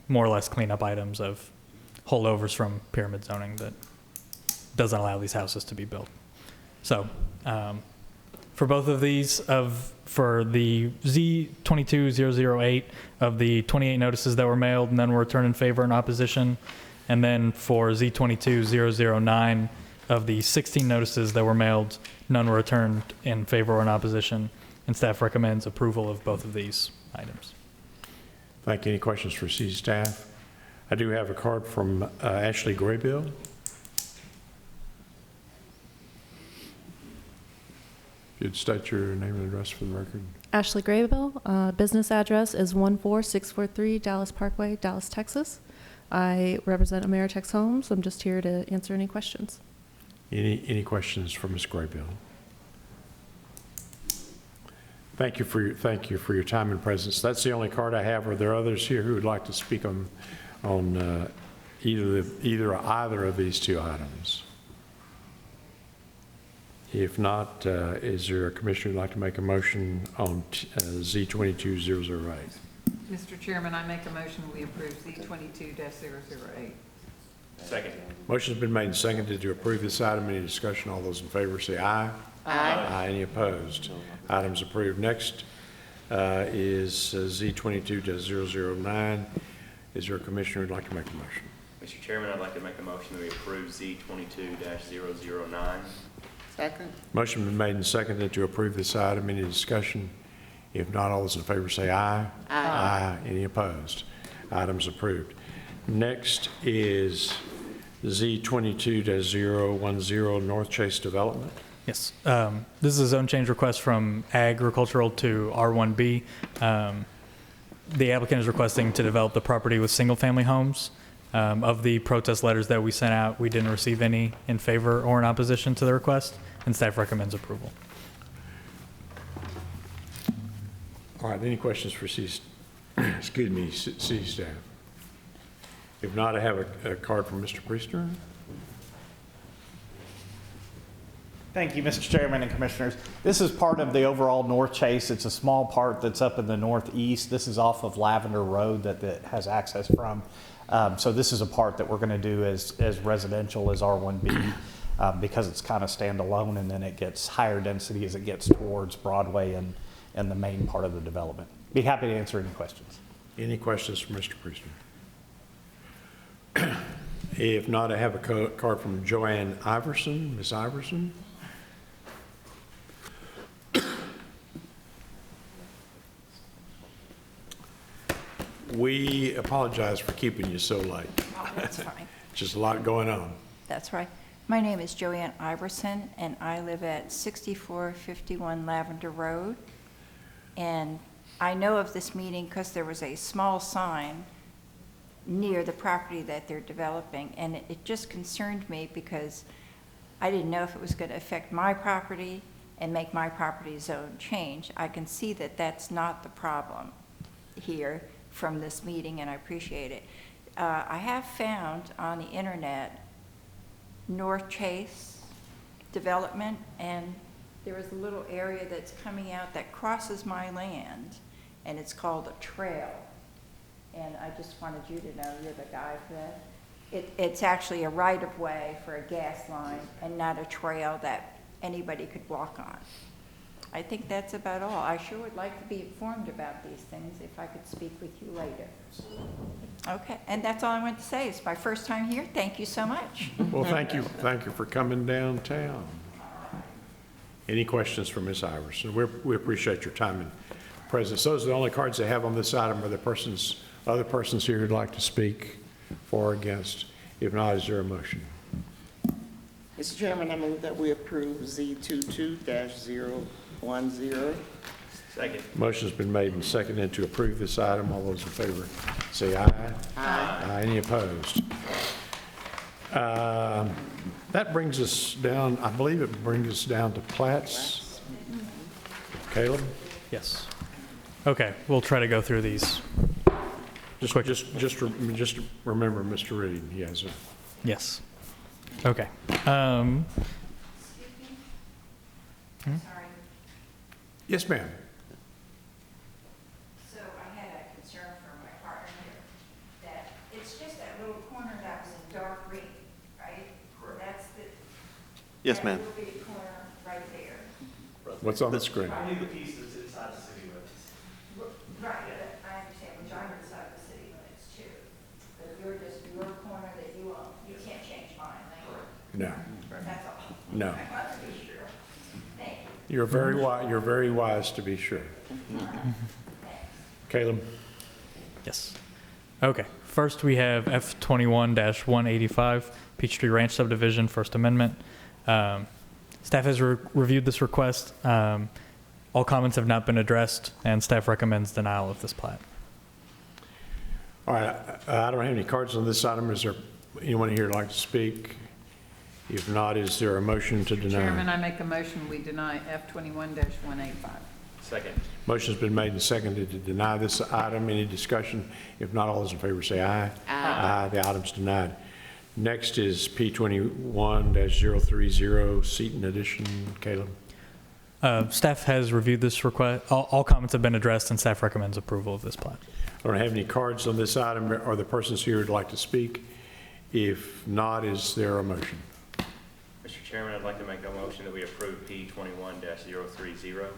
more or less cleanup items of holdovers from pyramid zoning that doesn't allow these houses to be built. So for both of these, for the Z22008, of the 28 notices that were mailed, none were returned in favor and opposition. And then for Z22009, of the 16 notices that were mailed, none were returned in favor or in opposition. And staff recommends approval of both of these items. Thank you. Any questions for city staff? I do have a card from Ashley Graybill. If you'd state your name and address for the record. Ashley Graybill, business address is 14643 Dallas Parkway, Dallas, Texas. I represent Ameritex Homes. I'm just here to answer any questions. Any questions for Ms. Graybill? Thank you for your time and presence. That's the only card I have. Are there others here who would like to speak on either of these two items? If not, is there a commissioner who'd like to make a motion on Z22008? Mr. Chairman, I make a motion we approve Z22-008. Second. Motion's been made and seconded to approve this item. Any discussion? All those in favor say aye. Aye. Any opposed? Item's approved. Next is Z22-009. Is there a commissioner who'd like to make a motion? Mr. Chairman, I'd like to make a motion that we approve Z22-009. Second. Motion been made and seconded to approve this item. Any discussion? If not, all those in favor say aye. Aye. Any opposed? Item's approved. Next is Z22-010 North Chase Development. Yes. This is a zone change request from agricultural to R1B. The applicant is requesting to develop the property with single-family homes. Of the protest letters that we sent out, we didn't receive any in favor or in opposition to the request, and staff recommends approval. All right, any questions for city staff? If not, I have a card from Mr. Priester. Thank you, Mr. Chairman and Commissioners. This is part of the overall North Chase. It's a small part that's up in the northeast. This is off of Lavender Road that has access from. So this is a part that we're going to do as residential as R1B because it's kind of standalone, and then it gets higher density as it gets towards Broadway and the main part of the development. Be happy to answer any questions. Any questions for Mr. Priester? If not, I have a card from Joanne Iverson. Ms. Iverson. We apologize for keeping you so late. Oh, that's fine. Just a lot going on. That's right. My name is Joanne Iverson, and I live at 6451 Lavender Road. And I know of this meeting because there was a small sign near the property that they're developing, and it just concerned me because I didn't know if it was going to affect my property and make my property zone change. I can see that that's not the problem here from this meeting, and I appreciate it. I have found on the internet North Chase development, and there is a little area that's coming out that crosses my land, and it's called a trail. And I just wanted you to know, you're the guy for that. It's actually a right-of-way for a gas line and not a trail that anybody could walk on. I think that's about all. I sure would like to be informed about these things if I could speak with you later. Okay, and that's all I want to say. It's my first time here. Thank you so much. Well, thank you for coming downtown. Any questions for Ms. Iverson? We appreciate your time and presence. Those are the only cards I have on this item. Are there other persons here who'd like to speak for or against? If not, is there a motion? Mr. Chairman, I move that we approve Z22-010. Second. Motion's been made and seconded to approve this item. All those in favor say aye. Aye. Any opposed? That brings us down, I believe it brings us down to plats. Caleb? Yes. Okay, we'll try to go through these. Just remember Mr. Reed, he has a... Yes. Okay. Sorry. Yes, ma'am. So I had a concern for my partner here, that it's just that little corner that was in dark green, right? That's the. Yes, ma'am. That little bitty corner right there. What's on the screen? I need the piece that's inside the city limits. Right, but I understand, which I'm inside the city limits too. But you're just your corner that you own, you can't change mine, right? No. That's all. No. I want to be sure. Thank you. You're very wise to be sure. Caleb? Yes. Okay. First, we have F21-185, Peachtree Ranch Subdivision, First Amendment. Staff has reviewed this request. All comments have not been addressed, and staff recommends denial of this plat. All right, I don't have any cards on this item. Is there anyone here who'd like to speak? If not, is there a motion to deny? Chairman, I make a motion, we deny F21-185. Second. Motion's been made and seconded to deny this item. Any discussion? If not, all those in favor say aye. Aye. The item's denied. Next is P21-030, Seaton Edition. Caleb? Staff has reviewed this request. All comments have been addressed, and staff recommends approval of this plat. I don't have any cards on this item. Are the persons here who'd like to speak? If not, is there a motion? Mr. Chairman, I'd like to make a motion that we approve P21-030.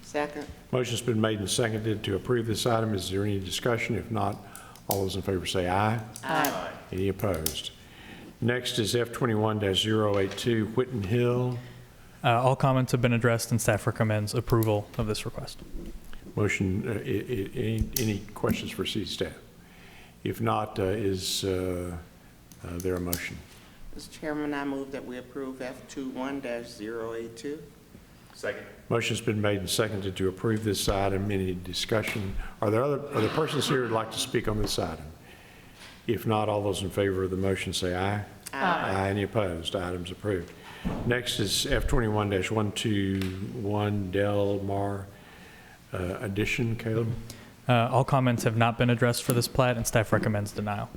Second. Motion's been made and seconded to approve this item. Is there any discussion? If not, all those in favor say aye. Aye. Any opposed? Next is F21-082, Whitten Hill. All comments have been addressed, and staff recommends approval of this request. Motion, any questions for city staff? If not, is there a motion? Mr. Chairman, I move that we approve F21-082. Second. Motion's been made and seconded to approve this item. Any discussion? Are there persons here who'd like to speak on this item? If not, all those in favor of the motion say aye. Aye. Any opposed? Item's approved. Next is F21-121, Del Mar addition. Caleb? All comments have not been addressed for this plat, and staff recommends denial.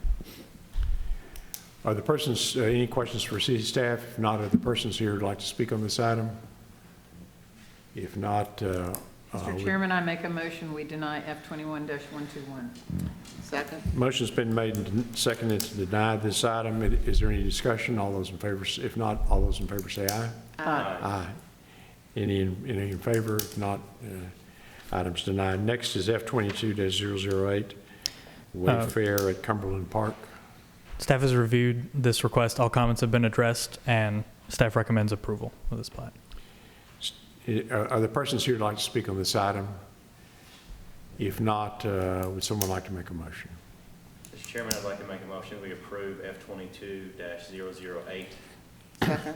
Are the persons, any questions for city staff? If not, are the persons here who'd like to speak on this item? If not, Mr. Chairman, I make a motion, we deny F21-121. Second. Motion's been made and seconded to deny this item. Is there any discussion? All those in favor, if not, all those in favor say aye. Aye. Aye. Any in favor? If not, item's denied. Next is F22-008, Wayfair at Cumberland Park. Staff has reviewed this request. All comments have been addressed, and staff recommends approval of this plat. Are the persons here who'd like to speak on this item? If not, would someone like to make a motion? Mr. Chairman, I'd like to make a motion we approve F22-008. Second.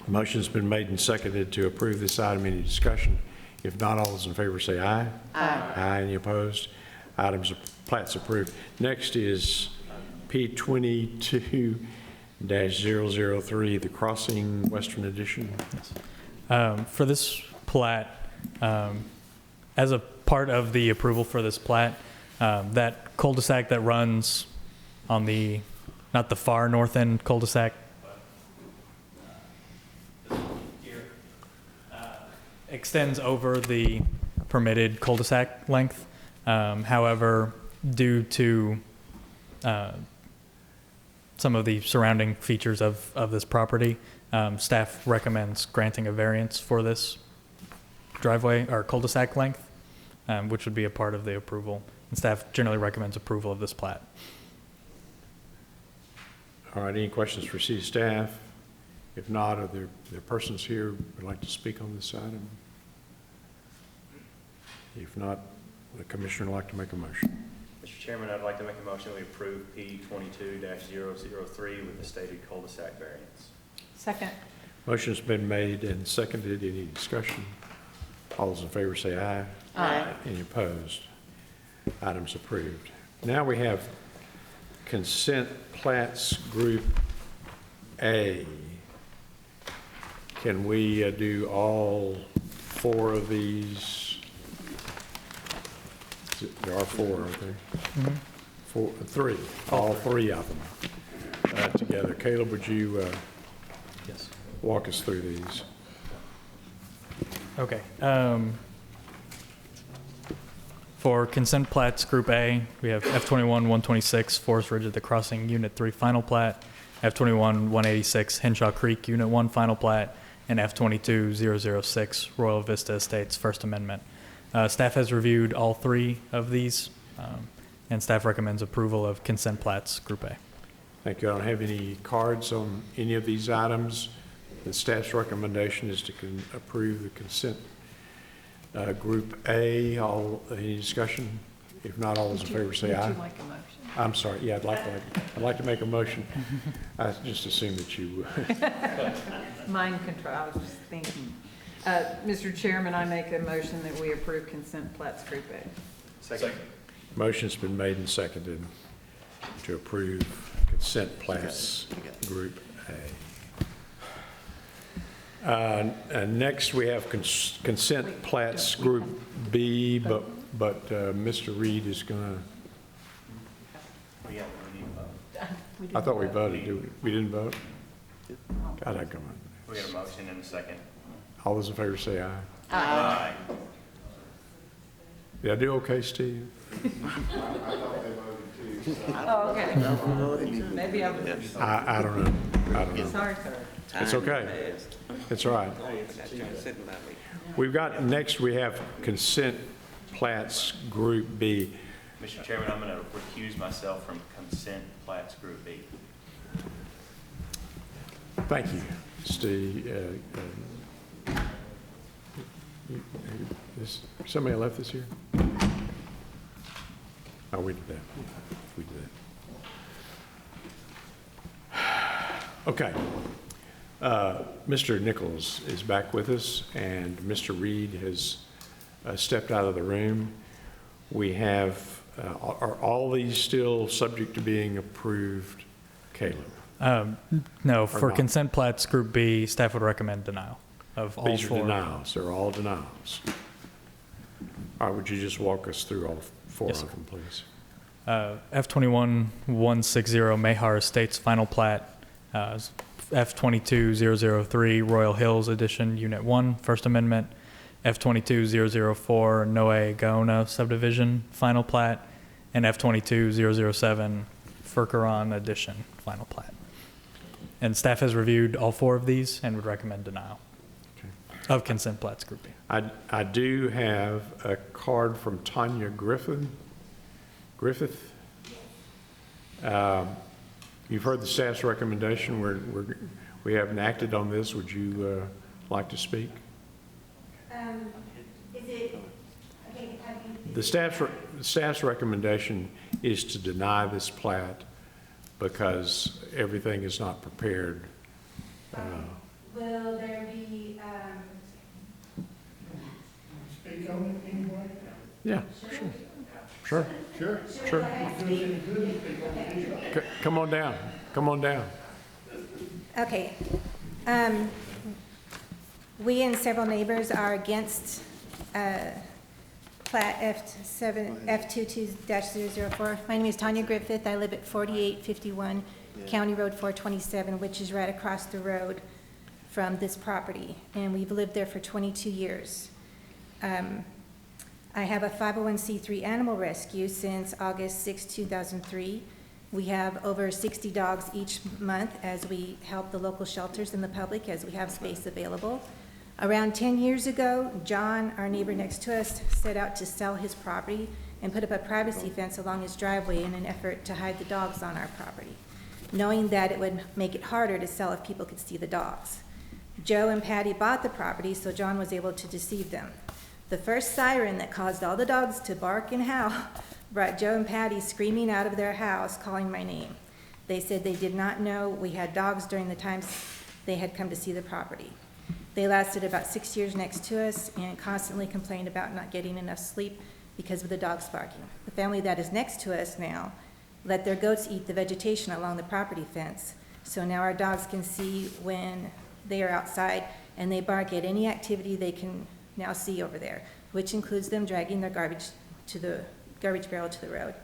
Motion's been made and seconded to approve this item. Any discussion? If not, all those in favor say aye. Aye. Aye. Any opposed? Items, plat's approved. Next is P22-003, The Crossing Western Edition. Yes. For this plat, as a part of the approval for this plat, that cul-de-sac that runs on the, not the far north end cul-de-sac, extends over the permitted cul-de-sac length. However, due to some of the surrounding features of this property, staff recommends granting a variance for this driveway or cul-de-sac length, which would be a part of the approval. And staff generally recommends approval of this plat. All right, any questions for city staff? If not, are there persons here who would like to speak on this item? If not, the commissioner would like to make a motion. Mr. Chairman, I'd like to make a motion we approve P22-003 with the stated cul-de-sac variance. Second. Motion's been made and seconded. Any discussion? All those in favor say aye. Aye. Any opposed? Item's approved. Now we have consent plats Group A. Can we do all 4 of these? There are 4, aren't there? 3, all 3 of them together. Caleb, would you Yes. walk us through these? Okay. For consent plats, Group A, we have F21-126, Forest Ridge at the Crossing, Unit 3, final plat, F21-186, Henshaw Creek, Unit 1, final plat, and F22-006, Royal Vista Estates, First Amendment. Staff has reviewed all 3 of these, and staff recommends approval of consent plats, Group A. Thank you. I don't have any cards on any of these items. The staff's recommendation is to approve the consent Group A. Any discussion? If not, all those in favor say aye. Would you like a motion? I'm sorry. Yeah, I'd like to make a motion. I just assumed that you Mind control, I was just thinking. Mr. Chairman, I make a motion that we approve consent plats Group A. Second. Motion's been made and seconded to approve consent plats Group A. Next, we have consent plats Group B, but Mr. Reed is going Yeah, we need to vote. to, I thought we voted. We didn't vote? God, I come on. We got a motion and a second. All those in favor say aye. Aye. Did I do okay, Steve? Oh, okay. Maybe I was. I don't know. I don't know. Sorry, sir. It's okay. It's all right. Next we have consent plats Group B. Mr. Chairman, I'm going to recuse myself from consent plats Group B. Thank you, Steve. Somebody left this here? Oh, we did that. We did that. Okay. Mr. Nichols is back with us, and Mr. Reed has stepped out of the room. We have, are all these still subject to being approved, Caleb? No, for not? consent plats Group B, staff would recommend denial of all 4. These are denials. They're all denials. All right, would you just walk us through all 4 Yes, of sir. them, please? F21-160 Mayhar Estates final plat, F22-003 Royal Hills Edition, Unit 1, First Amendment, F22-004 Noe Gaona Subdivision, final plat, and F22-007 Furcaron Edition, final plat. And staff has reviewed all 4 of these and would recommend denial of consent plats Group B. I do have a card from Tanya Griffith. You've heard the staff's recommendation. We haven't acted on this. Would you like to speak? Is it, okay, The staff's recommendation is to deny this plat because everything is not prepared. will there be, Speak on it anyway? Yeah, sure. Sure. Come on down. Come on down. Okay. We and several neighbors are against Plat F22-004. My name is Tanya Griffith. I live at 4851 County Road 427, which is right across the road from this property, and we've lived there for 22 years. I have a 501c3 animal rescue since August 6, 2003. We have over 60 dogs each month as we help the local shelters and the public as we have space available. Around 10 years ago, John, our neighbor next to us, set out to sell his property and put up a privacy fence along his driveway in an effort to hide the dogs on our property, knowing that it would make it harder to sell if people could see the dogs. Joe and Patty bought the property, so John was able to deceive them. The first siren that caused all the dogs to bark and howl brought Joe and Patty screaming out of their house, calling my name. They said they did not know we had dogs during the times they had come to see the property. They lasted about 6 years next to us and constantly complained about not getting enough sleep because of the dogs barking. The family that is next to us now let their goats eat the vegetation along the property fence. So now our dogs can see when they are outside, and they bark at any activity they can now see over there, which includes them dragging their garbage barrel to the road.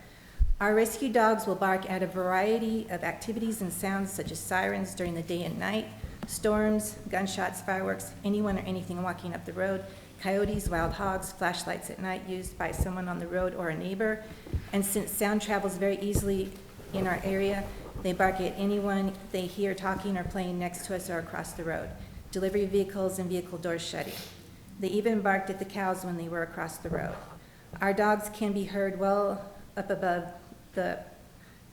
Our rescue dogs will bark at a variety of activities and sounds such as sirens during the day and night, storms, gunshots, fireworks, anyone or anything walking up the road, coyotes, wild hogs, flashlights at night used by someone on the road or a neighbor. And since sound travels very easily in our area, they bark at anyone they hear talking or playing next to us or across the road, delivery vehicles and vehicle doors shutting. They even barked at the cows when they were across the road. Our dogs can be heard well up above the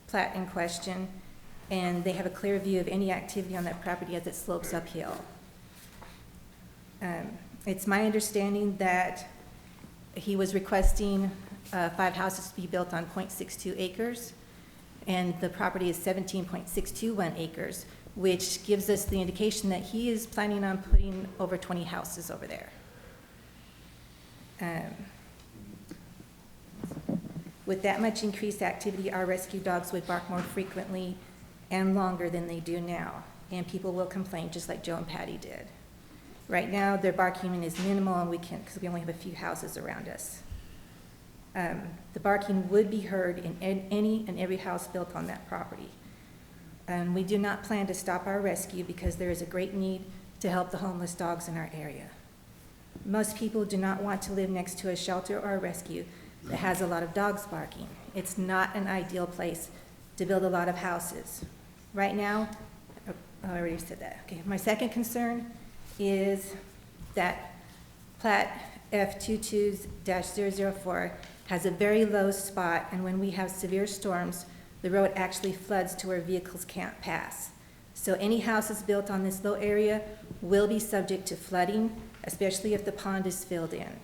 plat in question, and they have a clear view of any activity on that property as it slopes uphill. It's my understanding that he was requesting 5 houses to be built on 0.62 acres, and the property is 17.621 acres, which gives us the indication that he is planning on putting over 20 houses over there. With that much increased activity, our rescue dogs would bark more frequently and longer than they do now, and people will complain just like Joe and Patty did. Right now, their barking is minimal, and we can't, because we only have a few houses around us. The barking would be heard in any and every house built on that property. We do not plan to stop our rescue because there is a great need to help the homeless dogs in our area. Most people do not want to live next to a shelter or a rescue that has a lot of dogs barking. It's not an ideal place to build a lot of houses. Right now, I already said that. Okay, my second concern is that Plat F22-004 has a very low spot, and when we have severe storms, the road actually floods to where vehicles can't pass. So any houses built on this low area will be subject to flooding, especially if the pond is filled in.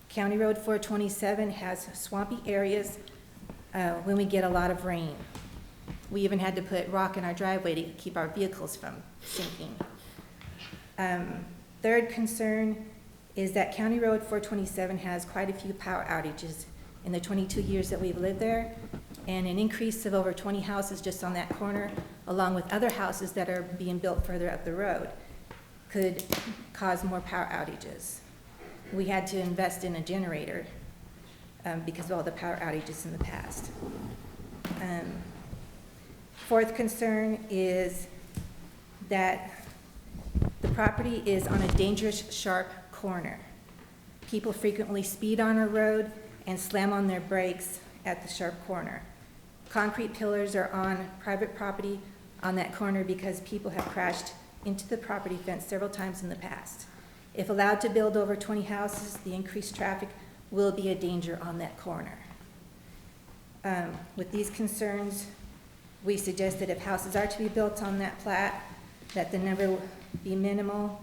County Road 427 has swampy areas when we get a lot of rain. We even had to put rock in our driveway to keep our vehicles from sinking. Third concern is that County Road 427 has quite a few power outages in the 22 years that we've lived there, and an increase of over 20 houses just on that corner, along with other houses that are being built further up the road, could cause more power outages. We had to invest in a generator because of all the power outages in the past. Fourth concern is that the property is on a dangerous, sharp corner. People frequently speed on our road and slam on their brakes at the sharp corner. Concrete pillars are on private property on that corner because people have crashed into the property fence several times in the past. If allowed to build over 20 houses, the increased traffic will be a danger on that corner. With these concerns, we suggest that if houses are to be built on that plat, that the number be minimal,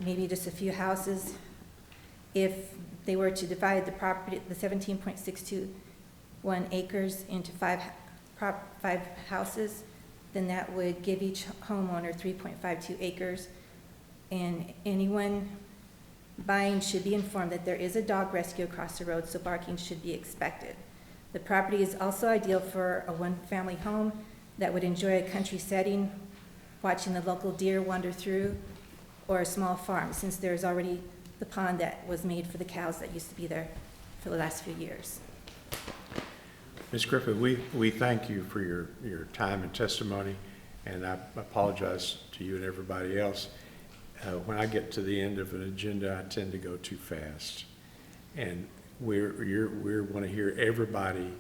maybe just a few houses. If they were to divide the property, the 17.621 acres into five houses, then that would give each homeowner 3.52 acres. And anyone buying should be informed that there is a dog rescue across the road, so barking should be expected. The property is also ideal for a one-family home that would enjoy a country setting, watching the local deer wander through, or a small farm, since there's already the pond that was made for the cows that used to be there for the last few years. Ms. Griffith, we thank you for your time and testimony, and I apologize to you and everybody else. When I get to the end of an agenda, I tend to go too fast. And we want to hear everybody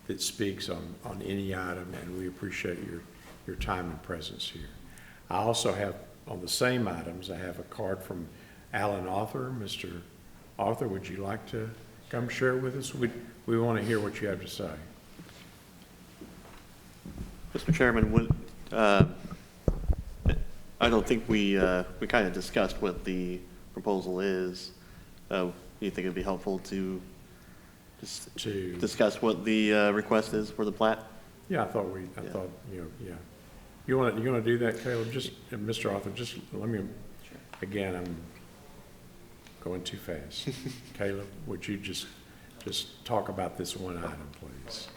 that speaks on any item, and we appreciate your time and presence here. I also have, on the same items, I have a card from Alan Arthur. Mr. Arthur, would you like to come share it with us? We want to hear what you have to say. Mr. Chairman, I don't think we kind of discussed what the proposal is. Do you think it'd be helpful to discuss what the request is for the plat? Yeah, I thought yeah. You want to do that, Caleb? Just Mr. Arthur, just let me Again, I'm going too fast. Caleb, would you just talk about this one item, please?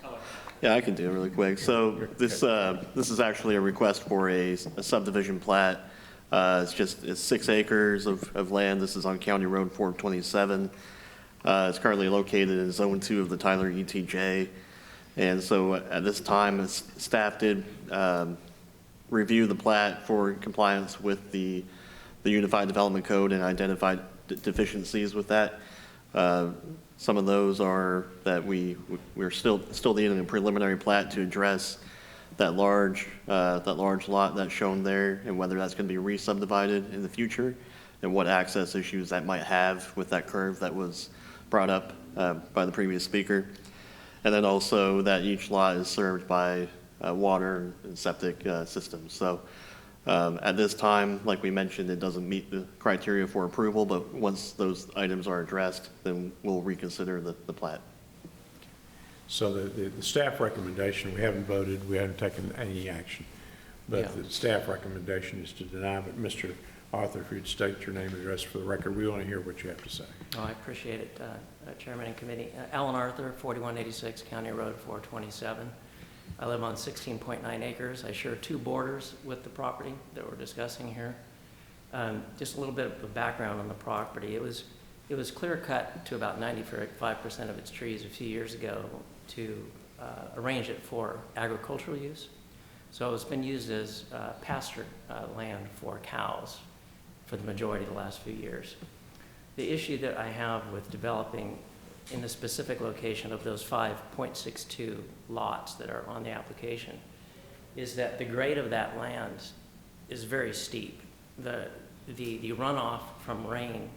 Yeah, I can do it really quick. So this is actually a request for a subdivision plat. It's 6 acres of land. This is on County Road 427. It's currently located in Zone 2 of the Tyler ETJ. And so at this time, staff did review the plat for compliance with the Unified Development Code and identified deficiencies with that. Some of those are that we're still needing a preliminary plat to address that large lot that's shown there, and whether that's going to be re-subdivided in the future, and what access issues that might have with that curve that was brought up by the previous speaker. And then also that each lot is served by water and septic systems. So at this time, like we mentioned, it doesn't meet the criteria for approval, but once those items are addressed, then we'll reconsider the plat. So the staff recommendation, we haven't voted, we haven't taken any action, but the staff recommendation is to deny. But Mr. Arthur, if you'd state your name and address for the record, we want to hear what you have to say. Oh, I appreciate it, Chairman and Committee. Alan Arthur, 4186 County Road 427. I live on 16.9 acres. I share 2 borders with the property that we're discussing here. Just a little bit of background on the property. It was clear cut to about 95% of its trees a few years ago to arrange it for agricultural use. So it's been used as pasture land for cows for the majority of the last few years. The issue that I have with developing in the specific location of those 5.62 lots that are on the application is that the grade of that land is very steep. The runoff from rain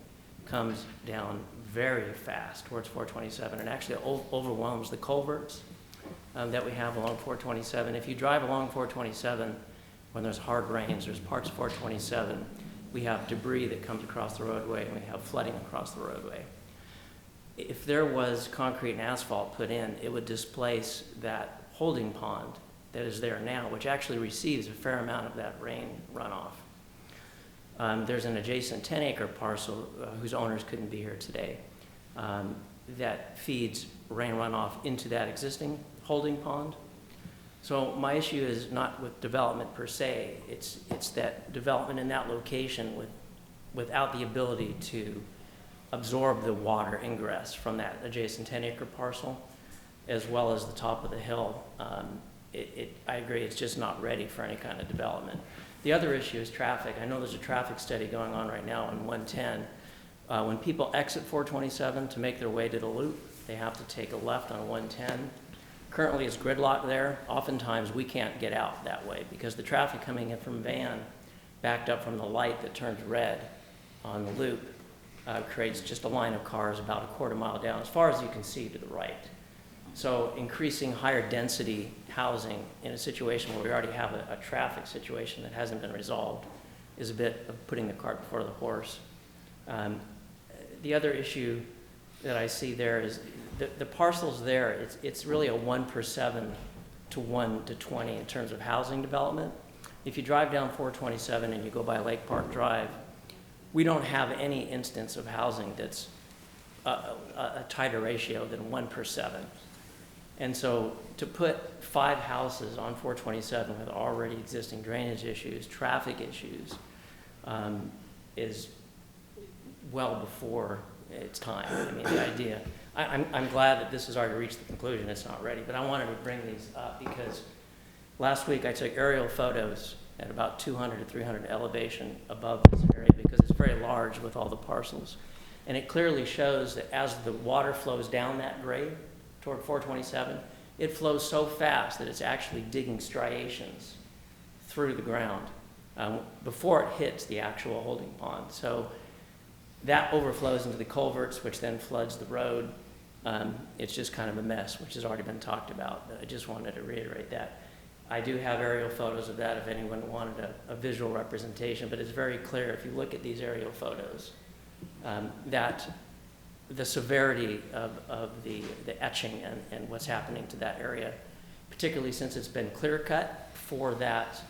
comes down very fast towards 427 and actually overwhelms the culverts that we have along 427. If you drive along 427 when there's hard rains, there's parts of 427, we have debris that comes across the roadway and we have flooding across the roadway. If there was concrete and asphalt put in, it would displace that holding pond that is there now, which actually receives a fair amount of that rain runoff. There's an adjacent 10-acre parcel whose owners couldn't be here today that feeds rain runoff into that existing holding pond. So my issue is not with development per se, it's that development in that location without the ability to absorb the water ingress from that adjacent 10-acre parcel, as well as the top of the hill. I agree, it's just not ready for any kind of development. The other issue is traffic. I know there's a traffic study going on right now on 110. When people exit 427 to make their way to the loop, they have to take a left on 110. Currently it's gridlock there. Oftentimes we can't get out that way because the traffic coming in from Van, backed up from the light that turns red on the loop, creates just a line of cars about a quarter mile down, as far as you can see to the right. So increasing higher density housing in a situation where we already have a traffic situation that hasn't been resolved is a bit of putting the cart before the horse. The other issue that I see there is the parcels there, it's really a 1/7 to 1/20 in terms of housing development. If you drive down 427 and you go by Lake Park Drive, we don't have any instance of housing that's a tighter ratio than 1/7. And so to put 5 houses on 427 with already existing drainage issues, traffic issues, is well before its time. I mean, the idea, I'm glad that this has already reached the conclusion it's not ready, but I wanted to bring these up because last week I took aerial photos at about 200 to 300 elevation above this area because it's very large with all the parcels. And it clearly shows that as the water flows down that grade toward 427, it flows so fast that it's actually digging striations through the ground before it hits the actual holding pond. So that overflows into the culverts, which then floods the road. It's just kind of a mess, which has already been talked about. But I just wanted to reiterate that. I do have aerial photos of that if anyone wanted a visual representation, but it's very clear if you look at these aerial photos that the severity of the etching and what's happening to that area, particularly since it's been clear cut for that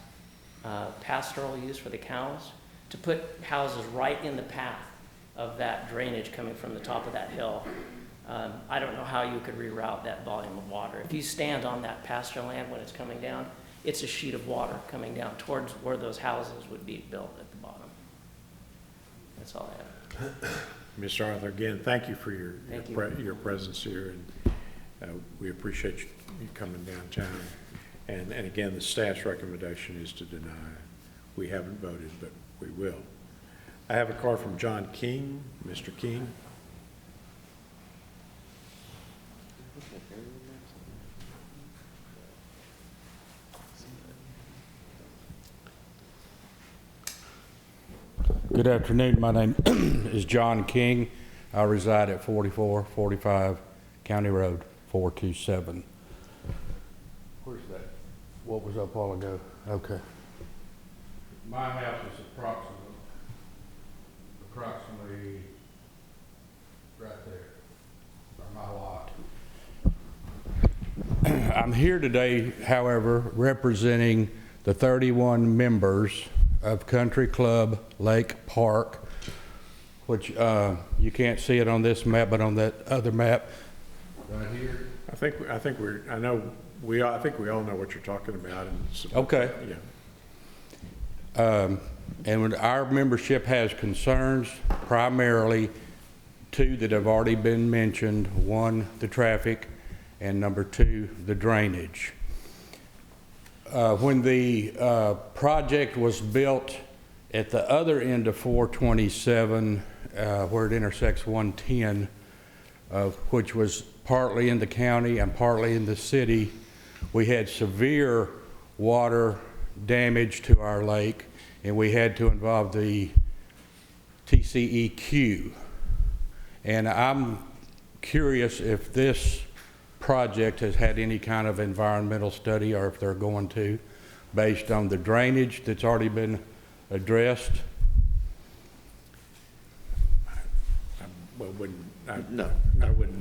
pastoral use for the cows, to put houses right in the path of that drainage coming from the top of that hill, I don't know how you could reroute that volume of water. If you stand on that pasture land when it's coming down, it's a sheet of water coming down towards where those houses would be built at the bottom. That's all I have. Mr. Arthur, again, thank you for Thank your presence here, and we appreciate you coming downtown. And again, the staff's recommendation is to deny. We haven't voted, but we will. I have a card from John King. Mr. King. Good afternoon. My name is John King. I reside at 4445 County Road 427. Where's that? What was up a while ago? Okay. My house is approximately right there, or my lot. I'm here today, however, representing the 31 members of Country Club Lake Park, which you can't see it on this map, but on that other map right here. I think we all know what you're talking about. And okay. Yeah. And when our membership has concerns, primarily two that have already been mentioned: one, the traffic, and number two, the drainage. When the project was built at the other end of 427, where it intersects 110, which was partly in the county and partly in the city, we had severe water damage to our lake, and we had to involve the TCEQ. And I'm curious if this project has had any kind of environmental study, or if they're going to, based on the drainage that's already been addressed. I wouldn't know.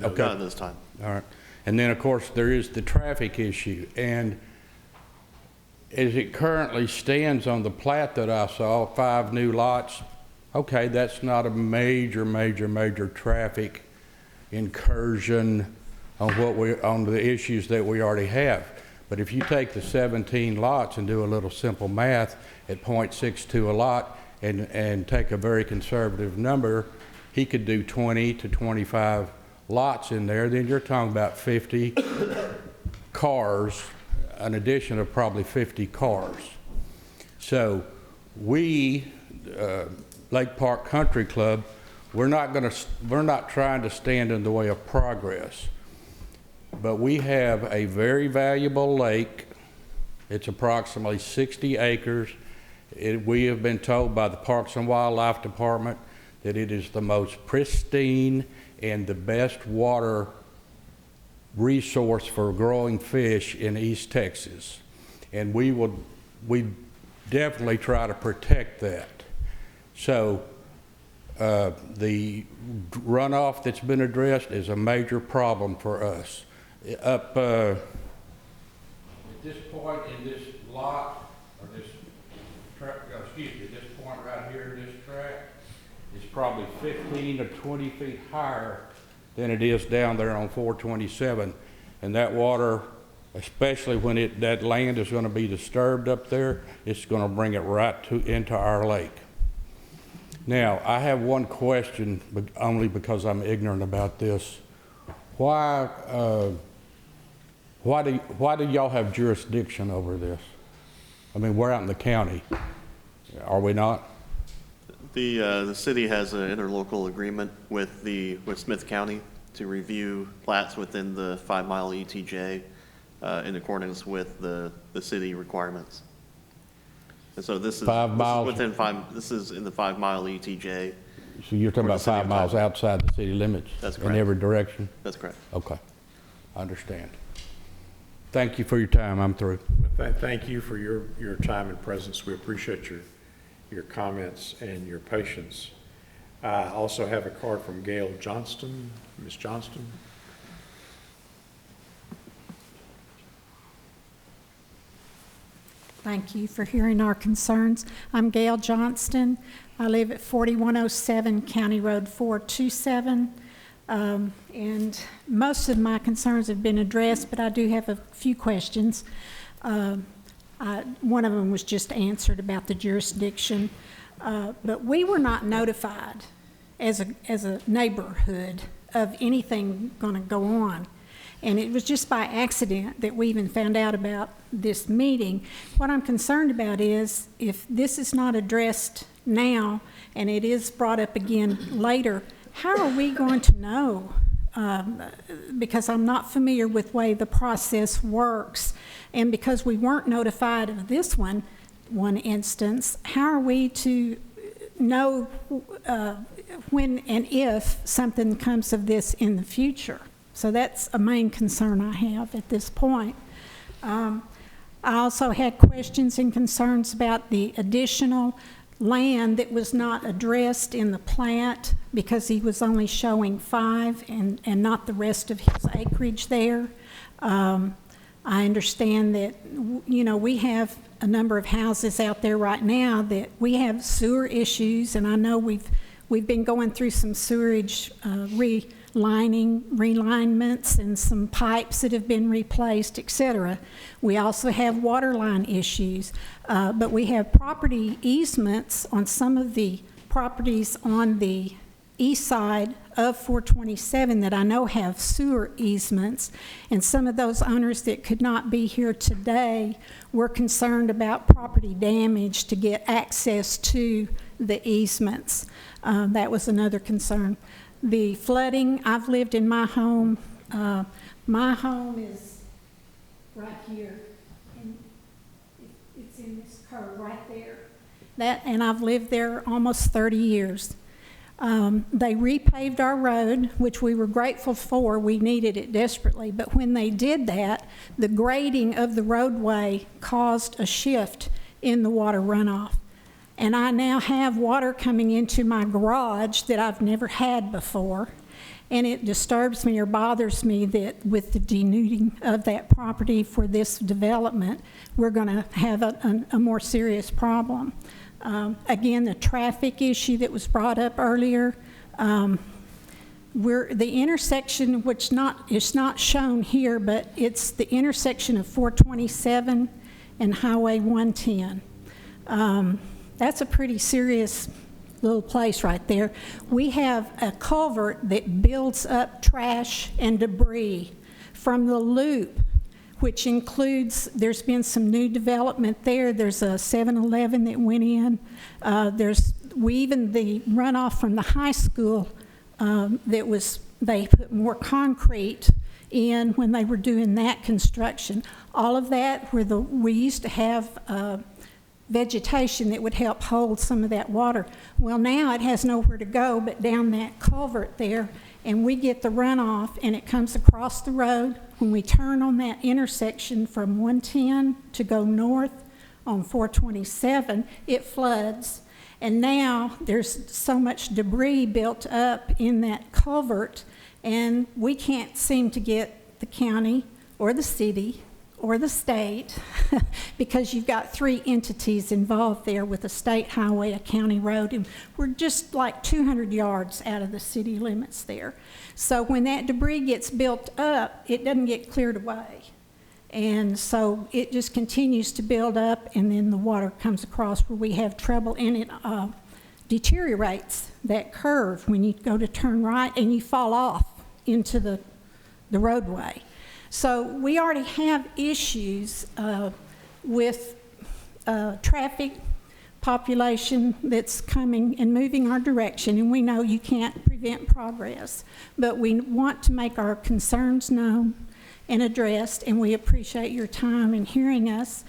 Okay. Not this time. All right. And then, of course, there is the traffic issue. And as it currently stands on the plat that I saw, 5 new lots, okay, that's not a major traffic incursion on the issues that we already have. But if you take the 17 lots and do a little simple math at 0.62 a lot and take a very conservative number, he could do 20 to 25 lots in there. Then you're talking about 50 cars, an addition of probably 50 cars. So we, Lake Park Country Club, we're not trying to stand in the way of progress. But we have a very valuable lake. It's approximately 60 acres. We have been told by the Parks and Wildlife Department that it is the most pristine and the best water resource for growing fish in East Texas. And we definitely try to protect that. So the runoff that's been addressed is a major problem for us. Up at this point in this lot, or this this point right here in this track, is probably 15 to 20 feet higher than it is down there on 427. And that water, especially when that land is going to be disturbed up there, it's going to bring it right into our lake. Now, I have one question, but only because I'm ignorant about this. Why do y'all have jurisdiction over this? I mean, we're out in the county, are we not? The city has an interlocal agreement with Smith County to review plats within the 5-mile ETJ in accordance with the city requirements. And so this is 5 miles within 5. This is in the 5-mile ETJ. So you're talking about 5 miles outside the city limits? That's correct. In every direction? That's correct. Okay, I understand. Thank you for your time. I'm through. Thank you for your time and presence. We appreciate your comments and your patience. I also have a card from Gail Johnston. Ms. Johnston. Thank you for hearing our concerns. I'm Gail Johnston. I live at 4107 County Road 427. And most of my concerns have been addressed, but I do have a few questions. One of them was just answered about the jurisdiction. But we were not notified as a neighborhood of anything going to go on. And it was just by accident that we even found out about this meeting. What I'm concerned about is if this is not addressed now and it is brought up again later, how are we going to know? Because I'm not familiar with the way the process works. And because we weren't notified of this one instance, how are we to know when and if something comes of this in the future? So that's a main concern I have at this point. I also had questions and concerns about the additional land that was not addressed in the plat because he was only showing 5 and not the rest of his acreage there. I understand that, you know, we have a number of houses out there right now that we have sewer issues, and I know we've been going through some sewerage relinements and some pipes that have been replaced, etc. We also have water line issues, but we have property easements on some of the properties on the east side of 427 that I know have sewer easements, and some of those owners that could not be here today were concerned about property damage to get access to the easements. That was another concern. The flooding, I've lived in my home. My home is right here, and it's in this curve right there. And I've lived there almost 30 years. They repaved our road, which we were grateful for. We needed it desperately. But when they did that, the grading of the roadway caused a shift in the water runoff. And I now have water coming into my garage that I've never had before. And it disturbs me or bothers me that with the denuding of that property for this development, we're going to have a more serious problem. Again, the traffic issue that was brought up earlier, the intersection, which is not shown here, but it's the intersection of 427 and Highway 110. That's a pretty serious little place right there. We have a culvert that builds up trash and debris from the loop, which includes, there's been some new development there. There's a 7-Eleven that went in. Even the runoff from the high school they put more concrete in when they were doing that construction. All of that where we used to have vegetation that would help hold some of that water. Well, now it has nowhere to go but down that culvert there, and we get the runoff and it comes across the road. When we turn on that intersection from 110 to go north on 427, it floods. And now there's so much debris built up in that culvert, and we can't seem to get the county or the city or the state, because you've got 3 entities involved there with a state highway, a county road, and we're just like 200 yards out of the city limits there. So when that debris gets built up, it doesn't get cleared away. And so it just continues to build up, and then the water comes across where we have trouble, and it deteriorates that curve when you go to turn right and you fall off into the roadway. So we already have issues with traffic population that's coming and moving our direction, and we know you can't prevent progress, but we want to make our concerns known and addressed, and we appreciate your time in hearing us.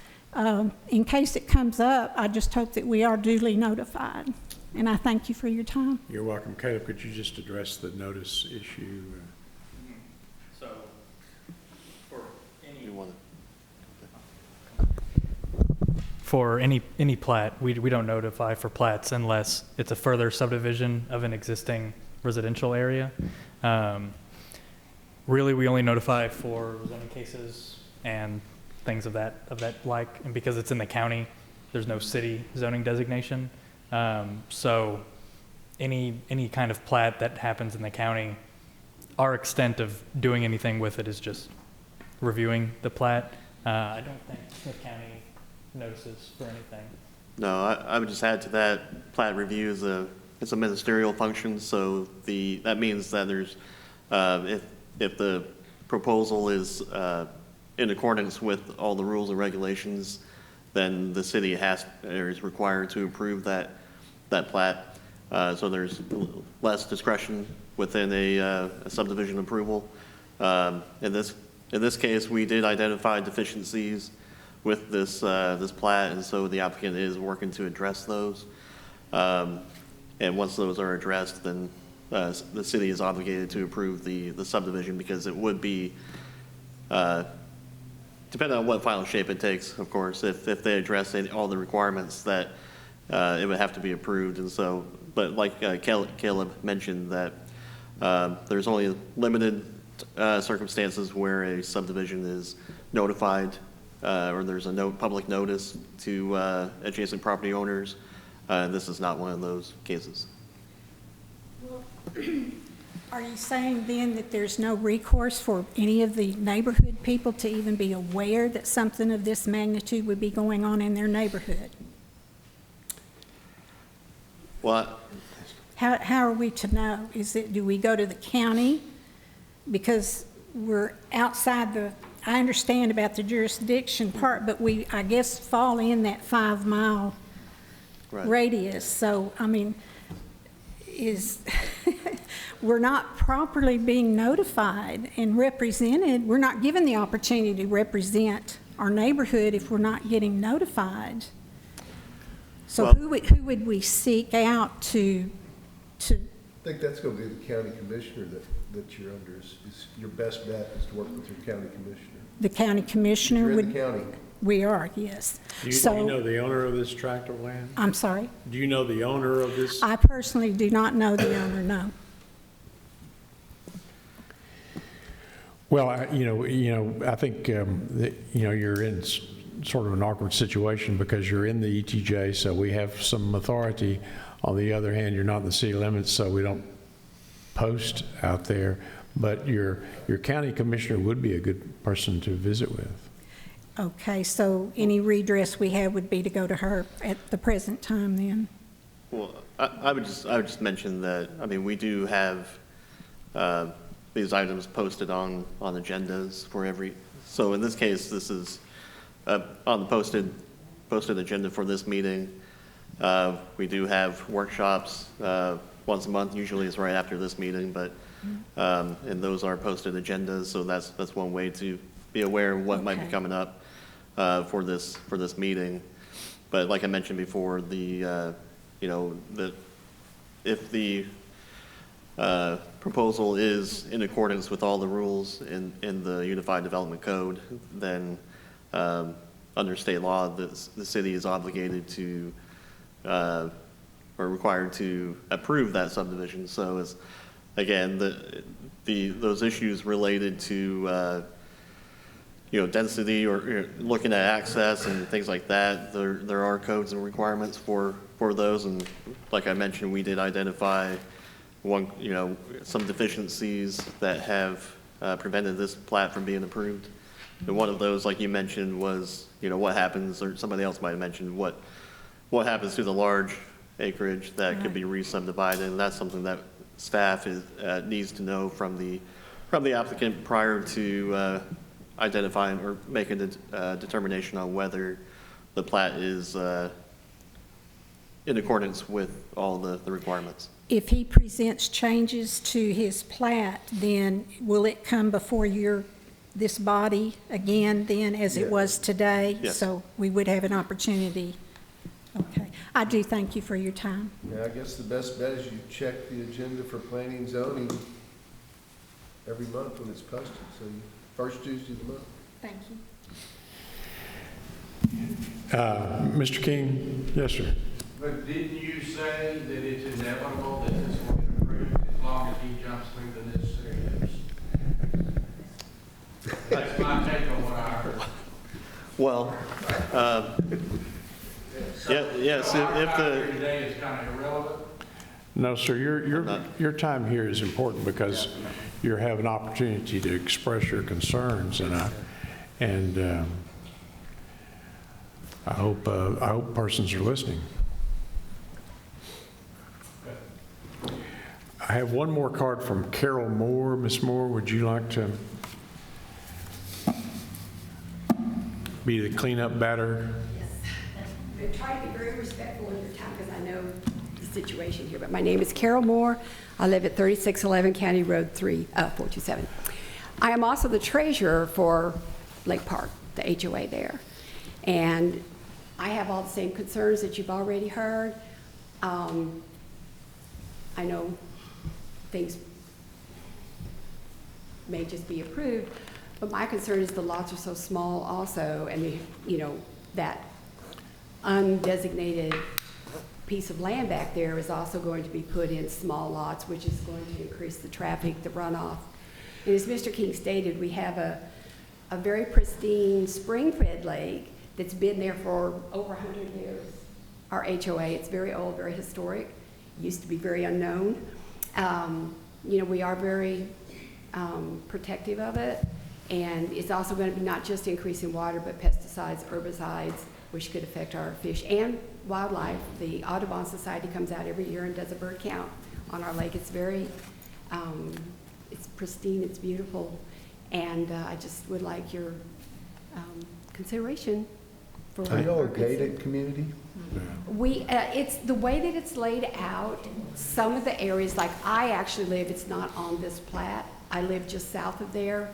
In case it comes up, I just hope that we are duly notified, and I thank you for your time. You're welcome. Caleb, could you just address the notice issue? So, for any plat, we don't notify for plats unless it's a further subdivision of an existing residential area. Really, we only notify for zoning cases and things of that like, and because it's in the county, there's no city zoning designation. So any kind of plat that happens in the county, our extent of doing anything with it is just reviewing the plat. I don't think Smith County notices for anything. No, I would just add to that, plat review is it's a ministerial function, so that means that there's, if the proposal is in accordance with all the rules and regulations, then the city is required to approve that plat. So there's less discretion within a subdivision approval. In this case, we did identify deficiencies with this plat, and so the applicant is working to address those. And once those are addressed, then the city is obligated to approve the subdivision, because it would be, depending on what final shape it takes, of course, if they address all the requirements, that it would have to be approved. And so, but like Caleb mentioned, that there's only limited circumstances where a subdivision is notified, or there's a public notice to adjacent property owners. This is not one of those cases. Well, are you saying then that there's no recourse for any of the neighborhood people to even be aware that something of this magnitude would be going on in their neighborhood? Well, How are we to know? Do we go to the county? Because we're outside I understand about the jurisdiction part, but we, I guess, fall in that 5-mile radius. So, I mean, we're not properly being notified and represented. We're not given the opportunity to represent our neighborhood if we're not getting notified. So who would we seek out to? I think that's going to be the county commissioner that you're under. Is your best bet is to work with your county commissioner. The county commissioner You're would. in the county. We are, yes. Do you know the owner of this tract of land? I'm sorry? Do you know the owner of this? I personally do not know the owner, no. Well, I think that, you're in sort of an awkward situation because you're in the ETJ, so we have some authority. On the other hand, you're not in the city limits, so we don't post out there. But your county commissioner would be a good person to visit with. Okay, so any redress we have would be to go to her at the present time then? well, I would just mention that, I mean, we do have these items posted on agendas for every, so in this case, this is on the posted agenda for this meeting. We do have workshops once a month, usually it's right after this meeting, but and those are posted agendas, so that's one way to be aware of what might be coming up for this meeting. But like I mentioned before, if the proposal is in accordance with all the rules in the Unified Development Code, then under state law, the city is obligated to or required to approve that subdivision. So as again, those issues related to density or looking at access and things like that, there are codes and requirements for those. And like I mentioned, we did identify some deficiencies that have prevented this plat from being approved. And one of those, like you mentioned, was what happens, or somebody else might have mentioned, what happens to the large acreage that could be re-subdivided, and that's something that staff needs to know from the applicant prior to identifying or making a determination on whether the plat is in accordance with all the requirements. If he presents changes to his plat, then will it come before this body again then as it was today? Yes. So we would have an opportunity. Okay. I do thank you for your time. Yeah, I guess the best bet is you check the agenda for planning and zoning every month when it's posted. So first Tuesday of the month. Thank you. Mr. King? Yes, sir. But didn't you say that it's inevitable that this will get approved as long as he jumps through the necessary steps? That's my take on what I heard. Well, yes, if the, Today is kind of irrelevant. No, sir, your time here is important because you have an opportunity to express your concerns, and I hope persons are listening. I have one more card from Carol Moore. Ms. Moore, would you like to be the cleanup batter? I try to be very respectful of your time because I know the situation here, but my name is Carol Moore. I live at 3611 County Road 427. I am also the treasurer for Lake Park, the HOA there. And I have all the same concerns that you've already heard. I know things may just be approved, but my concern is the lots are so small also, and that undesignated piece of land back there is also going to be put in small lots, which is going to increase the traffic, the runoff. And as Mr. King stated, we have a very pristine spring-fed lake that's been there for over 100 years. Our HOA, it's very old, very historic, used to be very unknown. We are very protective of it, and it's also going to be not just increasing water, but pesticides, herbicides, which could affect our fish and wildlife. The Audubon Society comes out every year and does a bird count on our lake. It's very, it's pristine, it's beautiful, and I just would like your consideration for. Are y'all a gated community? It's the way that it's laid out. Some of the areas, like I actually live, it's not on this plat. I live just south of there.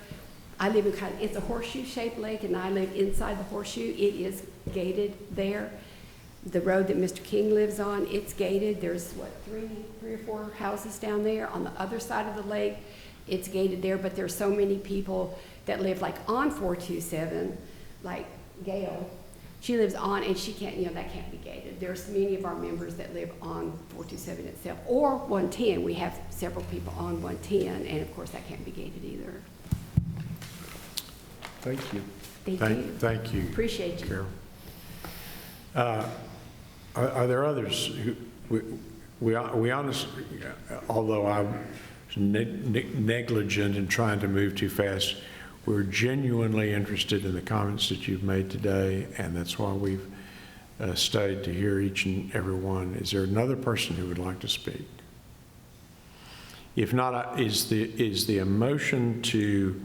I live in it's a horseshoe-shaped lake, and I live inside the horseshoe. It is gated there. The road that Mr. King lives on, it's gated. There's, what, three or four houses down there. On the other side of the lake, it's gated there, but there's so many people that live like on 427, like Gail. She lives on, and she can't, that can't be gated. There's many of our members that live on 427 itself, or 110. We have several people on 110, and of course that can't be gated either. Thank you. Thank you. Appreciate you. Carol. Are there others who, we honestly, although I'm negligent in trying to move too fast, we're genuinely interested in the comments that you've made today, and that's why we've stayed to hear each and every one. Is there another person who would like to speak? If not, is the motion to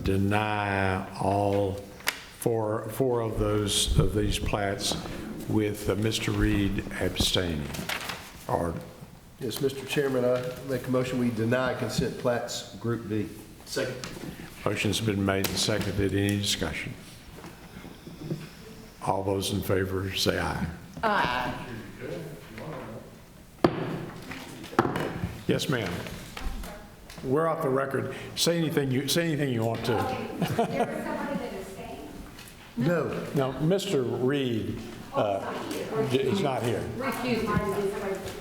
deny all four of these plats with Mr. Reed abstaining? Or Yes, Mr. Chairman, I make a motion we deny consent plats Group B. Second. Motion's been made and seconded. Any discussion? All those in favor say aye. Aye. Yes, ma'am. We're off the record. Say anything you want to. No. No, Mr. Reed is not here.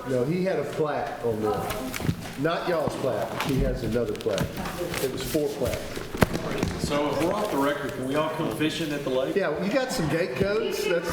No, he had a plat on there. Not y'all's plat. He has another plat. It was 4 plats. So if we're off the record, can we all come fishing at the lake? Yeah, you got some gate codes? That's